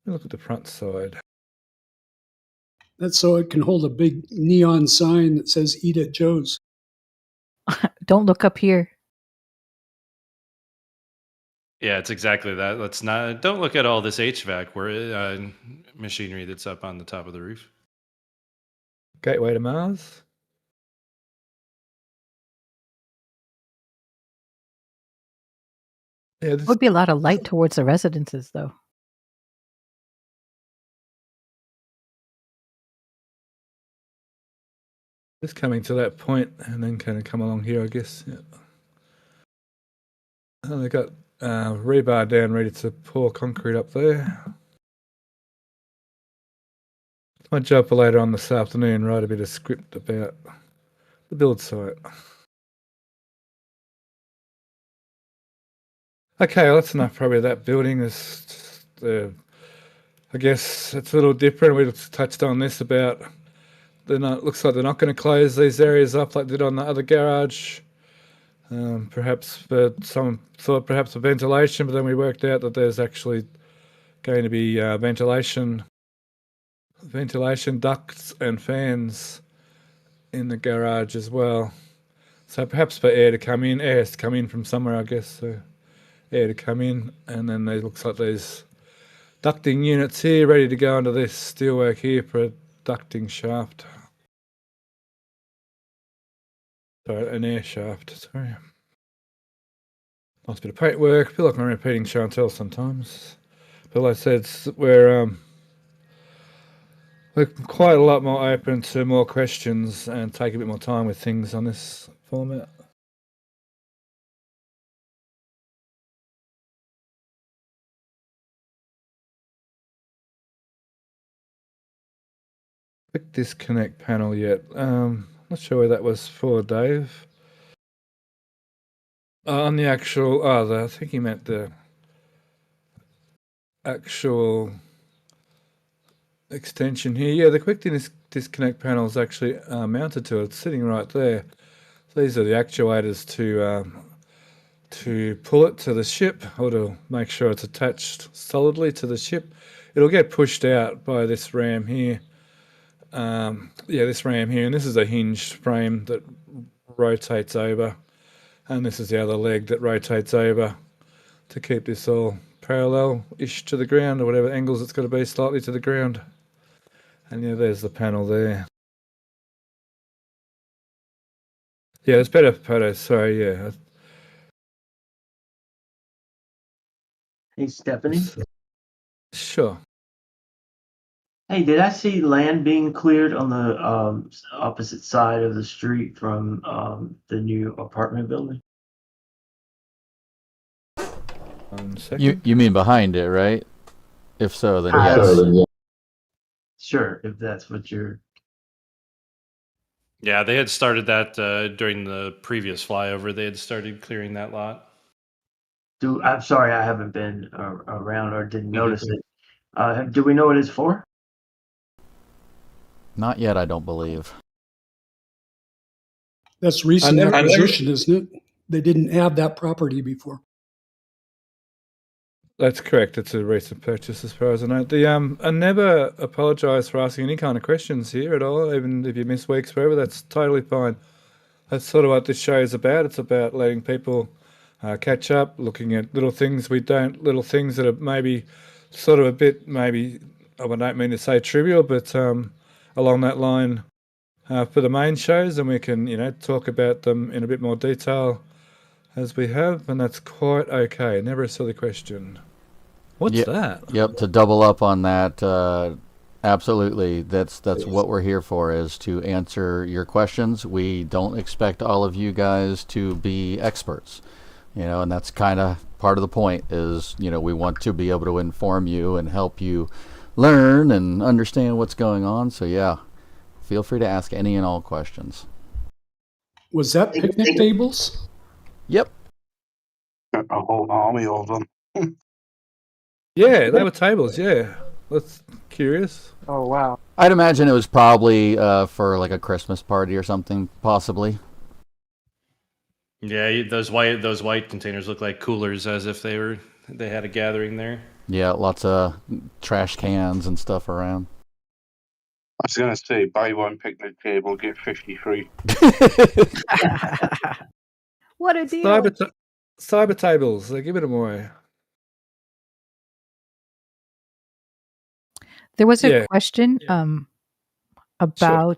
Look at the front side. That's so it can hold a big neon sign that says "Eat at Joe's." Don't look up here. Yeah, it's exactly that. Don't look at all this HVAC machinery that's up on the top of the roof. Gateway to Mars. Yeah, There would be a lot of light towards the residences, though. Just coming to that point and then kind of come along here, I guess. Yeah. Oh, they got rebar down ready to pour concrete up there. It's my job for later on this afternoon, write a bit of script about the build site. Okay, well, that's enough probably of that building. I guess it's a little different. We touched on this about looks like they're not going to close these areas up like they did on the other garage. Perhaps some thought perhaps for ventilation, but then we worked out that there's actually going to be ventilation ducts and fans in the garage as well. So perhaps for air has to come in from somewhere, I guess. So air to come in, and then there looks like there's ducting units here ready to go into this steelwork here for ducting shaft. Sorry, an air shaft, sorry. Nice bit of paintwork. I feel like I'm repeating Chantel sometimes. But like I said, we're quite a lot more open to more questions and take a bit more time with things on this format. Quick disconnect panel yet. Not sure where that was for, Dave. On the actual, I think he meant the actual extension here. Yeah, the quick disconnect panel is actually mounted to it. It's sitting right there. So these are the actuators to pull it to the ship, or to make sure it's attached solidly to the ship. It'll get pushed out by this ram here. This ram here, and this is a hinged frame that rotates over, and this is the other leg that rotates over to keep this all parallel-ish to the ground, or whatever angles it's got to be, slightly to the ground. And yeah, there's the panel there. Yeah, it's better photos, sorry, yeah. Hey, Stephanie. Sure. Hey, did I see land being cleared on the opposite side of the street from the new apartment building? 1 second. You mean behind it, right? If so, then yes. Sure, if that's what you're... Yeah, they had started that during the previous flyover. They had started clearing that lot. I'm sorry, I haven't been around or didn't notice it. Do we know what it's for? Not yet, I don't believe. That's recent acquisition, isn't it? They didn't have that property before. That's correct. It's a recent purchase, as far as I know. I never apologise for asking any kind of questions here at all, even if you miss weeks, wherever. That's totally fine. That's sort of what this show is about. It's about letting people catch up, looking at little things little things that are maybe sort of a bit, maybe, I don't mean to say trivial, but along that line for the main shows, and we can, talk about them in a bit more detail as we have, and that's quite okay. Never a silly question. What's that? Yep, to double up on that, absolutely. That's what we're here for, is to answer your questions. We don't expect all of you guys to be experts, and that's kind of part of the point is, we want to be able to inform you and help you learn and understand what's going on. So yeah, feel free to ask any and all questions. Was that picnic tables? Yep. A whole army of them. Yeah, they were tables, yeah. That's curious. Oh, wow. I'd imagine it was probably for like a Christmas party or something, possibly. Yeah, those white containers look like coolers, as if they had a gathering there. Yeah, lots of trash cans and stuff around. I was going to say, buy one picnic table, get 50 free. What a deal. Cyber tables, they're giving them away. There was a question about... Sure.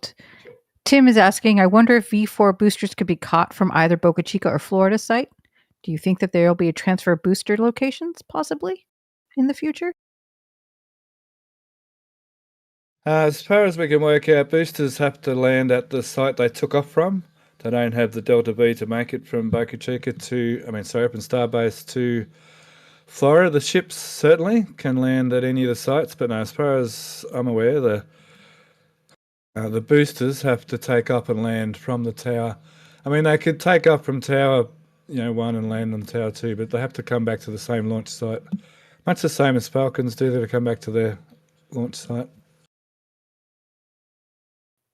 Tim is asking, I wonder if V4 boosters could be caught from either Boca Chica or Florida site. Do you think that there will be a transfer of booster locations, possibly, in the future? As far as we can work out, boosters have to land at the site they took off from. They don't have the Delta V to make it from Boca Chica up in Starbase to Florida. The ships certainly can land at any of the sites, but no, as far as I'm aware, the boosters have to take up and land from the tower. I mean, they could take up from tower, 1 and land on tower 2, but they have to come back to the same launch site. Much the same as Falcons do, they come back to their launch site.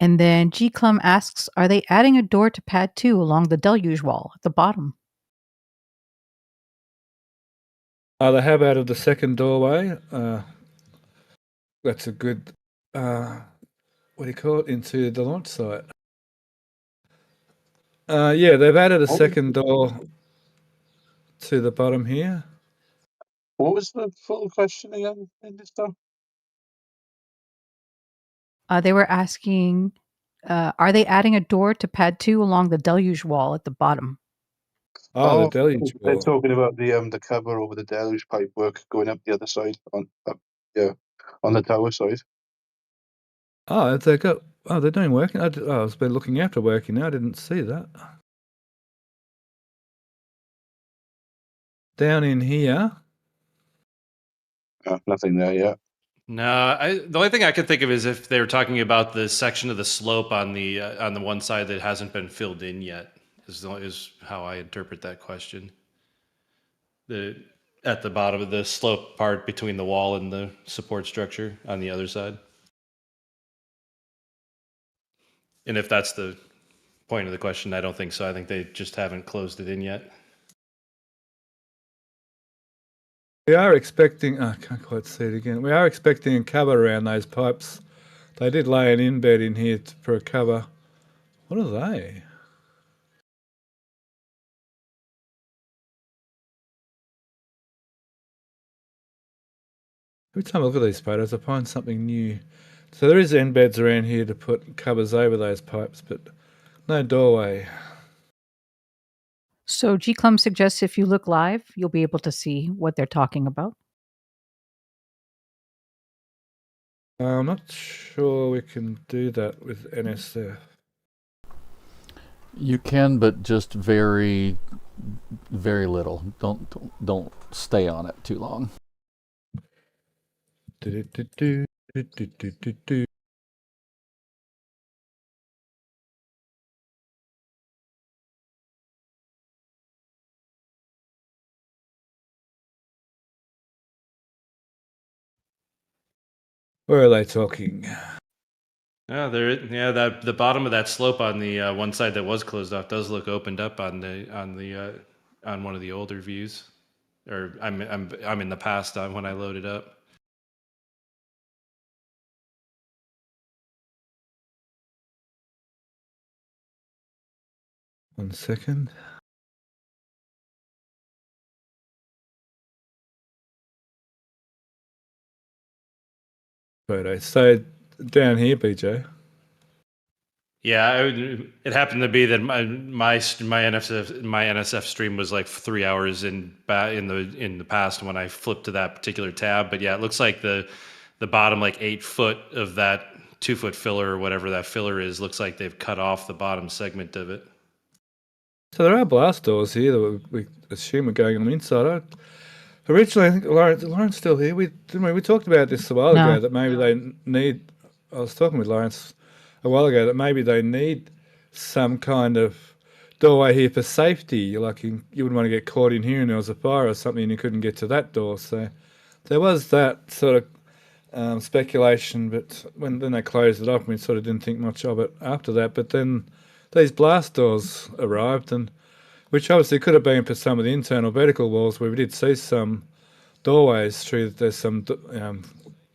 And then G. Clum asks, are they adding a door to pad 2 along the deluge wall at the bottom? They have added the second doorway. That's a good, what do you call it, into the launch site. They've added a second door to the bottom here. What was the full question again in this stuff? They were asking, are they adding a door to pad 2 along the deluge wall at the bottom? Oh, the deluge they're wall. talking about the cover over the deluge pipe work going up the other side on the tower side. Oh, they got. Oh, they're doing working. I was been looking after working. I didn't see that. Down in here. Nothing there yet. No, the only thing I could think of is if they were talking about the section of the slope on the one side that hasn't been filled in yet. Is how I interpret that question. At the bottom of the slope part between the wall and the support structure on the other side. And if that's the point of the question, I don't think so. I think they just haven't closed it in yet. We are expecting. I can't quite see it again. We are expecting a cover around those pipes. They did lay an in-bed in here for a cover. What are they? Every time I look at these photos, I find something new. So there is end beds around here to put covers over those pipes, but no doorway. So G-Clum suggests if you look live, you'll be able to see what they're talking about. I'm not sure we can do that with NSF. You can, but just very, very little. Don't stay on it too long. Where are they talking? Yeah, that the bottom of that slope on the one side that was closed off does look opened up on one of the older views, or I'm in the past on when I loaded up. One second. Photo. So down here, BJ. Yeah, it happened to be that my NSF stream was like 3 hours in the past when I flipped to that particular tab. But yeah, it looks like the bottom like 8 foot of that 2 foot filler or whatever that filler is looks like they've cut off the bottom segment of it. So there are blast doors here that we assume are going on the inside. Originally, I think Lauren's still here. We talked about this a while ago that maybe they need. I was talking with Lawrence a while ago that maybe they need some kind of doorway here for safety. Like you wouldn't want to get caught in here and there was a fire or something and you couldn't get to that door. So there was that sort of speculation, but then they closed it up, we sort of didn't think much of it after that. But then these blast doors arrived, and which obviously could have been for some of the internal vertical walls where we did see some doorways through. There's some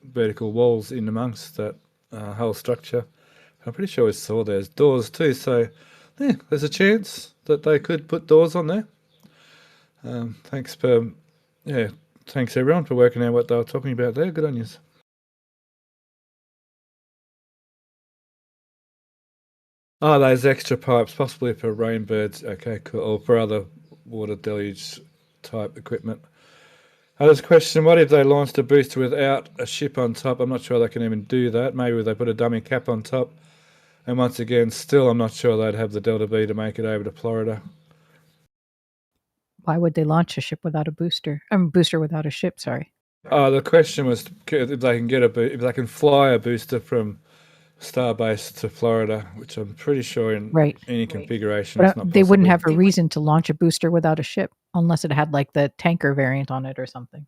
vertical walls in amongst that whole structure. I'm pretty sure we saw there's doors too. So yeah, there's a chance that they could put doors on there. Thanks everyone for working out what they were talking about there. Good on you. Oh, those extra pipes, possibly for rainbirds. Okay, cool. Or for other water deluge type equipment. There's a question, what if they launched a booster without a ship on top? I'm not sure they can even do that. Maybe they put a dummy cap on top. And once again, still I'm not sure they'd have the Delta V to make it over to Florida. Why would they launch a ship without a booster? Booster without a ship, sorry. The question was if they can if they can fly a booster from Starbase to Florida, which I'm pretty sure in any configuration it's not possible. They wouldn't have a reason to launch a booster without a ship unless it had like the tanker variant on it or something.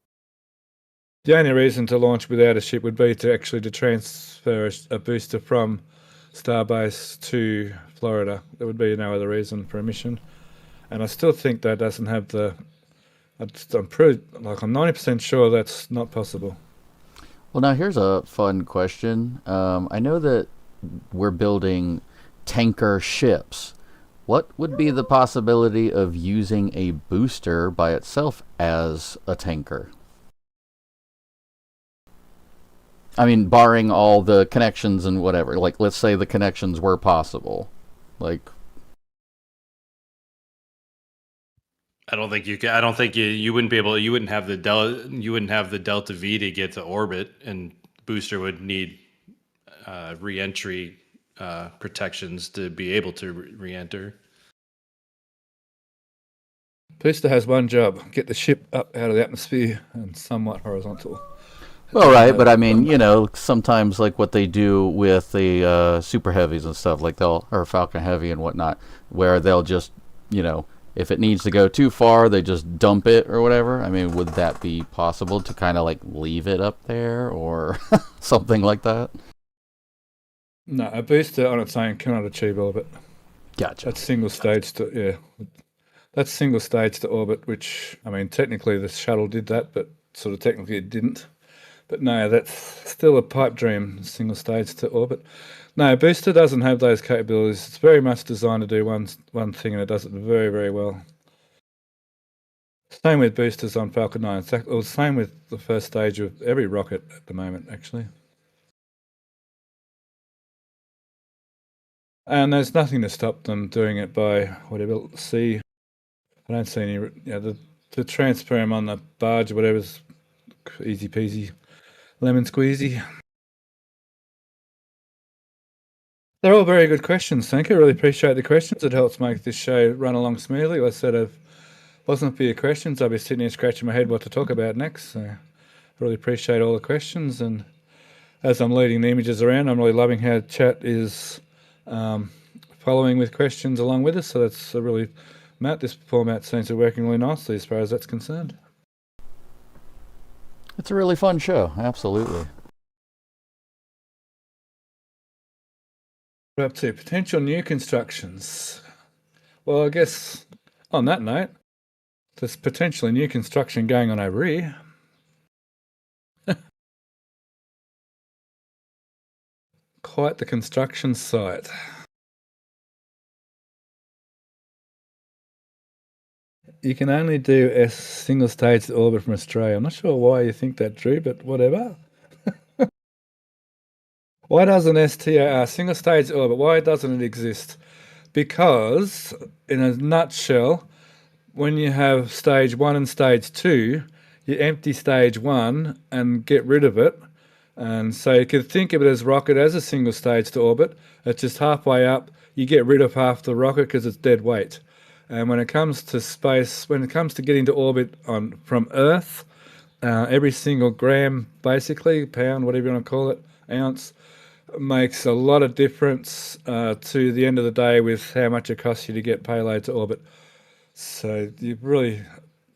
The only reason to launch without a ship would be to actually transfer a booster from Starbase to Florida. There would be no other reason for a mission. And I still think that doesn't have I'm 90% sure that's not possible. Well, now here's a fun question. I know that we're building tanker ships. What would be the possibility of using a booster by itself as a tanker? I mean, barring all the connections and whatever. Like, let's say the connections were possible. Like, I don't think you can. I don't think you wouldn't be able. You wouldn't have the delta V to get to orbit, and booster would need re-entry protections to be able to re-enter. Booster has one job: get the ship up out of the atmosphere and somewhat horizontal. well, right, but I mean, sometimes like what they do with the super heavies and stuff, like or Falcon Heavy and whatnot, where they'll just, if it needs to go too far, they just dump it or whatever. I mean, would that be possible to kind of like leave it up there or something like that? No, a booster on its own cannot achieve orbit. Gotcha. That's single stage That's single stage to orbit, which, I mean, technically the shuttle did that, but sort of technically it didn't. But no, that's still a pipe dream, single stage to orbit. No, booster doesn't have those capabilities. It's very much designed to do one thing, and it does it very, very well. Same with boosters on Falcon 9. Or same with the first stage of every rocket at the moment, actually. And there's nothing to stop them doing it by whatever. See, I don't see any. The transfer them on the barge or whatever's easy peasy, lemon squeezy. They're all very good questions. Thank you. I really appreciate the questions. It helps make this show run along smoothly. Like I said, if it wasn't for your questions, I'd be sitting here scratching my head what to talk about next. So I really appreciate all the questions. And as I'm leading the images around, I'm really loving how chat is following with questions along with us. So that's this format seems to be working really nicely as far as that's concerned. It's a really fun show. Absolutely. We're up to potential new constructions. Well, I guess on that note, there's potentially new construction going on over here. Quite the construction site. You can only do a single stage orbit from Australia. I'm not sure why you think that, Drew, but whatever. Why doesn't STAR, single stage orbit, why doesn't it exist? Because, in a nutshell, when you have stage 1 and stage 2, you empty stage 1 and get rid of it. And so you could think of it as rocket as a single stage to orbit. It's just halfway up, you get rid of half the rocket because it's dead weight. And when it comes to space, when it comes to getting to orbit from Earth, every single gram, basically, pound, whatever you want to call it, ounce, makes a lot of difference to the end of the day with how much it costs you to get payload to orbit. So you really,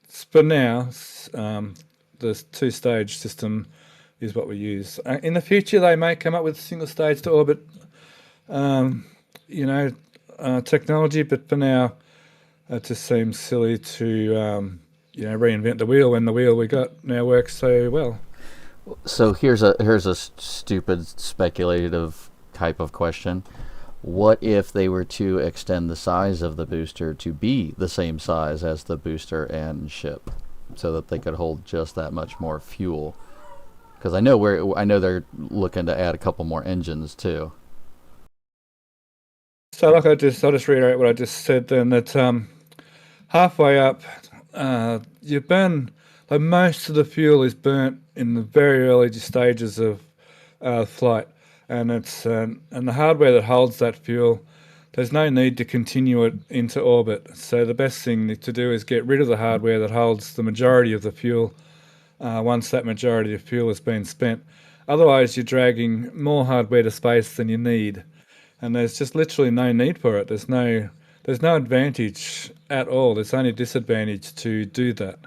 for now, the two-stage system is what we use. In the future, they may come up with single stage to orbit, technology, but for now, it just seems silly to, reinvent the wheel when the wheel we got now works so well. So here's a stupid speculative type of question. What if they were to extend the size of the booster to be the same size as the booster and ship, so that they could hold just that much more fuel? Because I know they're looking to add a couple more engines too. So, I'll just reiterate what I just said then. That halfway up, you burn. Like most of the fuel is burnt in the very early stages of flight, and it's and the hardware that holds that fuel, there's no need to continue it into orbit. So the best thing to do is get rid of the hardware that holds the majority of the fuel once that majority of fuel has been spent. Otherwise, you're dragging more hardware to space than you need, and there's just literally no need for it. There's no advantage at all. There's only disadvantage to do that.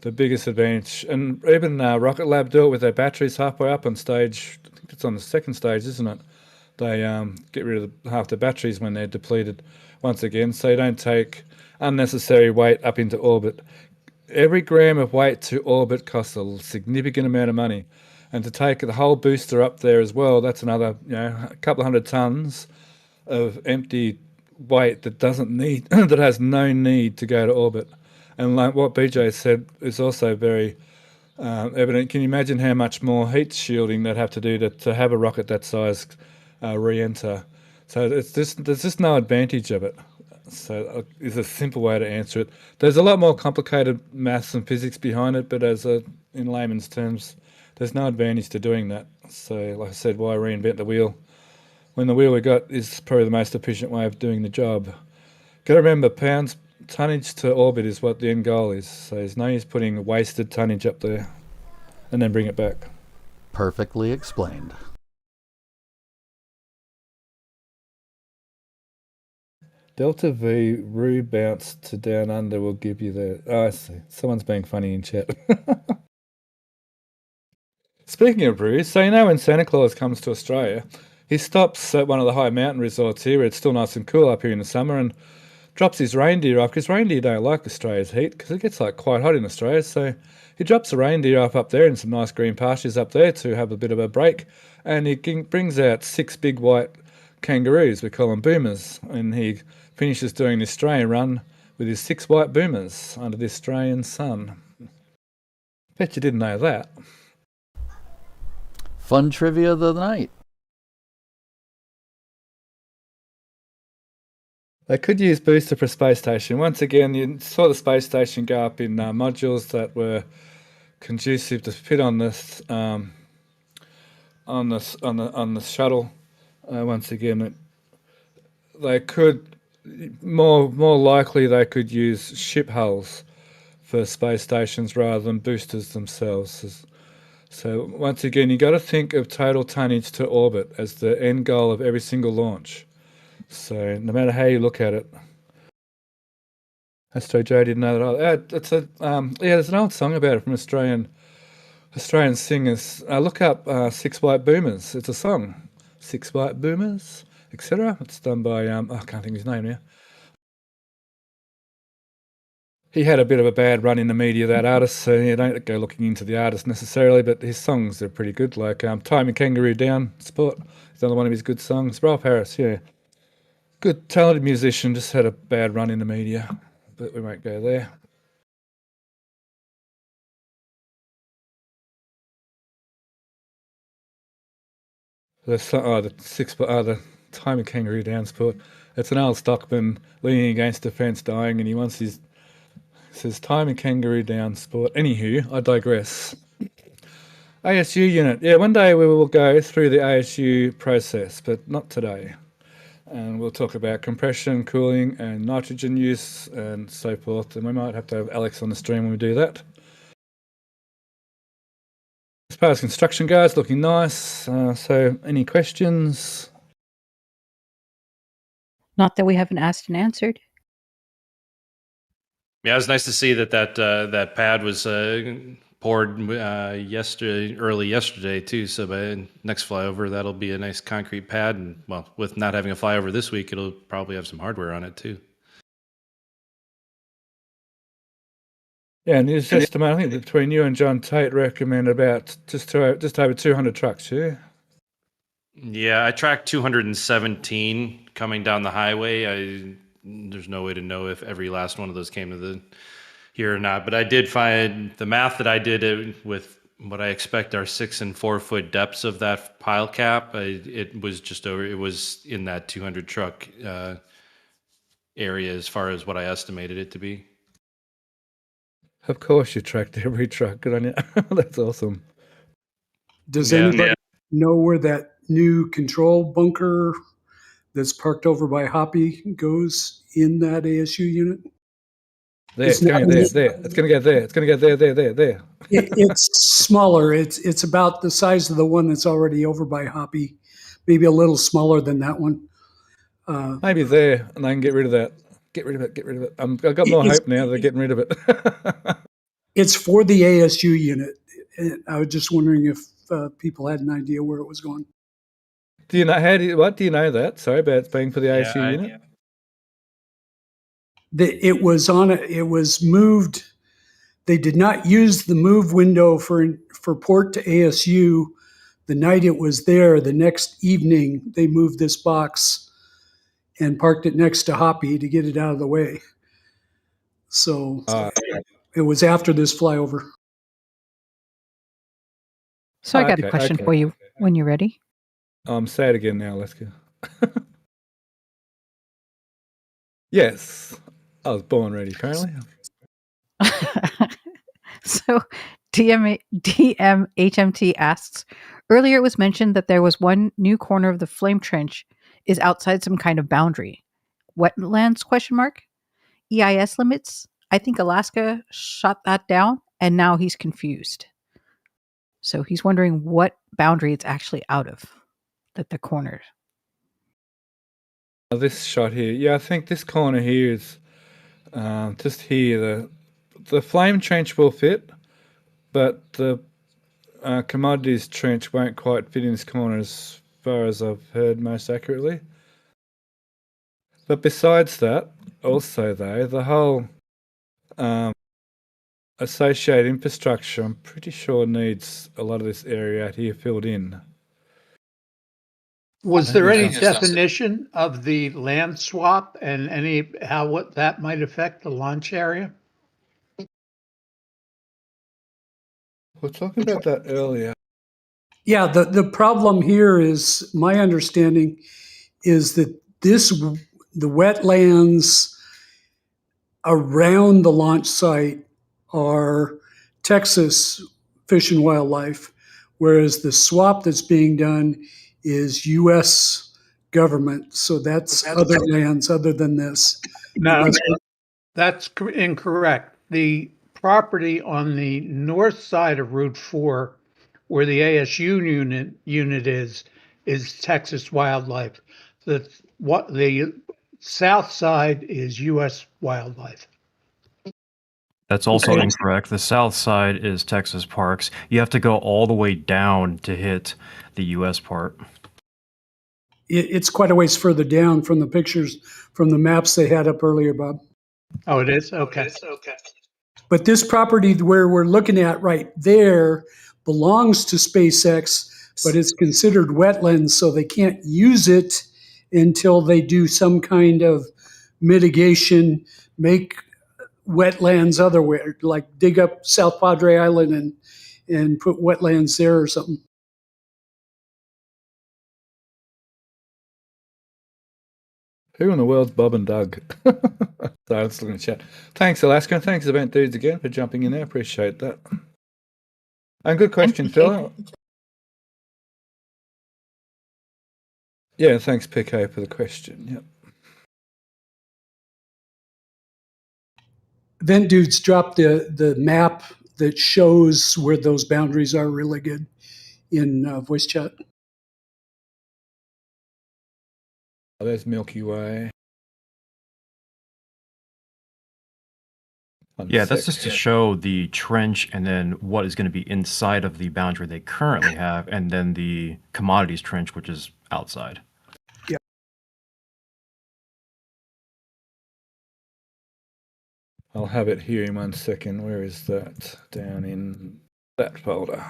The biggest advantage, and even Rocket Lab do it with their batteries halfway up on stage. I think it's on the second stage, isn't it? They get rid of half the batteries when they're depleted once again, so you don't take unnecessary weight up into orbit. Every gram of weight to orbit costs a significant amount of money, and to take the whole booster up there as well, that's another a couple of 100 tons of empty weight that doesn't need that has no need to go to orbit. And like what BJ said is also very evident. Can you imagine how much more heat shielding they'd have to do to have a rocket that size re-enter? So there's just no advantage of it. So it's a simple way to answer it. There's a lot more complicated maths and physics behind it, but in layman's terms, there's no advantage to doing that. So like I said, why reinvent the wheel when the wheel we got is probably the most efficient way of doing the job? Got to remember, tonnage to orbit is what the end goal is. So there's no use putting wasted tonnage up there and then bring it back. Perfectly explained. Delta V Roo bounce to down under will give you the... Oh, I see. Someone's being funny in chat. Speaking of Roo, so you know when Santa Claus comes to Australia, he stops at one of the high mountain resorts here where it's still nice and cool up here in the summer and drops his reindeer off, because reindeer don't like Australia's heat because it gets quite hot in Australia. So he drops the reindeer off up there in some nice green pastures up there to have a bit of a break, and he brings out 6 big white kangaroos. We call them boomers, and he finishes doing the Australian run with his 6 white boomers under the Australian sun. Bet you didn't know that. Fun trivia of the night. They could use booster for space station. Once again, you saw the space station go up in modules that were conducive to fit on this on the shuttle. Once again, they could more likely they could use ship hulls for space stations rather than boosters themselves. So once again, you got to think of total tonnage to orbit as the end goal of every single launch. So no matter how you look at it. Astro Joe didn't know that. There's an old song about it from Australian singers. Look up 6 White Boomers. It's a song. 6 White Boomers, etc. It's done by I can't think of his name now. He had a bit of a bad run in the media, that artist, so you don't go looking into the artist necessarily, but his songs are pretty good, like Time and Kangaroo Down, Sport. It's another one of his good songs. Ralph Harris, yeah. Good, talented musician, just had a bad run in the media, but we won't go there. The Time and Kangaroo Down Sport. It's an old stockman leaning against a fence dying, and he wants his... says Time and Kangaroo Down Sport. Anywho, I digress. ASU unit. Yeah, one day we will go through the ASU process, but not today. And we'll talk about compression, cooling, and nitrogen use, and so forth. And we might have to have Alex on the stream when we do that. As far as construction goes, looking nice. So any questions? Not that we haven't asked and answered. Yeah, it was nice to see that pad was poured early yesterday too. So by next flyover, that'll be a nice concrete pad, and well, with not having a flyover this week, it'll probably have some hardware on it too. Yeah, and it's just I think between you and John Tate recommend about just over 200 trucks. Yeah. Yeah, I tracked 217 coming down the highway. There's no way to know if every last one of those came to here or not, but I did find the math that I did with what I expect are 6 and 4 foot depths of that pile cap. It was in that 200 truck area as far as what I estimated it to be. Of course, you tracked every truck. Good on you. That's awesome. Does anybody know where that new control bunker that's parked over by Hoppy goes in that ASU unit? It's going there. It's going to go there. It's going to go there. It's smaller. It's about the size of the one that's already over by Hoppy, maybe a little smaller than that one. Maybe there, and I can get rid of that. Get rid of it. I've got more hope now. They're getting rid of it. It's for the ASU unit. I was just wondering if people had an idea where it was going. Do you know what do you know that? Sorry about it's being for the ASU unit. It was moved. They did not use the move window for port to ASU. The night it was there, the next evening they moved this box and parked it next to Hoppy to get it out of the way. So it was after this flyover. So I got a question for you when you're ready. Say it again now, let's go. Yes, I was born ready, apparently. So DMHMT asks, earlier it was mentioned that there was one new corner of the flame trench is outside some kind of boundary. Wetlands, question mark? EIS limits? I think Alaska shot that down, and now he's confused. So he's wondering what boundary it's actually out of, that the corner. This shot here, yeah, I think this corner here is just here. The flame trench will fit, but the commodities trench won't quite fit in this corner as far as I've heard most accurately. But besides that, also though, the whole associated infrastructure, I'm pretty sure needs a lot of this area out here filled in. Was there any definition of the land swap and what that might affect the launch area? We were talking about that earlier. Yeah, the problem here is, my understanding is that the wetlands around the launch site are Texas Fish and Wildlife, whereas the swap that's being done is U.S. government. So that's other lands other than this. No, that's incorrect. The property on the north side of Route 4, where the ASU unit is Texas Wildlife. The south side is U.S. Wildlife. That's also incorrect. The south side is Texas Parks. You have to go all the way down to hit the U.S. part. It's quite a ways further down from the pictures, from the maps they had up earlier, Bob. Oh, it is? Okay. But this property where we're looking at right there belongs to SpaceX, but it's considered wetlands, so they can't use it until they do some kind of mitigation, make wetlands otherwhere, like dig up South Padre Island and put wetlands there or something. Who in the world's Bob and Doug? Sorry, let's look in the chat. Thanks, Alaska. Thanks, Event Dudes, again, for jumping in there. Appreciate that. And good question, Phil. Yeah, thanks, PK, for the question. Yep. Event Dudes dropped the map that shows where those boundaries are really good in voice chat. Oh, there's Milky Way. Yeah, that's just to show the trench and then what is going to be inside of the boundary they currently have, and then the commodities trench, which is outside. Yeah. I'll have it here in 1 second. Where is that? Down in that folder.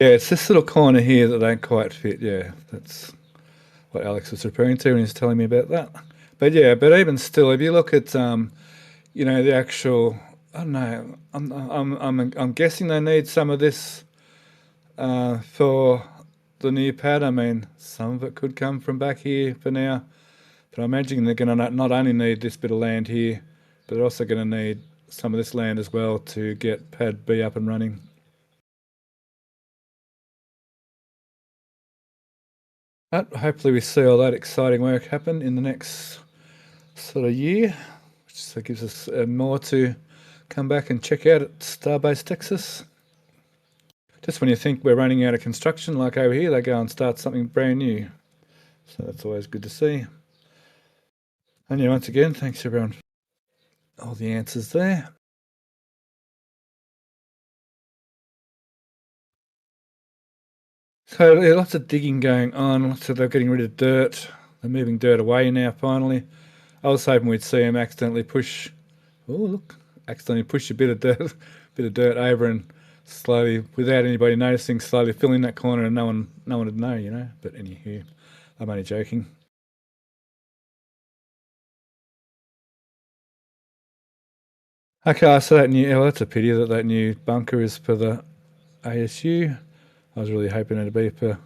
Yeah, it's this little corner here that don't quite fit. Yeah, that's what Alex was referring to when he was telling me about that. But yeah, but even still, if you look at you know, the actual, I don't know, I'm guessing they need some of this for the new pad. I mean, some of it could come from back here for now, but I imagine they're going to not only need this bit of land here, but they're also going to need some of this land as well to get pad B up and running. Hopefully we see all that exciting work happen in the next sort of year, which gives us more to come back and check out at Starbase, Texas. Just when you think we're running out of construction, like over here, they go and start something brand new. So that's always good to see. And yeah, once again, thanks everyone for all the answers there. So yeah, lots of digging going on. So they're getting rid of dirt. They're moving dirt away now, finally. I was hoping we'd see them accidentally push. Oh, look. Accidentally push a bit of dirt over and slowly, without anybody noticing, slowly fill in that corner and no one would know, you know. But anywho, I'm only joking. Okay, so that new, well, that's a pity that new bunker is for the ASU. I was really hoping it'd be for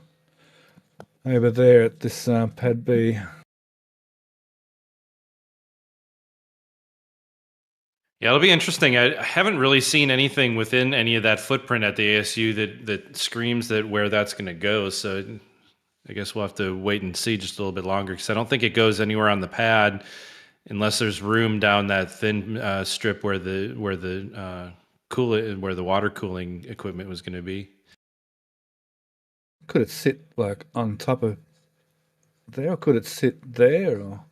over there at this Pad B. Yeah, it'll be interesting. I haven't really seen anything within any of that footprint at the ASU that screams that where that's going to go. So I guess we'll have to wait and see just a little bit longer, because I don't think it goes anywhere on the pad unless there's room down that thin strip where the water cooling equipment was going to be. Could it sit like on top of there, or could it sit there? Or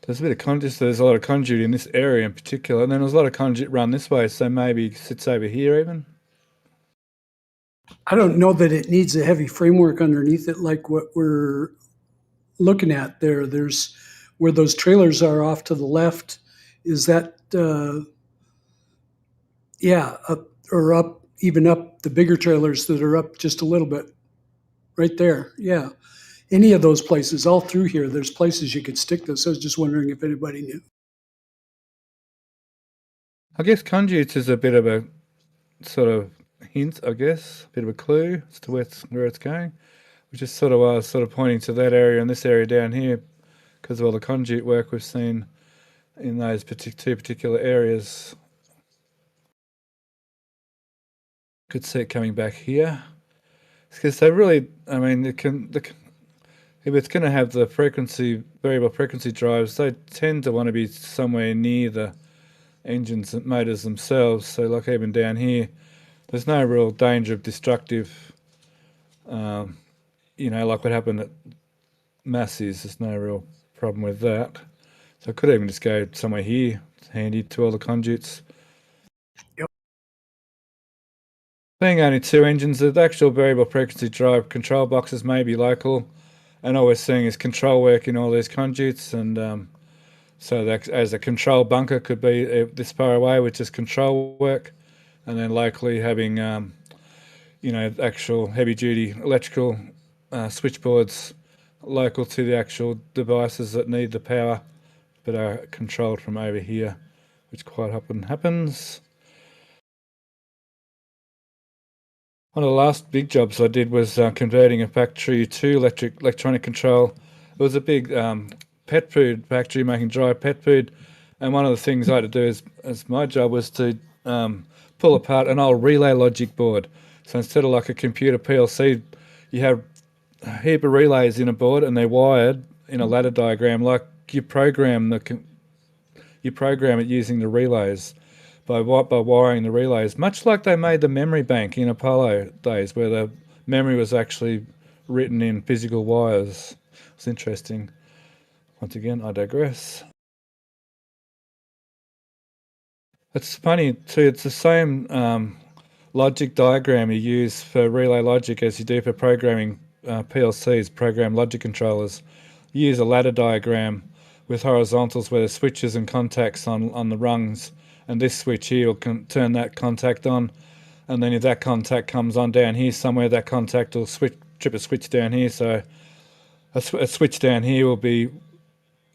there's a bit of conduit. There's a lot of conduit in this area in particular, and then there's a lot of conduit run this way. So maybe it sits over here even. I don't know that it needs a heavy framework underneath it like what we're looking at there. There's where those trailers are off to the left. Is that up even up the bigger trailers that are up just a little bit right there. Yeah. Any of those places all through here, there's places you could stick this. I was just wondering if anybody knew. I guess conduits is a bit of a sort of hint, I guess, a bit of a clue as to where it's going, which is sort of why I was sort of pointing to that area and this area down here, because of all the conduit work we've seen in those two particular areas. Could see it coming back here, because they really, I mean, if it's going to have the variable frequency drives, they tend to want to be somewhere near the engines and motors themselves. So like even down here, there's no real danger of destructive, like what happened at Massey's. There's no real problem with that. So I could even just go somewhere here. It's handy to all the conduits. Yep. Being only two engines, the actual variable frequency drive control boxes may be local, and all we're seeing is control work in all these conduits, and so that as a control bunker could be this far away with just control work, and then locally having actual heavy duty electrical switchboards local to the actual devices that need the power but are controlled from over here, which quite often happens. One of the last big jobs I did was converting a factory to electronic control. It was a big pet food factory making dry pet food, and one of the things I had to do as my job was to pull apart an old relay logic board. So instead of like a computer PLC, you have a heap of relays in a board, and they're wired in a ladder diagram like you program it using the relays. By wiring the relays, much like they made the memory bank in Apollo days, where the memory was actually written in physical wires. It's interesting. Once again, I digress. It's funny too, it's the same logic diagram you use for relay logic as you do for programming PLCs, program logic controllers. You use a ladder diagram with horizontals where there's switches and contacts on the rungs. And this switch here will turn that contact on, and then if that contact comes on down here somewhere, that contact will trip a switch down here. So a switch down here will be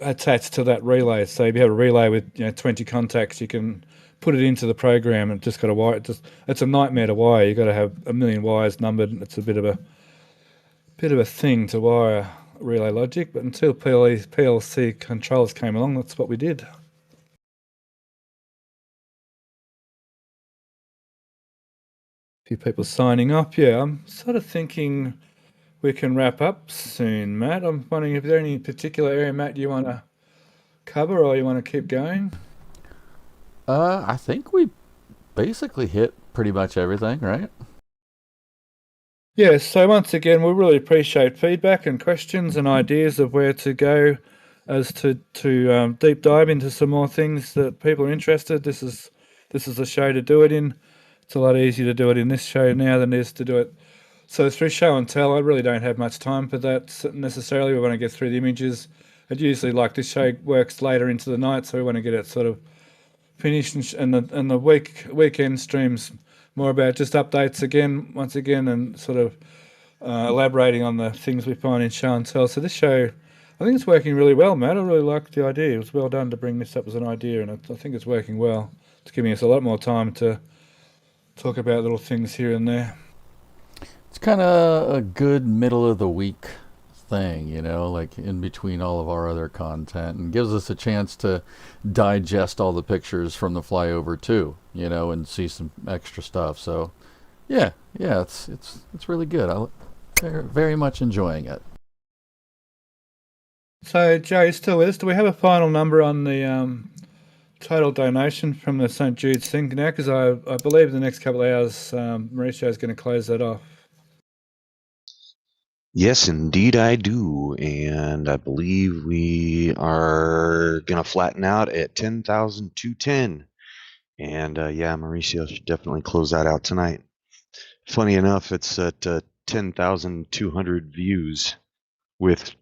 attached to that relay. So if you have a relay with 20 contacts, you can put it into the program and just got to wire it. It's a nightmare to wire. You've got to have a million wires numbered. It's a bit of a thing to wire relay logic. But until PLC controllers came along, that's what we did. Few people signing up. Yeah, I'm sort of thinking we can wrap up soon, Matt. I'm wondering if there's any particular area, Matt, you want to cover or you want to keep going? I think we basically hit pretty much everything, right? Yeah, so once again, we really appreciate feedback and questions and ideas of where to go as to deep dive into some more things that people are interested. This is a show to do it in. It's a lot easier to do it in this show now than it is to do it. So through show and tell, I really don't have much time for that necessarily. We want to get through the images. It usually, like this show, works later into the night, so we want to get it sort of finished. And the weekend streams more about just updates once again, and sort of elaborating on the things we find in show and tell. So this show, I think it's working really well, Matt. I really like the idea. It was well done to bring this up as an idea, and I think it's working well. It's giving us a lot more time to talk about little things here and there. It's kind of a good middle of the week thing, you know, like in between all of our other content, and gives us a chance to digest all the pictures from the flyover too, you know, and see some extra stuff. So yeah, it's really good. I'm very much enjoying it. So Joe, you still with us? Do we have a final number on the total donation from the St. Jude's thing now? Because I believe in the next couple of hours, Mauricio is going to close that off. Yes, indeed I do. And I believe we are going to flatten out at 10,210. And yeah, Mauricio should definitely close that out tonight. Funny enough, it's at 10,200 views with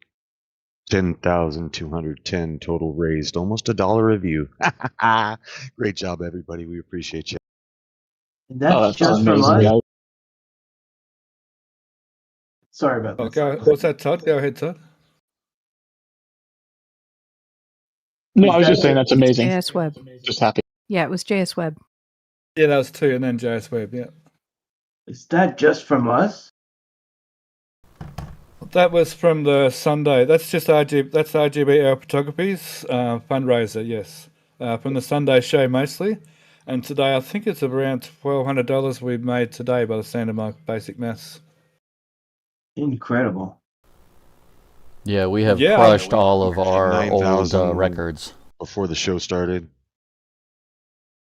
10,210 total raised. Almost $1 a view. Great job, everybody. We appreciate you. That's just from us. Sorry about that. What's that, Todd? Go ahead, Todd. No, I was just saying that's amazing. JS Web. Just happy. Yeah, it was JS Web. Yeah, that was 2, and then JS Web. Yeah. Is that just from us? That was from the Sunday. That's just That's RGV Aerophotography's fundraiser. Yes, from the Sunday show mostly. And today, I think it's around $1,200 we've made today by the sound of my basic maths. Incredible. Yeah, we have crushed all of our old records before the show started.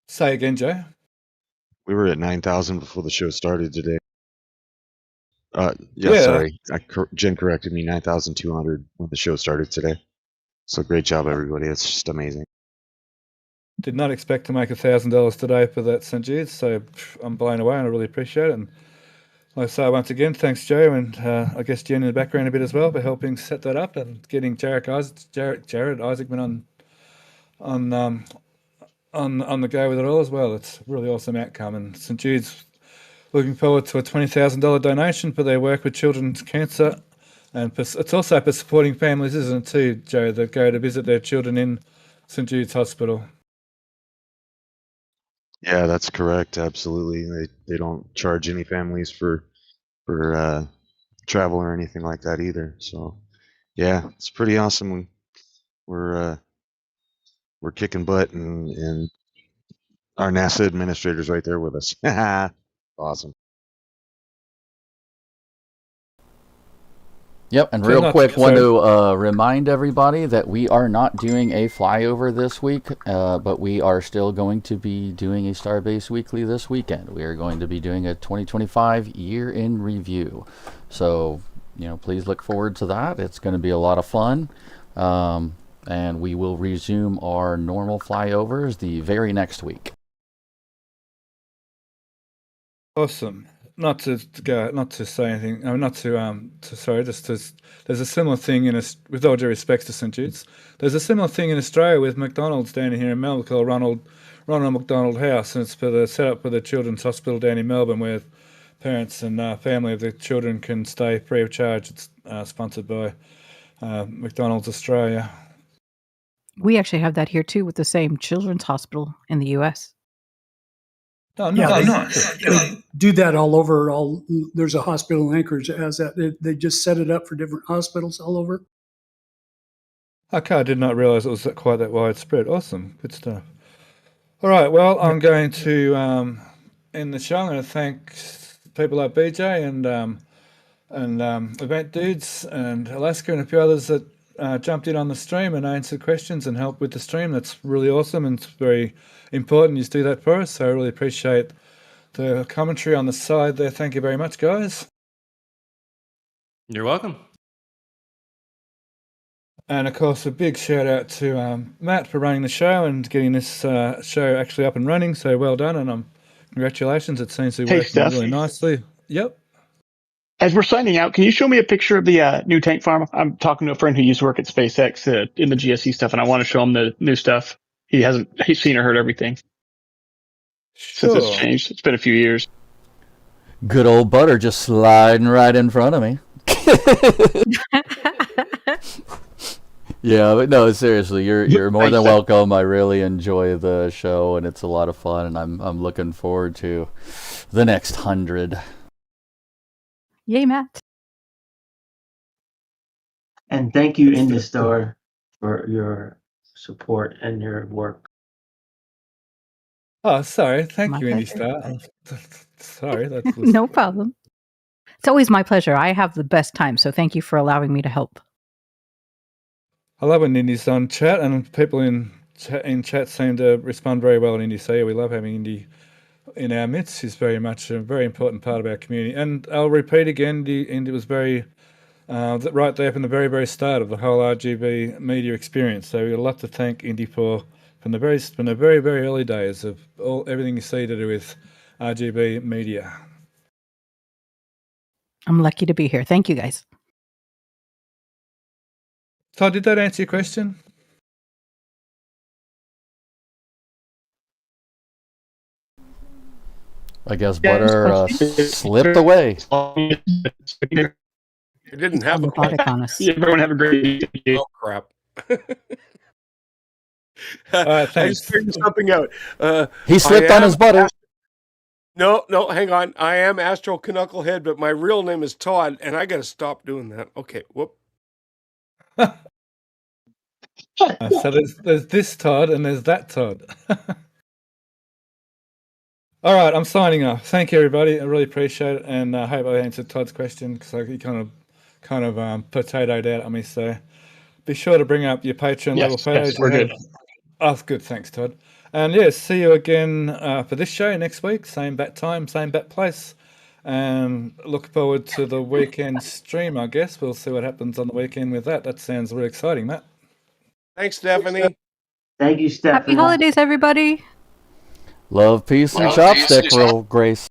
Say again, Joe. We were at 9,000 before the show started today. Sorry. Jen corrected me, 9,200 when the show started today. So great job, everybody. It's just amazing. Did not expect to make $1,000 today for that St. Jude's, so I'm blown away and I really appreciate it. And like I say, once again, thanks, Joe, and I guess Jen in the background a bit as well for helping set that up and getting Jared Isaacman on the go with it all as well. It's a really awesome outcome, and St. Jude's looking forward to a $20,000 donation for their work with children's cancer, and it's also for supporting families, isn't it, too, Joe, that go to visit their children in St. Jude's Hospital. Yeah, that's correct. Absolutely, they don't charge any families for travel or anything like that either. So, yeah, it's pretty awesome. We're kicking butt, and our NASA administrator's right there with us. Awesome. Yep, and real quick, want to remind everybody that we are not doing a flyover this week, but we are still going to be doing a Starbase Weekly this weekend. We are going to be doing a 2025 year in review. So, you know, please look forward to that. It's going to be a lot of fun. And we will resume our normal flyovers the very next week. Awesome. Not to say anything. There's a similar thing with all due respects to St. Jude's. There's a similar thing in Australia with McDonald's down here in Melbourne called Ronald McDonald House, and it's for the set up for the Children's Hospital down in Melbourne, where parents and family of the children can stay free of charge. It's sponsored by McDonald's Australia. We actually have that here too, with the same children's hospital in the U.S. Oh, They do that all over. There's a hospital in Anchorage that has that. They just set it up for different hospitals all over. Okay, I did not realise it was quite that widespread. Awesome, good stuff. All right, well, I'm going to end the show. I'm going to thank people like BJ and Event Dudes and Alaska and a few others that jumped in on the stream and answered questions and helped with the stream. That's really awesome, and it's very important you do that for us. So I really appreciate the commentary on the side there. Thank you very much, guys. You're welcome. And of course, a big shout out to Matt for running the show and getting this show actually up and running. So well done, and congratulations. It seems to be working really nicely. Yep. As we're signing out, can you show me a picture of the new tank farm? I'm talking to a friend who used to work at SpaceX in the GSE stuff, and I want to show him the new stuff. He's seen or heard everything. Sure. Since it's changed. It's been a few years. Good old Butter just sliding right in front of me. Yeah, but no, seriously, you're more than Thanks. welcome. I really enjoy the show, and it's a lot of fun, and I'm looking forward to the next 100. Yay, Matt. And thank you, Indestar, for your support and your work. Oh, sorry. Thank My you, Indy pleasure. Star. Sorry, that was No problem. It's always my pleasure. I have the best time, so thank you for allowing me to help. I love when Indy's on chat, and people in chat seem to respond very well to Indy. So yeah, we love having Indy in our midst. She's very much a very important part of our community. And I'll repeat again, Indy was very right there from the very, very start of the whole RGV media experience. So we'd love to thank Indy for from the very, very early days of everything you see to do with RGV media. I'm lucky to be here. Thank you, guys. Todd, did that answer your question? I guess Butter slipped away. It didn't have robotic on us. Yeah, everyone have a great day. Oh crap! I just figured something out. He slipped on his butter. No, hang on. I am Astro Knucklehead, but my real name is Todd, and I got to stop doing that. Okay, whoop. So there's this Todd and there's that Todd. All right, I'm signing off. Thank you, everybody. I really appreciate it, and I hope I answered Todd's question because he kind of potatoed out on me. So be sure to bring up your Patreon level photos. Yes, we're good. Oh, good. Thanks, Todd. And yeah, see you again for this show next week. Same bat time, same bat place. And look forward to the weekend stream, I guess. We'll see what happens on the weekend with that. That sounds really exciting, Matt. Thanks, Stephanie. Thank you, Stephanie. Happy holidays, everybody. Love, peace, and chopstick roll, Grace.